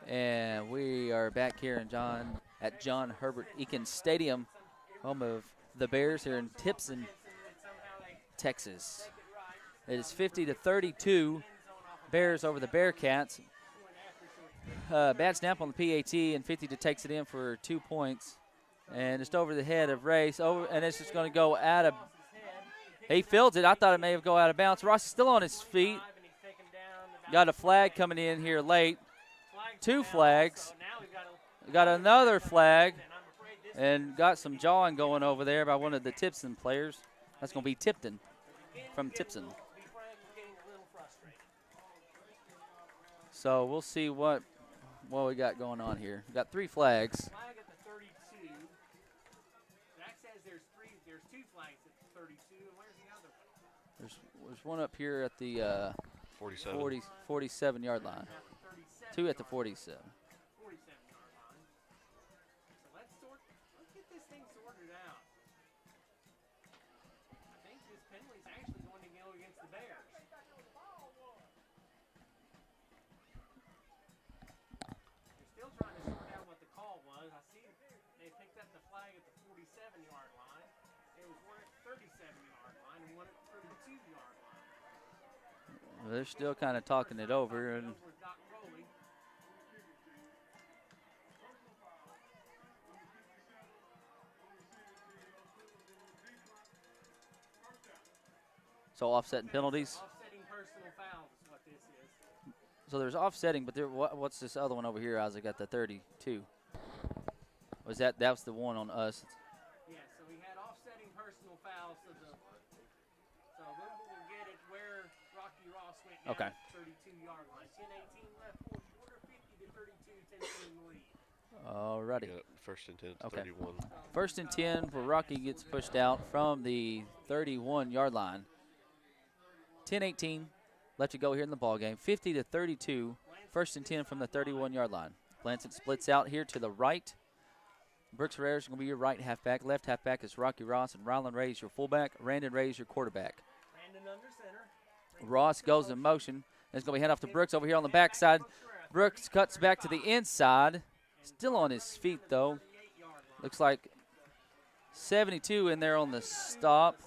And we are back here at John Herbert Eakins Stadium, home of the Bears here in Timpson, Texas. It is 50-32, Bears over the Bearcats. Bad snap on the PAT, and 50 takes it in for 2 points. And just over the head of Race, and it's just going to go out of. He fields it. I thought it may have go out of bounds. Ross is still on his feet. Got a flag coming in here late. 2 flags. Got another flag, and got some jawing going over there by one of the Timpson players. That's going to be Tipton from Timpson. So we'll see what we got going on here. We got 3 flags. Flag at the 32. Zach says there's 2 flags at the 32, and where's the other one? There's one up here at the 47 yard line. 2 at the 47. 47-yard line. So let's get this thing sorted out. I think this penalty is actually going to go against the Bears. They're still trying to sort out what the call was. I see they picked up the flag at the 47-yard line. There was one at the 37-yard line and one at the 32-yard line. Well, they're still kind of talking it over, and so offsetting penalties. Offsetting personal fouls is what this is. So there's offsetting, but what's this other one over here? Isaac got the 32. Was that was the one on us? Yeah, so we had offsetting personal fouls. So Booneville will get it where Rocky Ross went down Okay. at the 32-yard line. 10-18 left, fourth quarter, 50-32, Timpson lead. Alrighty. Yeah, first and 10, Okay. 31. First and 10 for Rocky gets pushed out from the 31-yard line. 10-18 left to go here in the ball game. 50-32. First and 10 from the 31-yard line. Lansing splits out here to the right. Brooks Ferrer is going to be your right halfback. Left halfback is Rocky Ross, and Rylan Ray is your fullback. Randon Ray is your quarterback. Brandon under center. Ross goes in motion. It's going to be hand off to Brooks over here on the backside. Brooks cuts back to the inside. Still on his feet, though. Looks like 72 in there on the stop.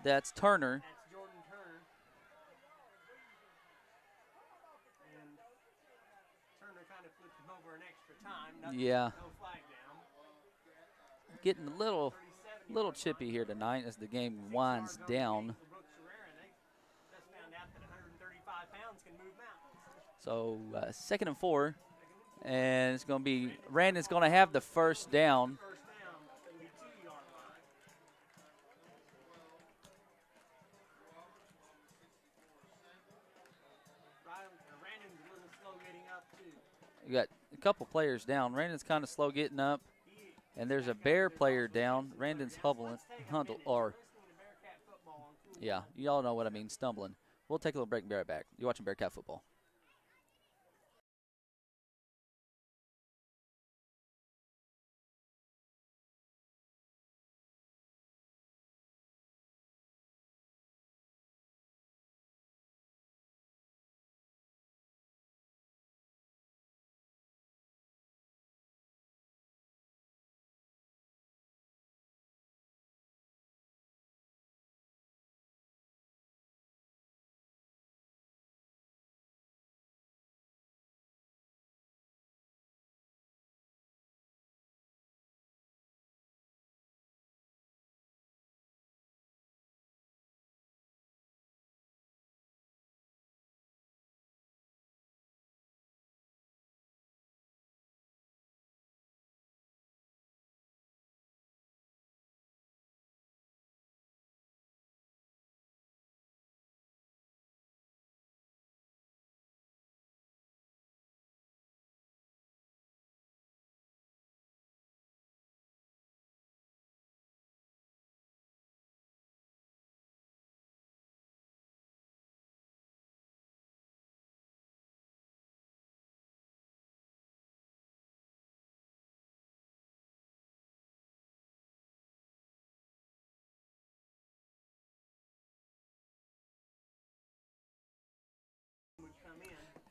That's Turner. That's Jordan Turner. And Turner kind of flipped him over an extra time. Nothing, Yeah. No flag down. Getting a little chippy here tonight as the game winds down. Brooks Ferrer, they just found out that 135 pounds can move mountains. So 2nd and 4. And it's going to be, Randon's going to have the first down. First down, 32-yard line. Randon's a little slow getting up, too. You got a couple players down. Randon's kind of slow getting up. And there's a Bear player down. Randon's yeah, you all know what I mean, stumbling. We'll take a little break and be right back. You're watching Bearcat football.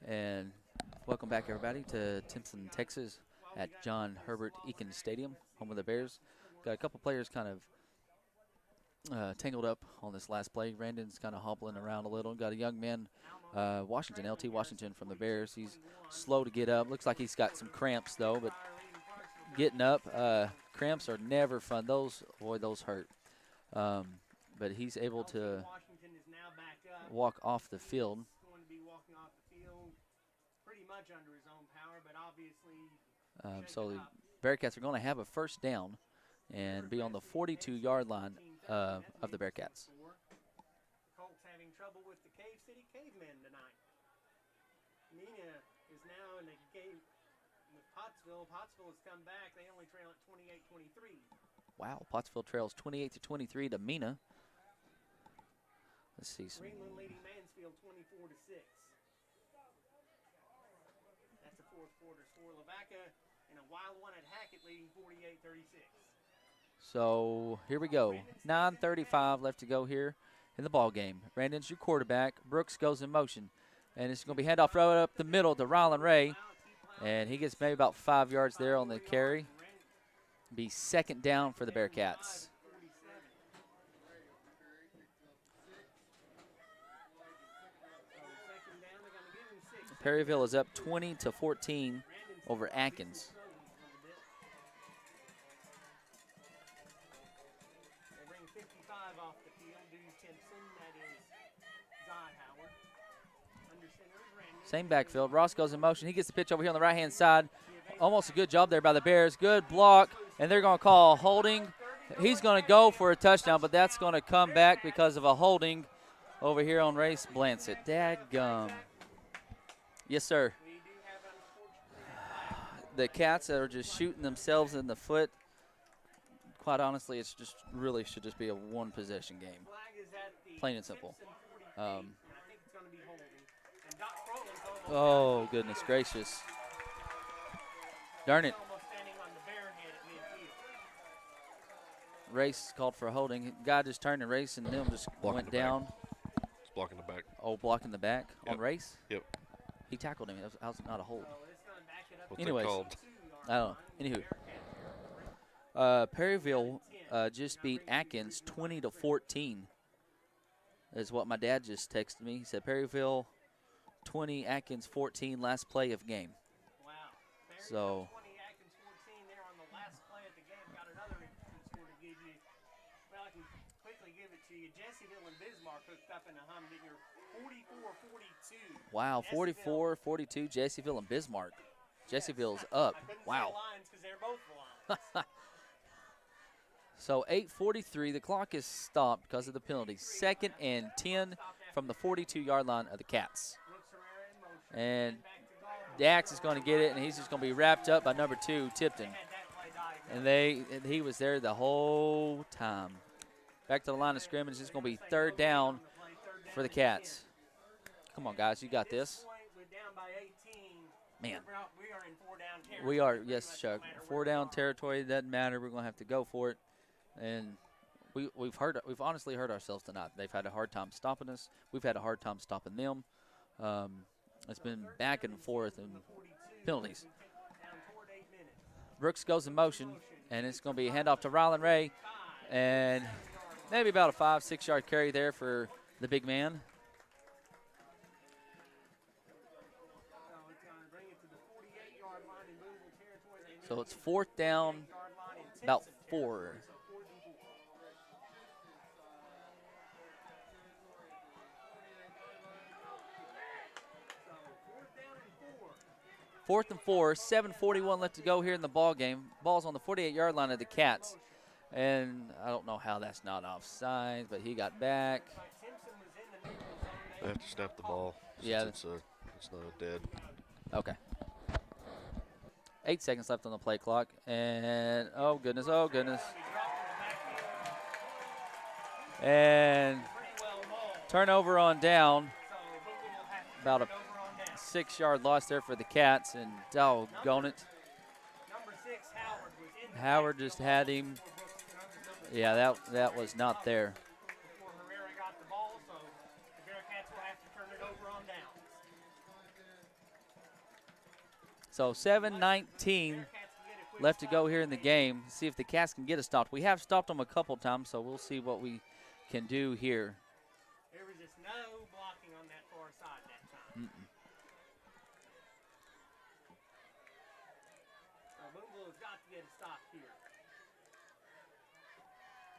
And welcome back, everybody, to Timpson, Texas at John Herbert Eakin Stadium, home of the Bears. Got a couple players kind of tangled up on this last play. Randon's kind of hobbling around a little. Got a young man, Washington, LT Washington from the Bears. He's slow to get up. Looks like he's got some cramps, though, but getting up, cramps are never fun. Those hurt. But he's able to walk off the field. Much under his own power, but obviously so the Bearcats are going to have a first down and be on the 42-yard line of the Bearcats. Colts having trouble with the Cave City Cavemen tonight. Nina is now in the game with Pottsville. Pottsville has come back. They only trail at 28-23. Wow, Pottsville trails 28-23 to Mina. Let's see some. Greenland leading Mansfield 24-6. Fourth quarter score. Lavaca and a wild one at Hackett leading 48-36. So here we go. 9:35 left to go here in the ball game. Brandon's your quarterback. Brooks goes in motion, and it's going to be handoff right up the middle to Rylan Ray, and he gets maybe about 5 yards there on the carry. Be second down for the Bearcats. Perryville is up 20-14 over Atkins. They bring 55 off the field. Do Timpson, that is Zyhauer. Same backfield. Ross goes in motion. He gets the pitch over here on the right-hand side. Almost a good job there by the Bears. Good block, and they're going to call holding. He's going to go for a touchdown, but that's going to come back because of a holding over here on Race Blancett. Dadgum. Yes, sir. The Cats are just shooting themselves in the foot. Quite honestly, it's just really should just be a one-possession game. Plain and simple. Oh, goodness gracious. Darn it. Race called for a holding. Guy just turned and Race and them just went down. It's blocking the back. Oh, blocking the back on Race? Yep. He tackled him. That was not a hold. What's Anyways, it called? I don't know. Anywho, Perryville just beat Atkins 20-14. Is what my dad just texted me. He said Perryville 20, Atkins 14, last play of game. Wow. So 20, Atkins 14 there on the last play of the game. Got another interesting score to give you. Well, I can quickly give it to you. Jessieville and Bismarck hooked up in a humdinger 44-42. wow, 44-42, Jessieville and Bismarck. Jessieville's up. Wow. Lions because they're both Lions. So 8:43, the clock is stopped because of the penalty. 2nd and 10 from the 42-yard line of the Cats. And Dax is going to get it, and he's just going to be wrapped up by number 2, Tipton. And he was there the whole time. Back to the line of scrimmage. It's going to be 3rd down for the Cats. Come on, guys, you got this. Man. We are, yes, Chuck. 4 down territory, doesn't matter. We're going to have to go for it. And we've honestly hurt ourselves tonight. They've had a hard time stopping us. We've had a hard time stopping them. It's been back and forth and penalties. Brooks goes in motion, and it's going to be a handoff to Rylan Ray. And maybe about a 5-6 yard carry there for the big man. So it's 4th down, about 4. Fourth and 4, 7:41 left to go here in the ball game. Ball's on the 48-yard line of the Cats, and I don't know how that's not offside, but he got back. They have to snap the ball. Yeah, it's not dead. Okay. 8 seconds left on the play clock, and oh goodness, and turnover on down. About a 6-yard loss there for the Cats, and doggone it. Howard just had him. Yeah, that was not there. So 7:19 left to go here in the game. See if the Cats can get us stopped. We have stopped them a couple times, so we'll see what we can do here. There was just no blocking on that far side that time. So Booneville's got to get a stop here.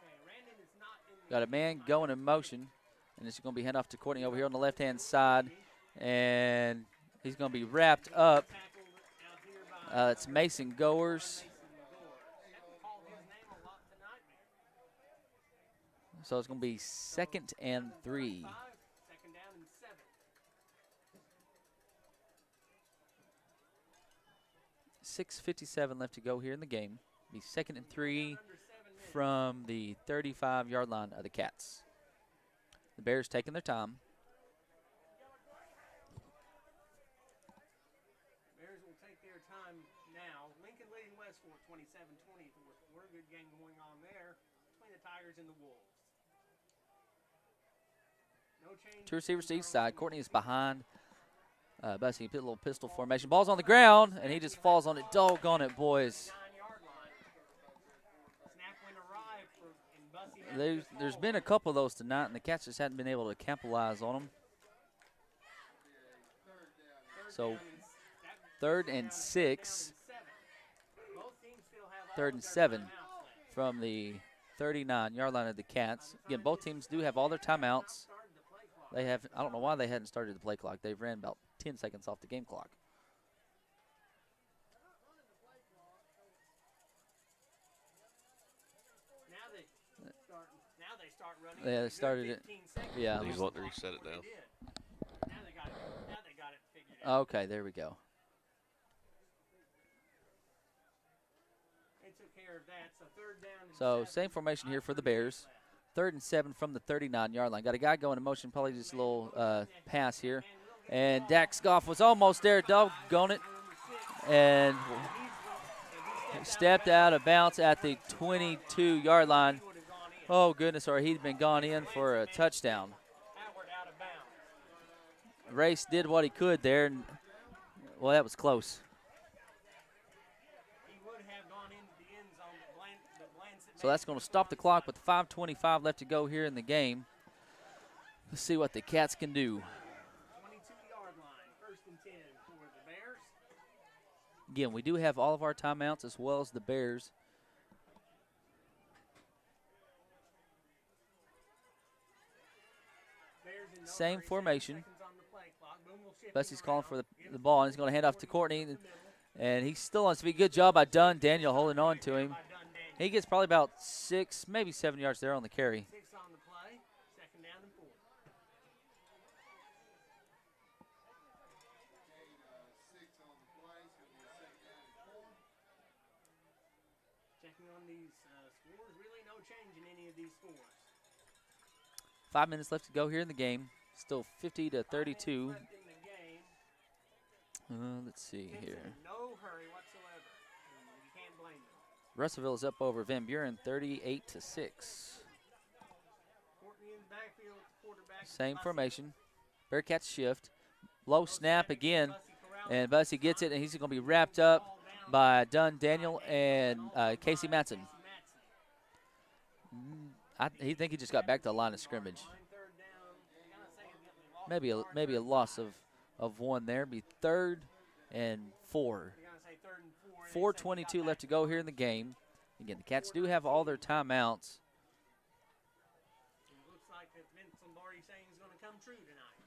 Okay, Randon is not in the Got a man going in motion, and it's going to be hand off to Courtney over here on the left-hand side, and he's going to be wrapped up. It's Mason Goers. So it's going to be 2nd and 3. 6:57 left to go here in the game. Be 2nd and 3 from the 35-yard line of the Cats. The Bears taking their time. Bears will take their time now. Lincoln leading Westport 27-20. We're a good game going on there between the Tigers and the Wolves. No change. 2 receivers to each side. Courtney is behind. Bussy, put a little pistol formation. Ball's on the ground, and he just falls on it. Doggone it, boys. There's been a couple of those tonight, and the Cats just hadn't been able to capitalize on them. So 3rd and 6. 3rd and 7 from the 39-yard line of the Cats. Again, both teams do have all their timeouts. They have. I don't know why they hadn't started the play clock. They've ran about 10 seconds off the game clock. Now they start running. Yeah, they started it. Yeah. He's wanting to reset it now. Now they got it figured out. Okay, there we go. They took care of that. So third down. And So 7. same formation here for the Bears. 3rd and 7 from the 39-yard line. Got a guy going in motion, probably just a little pass here. And Dax Goff was almost there, doggone it. And stepped out of bounds at the 22-yard line. Oh, goodness, or he'd been gone in for a touchdown. Race did what he could there, and, well, that was close. So that's going to stop the clock with 5:25 left to go here in the game. Let's see what the Cats can do. 22-yard line, 1st and 10 for the Bears. Again, we do have all of our timeouts as well as the Bears. Same formation. Bessie's calling for the ball, and he's going to hand off to Courtney. And he's still on his feet. Good job by Dunn. Daniel holding on to him. He gets probably about 6, maybe 7 yards there on the carry. 6 on the play, 2nd down and 4. Checking on these scores, really no change in any of these scores. 5 minutes left to go here in the game. Still 50-32. Left in the game. Let's see here. No hurry whatsoever. You can't blame them. Russellville is up over Van Buren 38-6. Courtney in the backfield, quarterback. Same formation. Bearcats shift. Low snap again. And Bussy gets it, and he's going to be wrapped up by Dunn Daniel and Casey Matson. I think he just got back to the line of scrimmage. Maybe a loss of one there. Be 3rd and 4. 4:22 left to go here in the game. Again, the Cats do have all their timeouts. It looks like that Vince Lombardi saying is going to come true tonight.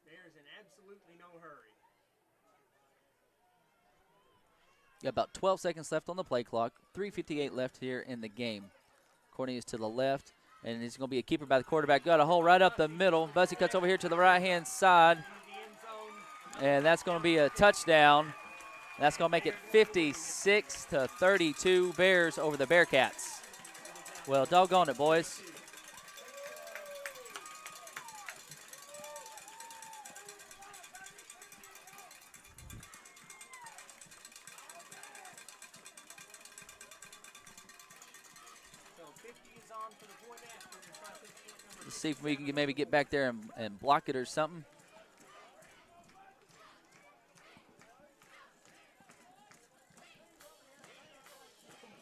There's an absolutely no hurry. Got about 12 seconds left on the play clock. 3:58 left here in the game. Courtney is to the left, and he's going to be a keeper by the quarterback. Got a hole right up the middle. Bussy cuts over here to the right-hand side, and that's going to be a touchdown. That's going to make it 56-32 Bears over the Bearcats. Well, doggone it, boys. Let's see if we can maybe get back there and block it or something.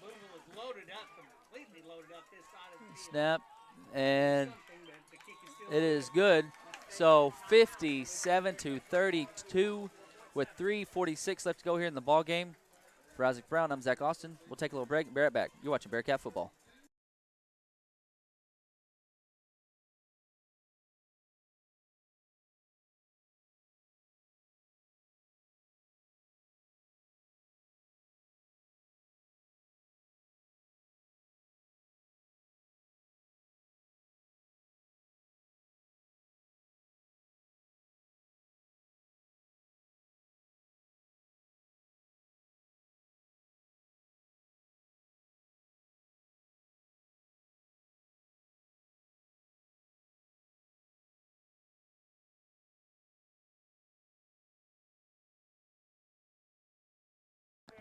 Booneville is loaded up, completely loaded up this side of the field. Snap, and Something that the kick is still it is good. So 57-32 with 3:46 left to go here in the ball game. For Isaac Brown, I'm Zach Austin. We'll take a little break and be right back. You're watching Bearcat football.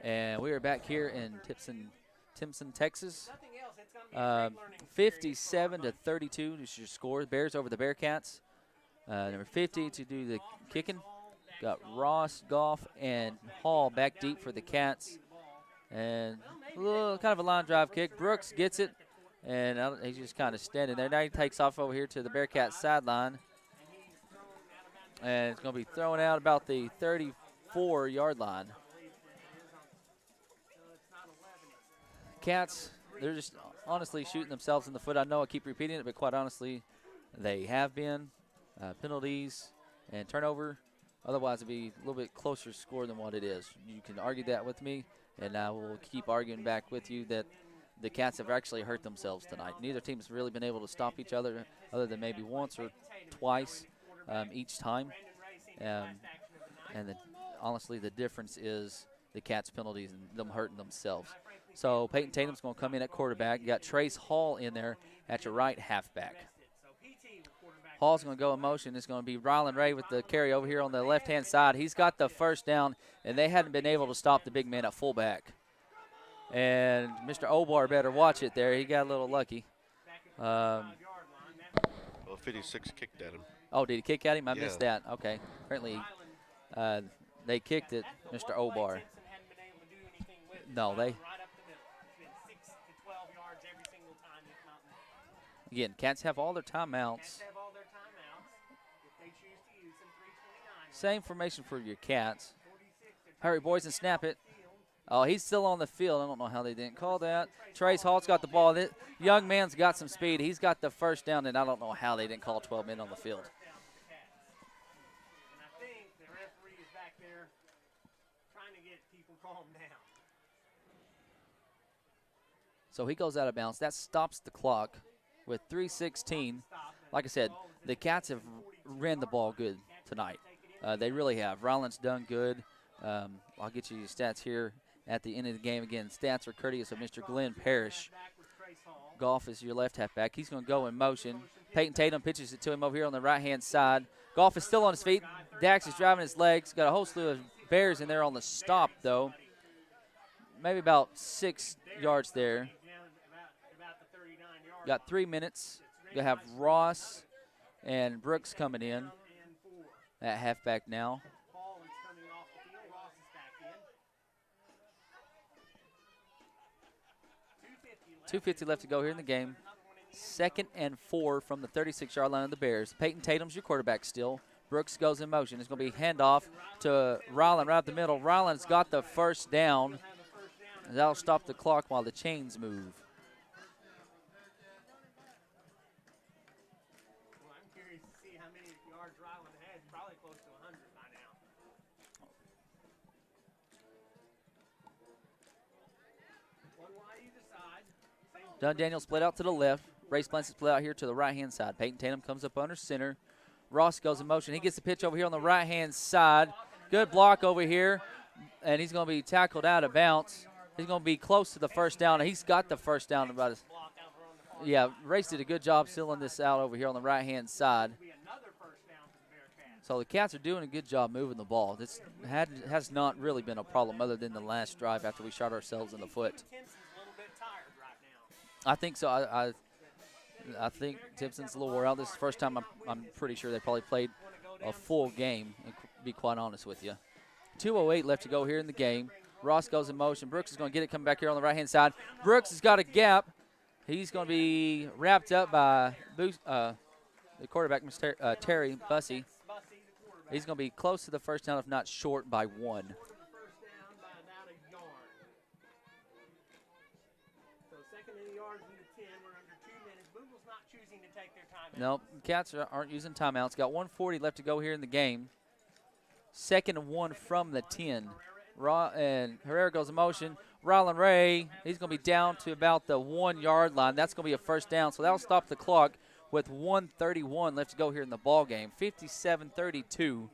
And we are back here in Timpson, Texas. 57-32 is your score. Bears over the Bearcats. Number 50 to do the kicking. Got Ross, Goff, and Hall back deep for the Cats. And a little kind of a line drive kick. Brooks gets it, and he's just kind of standing there. Now he takes off over here to the Bearcat sideline. And it's going to be thrown out about the 34-yard line. Cats, they're just honestly shooting themselves in the foot. I know I keep repeating it, but quite honestly, they have been. Penalties and turnover. Otherwise, it'd be a little bit closer score than what it is. You can argue that with me, and I will keep arguing back with you that the Cats have actually hurt themselves tonight. Neither team has really been able to stop each other than maybe once or twice each time. And honestly, the difference is the Cats' penalties and them hurting themselves. So Peyton Tatum's going to come in at quarterback. You got Trace Hall in there at your right halfback. Hall's going to go in motion. It's going to be Rylan Ray with the carry over here on the left-hand side. He's got the first down, and they hadn't been able to stop the big man at fullback. And Mr. Obar better watch it there. He got a little lucky. Well, 56 kicked at him. Oh, did he kick at him? I Yeah. missed that. Okay. Apparently they kicked it, Mr. Obar. No, they. Again, Cats have all their timeouts. Same formation for your Cats. Hurry, boys, and snap it. Oh, he's still on the field. I don't know how they didn't call that. Trace Hall's got the ball. That young man's got some speed. He's got the first down, and I don't know how they didn't call 12 men on the field. And I think the referee is back there trying to get people calmed down. So he goes out of bounds. That stops the clock with 3:16. Like I said, the Cats have ran the ball good tonight. They really have. Ryland's done good. I'll get you your stats here at the end of the game. Again, stats are courteous of Mr. Glenn Parrish. Goff is your left halfback. He's going to go in motion. Peyton Tatum pitches it to him over here on the right-hand side. Goff is still on his feet. Dax is driving his legs. Got a whole slew of Bears in there on the stop, though. Maybe about 6 yards there. Got 3 minutes. You have Ross and Brooks coming in at halfback now. 2:50 left to go here in the game. 2nd and 4 from the 36-yard line of the Bears. Peyton Tatum's your quarterback still. Brooks goes in motion. It's going to be handoff to Ryland right up the middle. Ryland's got the first down. That'll stop the clock while the chains move. Well, I'm curious to see how many yards Ryland has. Probably close to 100 by now. One wide either side. Dunn Daniel split out to the left. Ray Splance split out here to the right-hand side. Peyton Tatum comes up under center. Ross goes in motion. He gets the pitch over here on the right-hand side. Good block over here, and he's going to be tackled out of bounds. He's going to be close to the first down. He's got the first down about his. Yeah, Race did a good job sealing this out over here on the right-hand side. So the Cats are doing a good job moving the ball. This has not really been a problem other than the last drive after we shot ourselves in the foot. I think so. I think Timpson's a little wore out. This is the first time I'm pretty sure they probably played a full game, to be quite honest with you. 2:08 left to go here in the game. Ross goes in motion. Brooks is going to get it coming back here on the right-hand side. Brooks has got a gap. He's going to be wrapped up by the quarterback, Mr. Terry Bussey. He's going to be close to the first down, if not short by 1. No, Cats aren't using timeouts. Got 1:40 left to go here in the game. 2nd and 1 from the 10. And Herrera goes in motion. Ryland Ray, he's going to be down to about the 1-yard line. That's going to be a first down, so that'll stop the clock with 1:31 left to go here in the ball game. 57-32.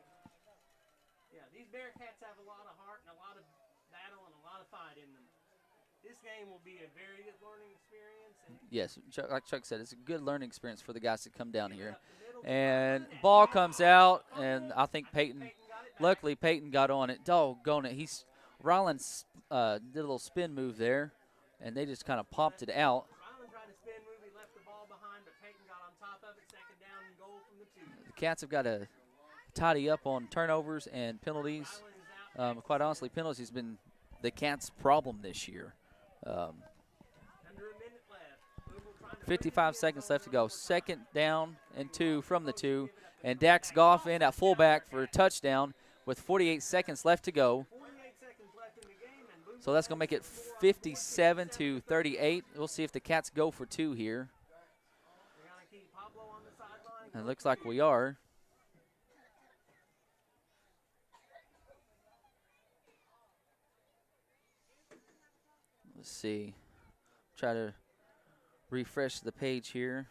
Yeah, these Bearcats have a lot of heart and a lot of battle and a lot of fight in them. This game will be a very good learning experience. Yes, like Chuck said, it's a good learning experience for the guys that come down here. And ball comes out, and I think luckily Peyton got on it. Doggone it. Ryland did a little spin move there, and they just kind of popped it out. Ryland tried to spin move. He left the ball behind, but Peyton got on top of it. 2nd down and goal from the 2. The Cats have got to tidy up on turnovers and penalties. Quite honestly, penalties has been the Cats' problem this year. 55 seconds left to go. 2nd down and 2 from the 2. And Dax Goff in at fullback for a touchdown with 48 seconds left to go. 48 seconds left in the game, and So that's going to make it 57-38. We'll see if the Cats go for two here. And it looks like we are. Let's see. Try to refresh the page here.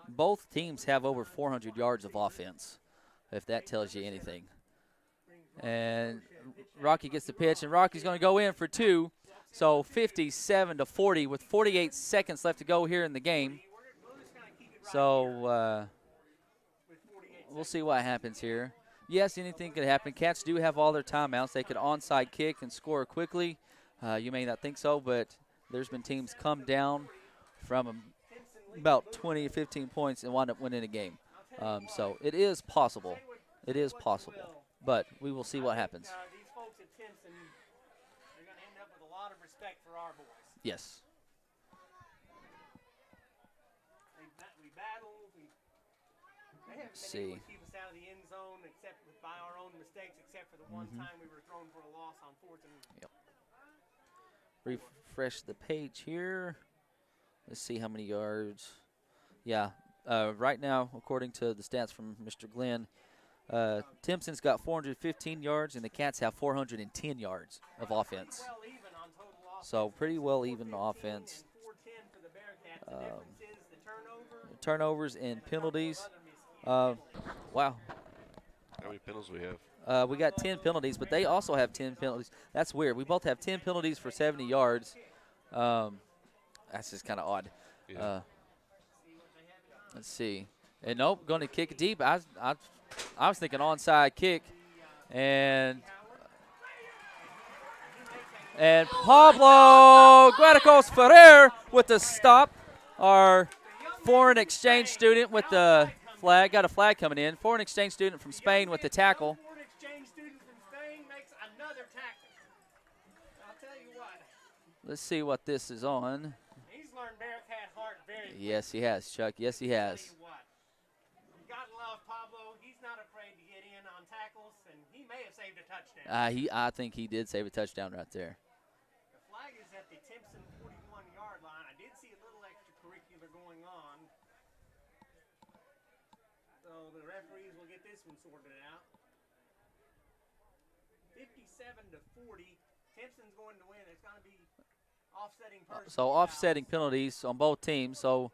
Both teams have over 400 yards of offense, if that tells you anything. And Rocky gets the pitch, and Rocky's going to go in for two. So 57-40 with 48 seconds left to go here in the game. So we'll see what happens here. Yes, anything could happen. Cats do have all their timeouts. They could onside kick and score quickly. You may not think so, but there's been teams come down from about 20 or 15 points and wind up winning a game. So it is possible. It is possible. But we will see what happens. These folks at Timpson, they're going to end up with a lot of respect for our boys. Yes. We battled. They haven't been able to keep us out of the end zone except by our own mistakes, except for the one time we were thrown for a loss on 4th and. Yep. Refresh the page here. Let's see how many yards. Yeah. Right now, according to the stats from Mr. Glenn, Timpson's got 415 yards, and the Cats have 410 yards of offense. So pretty well even offense. Turnovers and penalties. Wow. How many penalties we have? We got 10 penalties, but they also have 10 penalties. That's weird. We both have 10 penalties for 70 yards. That's just kind of odd. Yeah. Let's see. And nope, going to kick it deep. I was thinking onside kick, and Pablo Guadacos Ferrer with the stop. Our foreign exchange student with the flag. Got a flag coming in. Foreign exchange student from Spain with the tackle. Foreign exchange student from Spain makes another tackle. I'll tell you what. Let's see what this is on. He's learned Bearcat heart very quickly. Yes, he has, Chuck. Yes, he has. Tell you what. You gotta love Pablo. He's not afraid to get in on tackles, and he may have saved a touchdown. I think he did save a touchdown right there. The flag is at the Timpson 41-yard line. I did see a little extracurricular going on. So the referees will get this one sorted out. 57-40. Timpson's going to win. It's going to be offsetting personal So offsetting penalties on both teams. So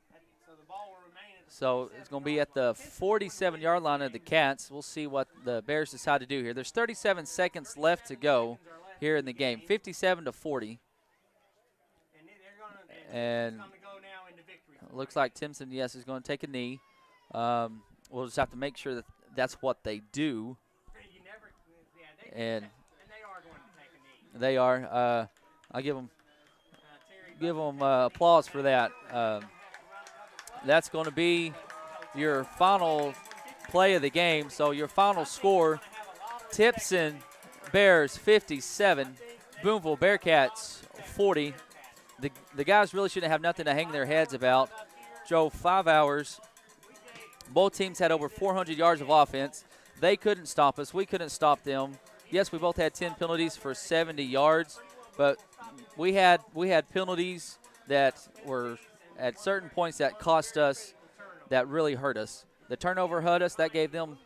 the ball will remain at the it's going to be at the 47-yard line of the Cats. We'll see what the Bears decide to do here. There's 37 seconds left to go here in the game. 57-40. And it looks like Timpson, yes, is going to take a knee. We'll just have to make sure that that's what they do. And they are going to take a knee. they are. I'll give them applause for that. That's going to be your final play of the game. So your final score, Timpson Bears 57, Booneville Bearcats 40. The guys really shouldn't have nothing to hang their heads about. Drove 5 hours. Both teams had over 400 yards of offense. They couldn't stop us. We couldn't stop them. Yes, we both had 10 penalties for 70 yards, but we had penalties that were at certain points that cost us, that really hurt us. The turnover hurt us. That gave them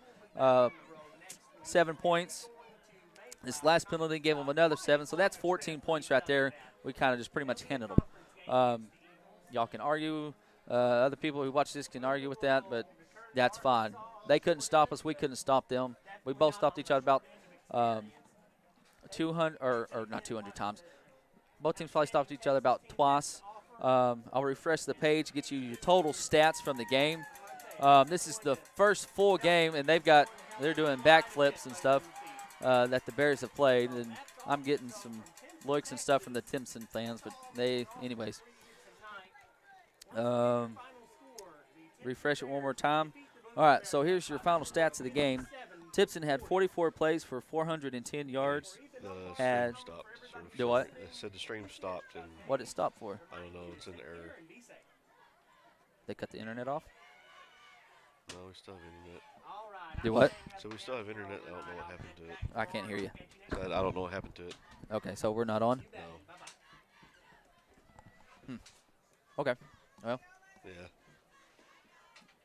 7 points. This last penalty gave them another 7, so that's 14 points right there. We kind of just pretty much handled them. Y'all can argue. Other people who watch this can argue with that, but that's fine. They couldn't stop us. We couldn't stop them. We both stopped each other about 200 or not 200 times. Both teams probably stopped each other about twice. I'll refresh the page, get you your total stats from the game. This is the first full game, and they're doing backflips and stuff that the Bears have played, and I'm getting some looks and stuff from the Timpson fans, but anyways. Refresh it one more time. All right, so here's your final stats of the game. Timpson had 44 plays for 410 yards. The Had stream stopped. do what? They said the stream stopped, and What did it stop for? I don't know. It's an error. They cut the internet off? No, we still have internet. All right, Do what? So we still have internet. I don't know what happened to it. I can't hear you. So I don't know what happened to it. Okay, so we're not on? No. Okay. Well, Yeah.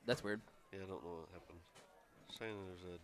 that's weird. Yeah, I don't know what happened. Saying there's a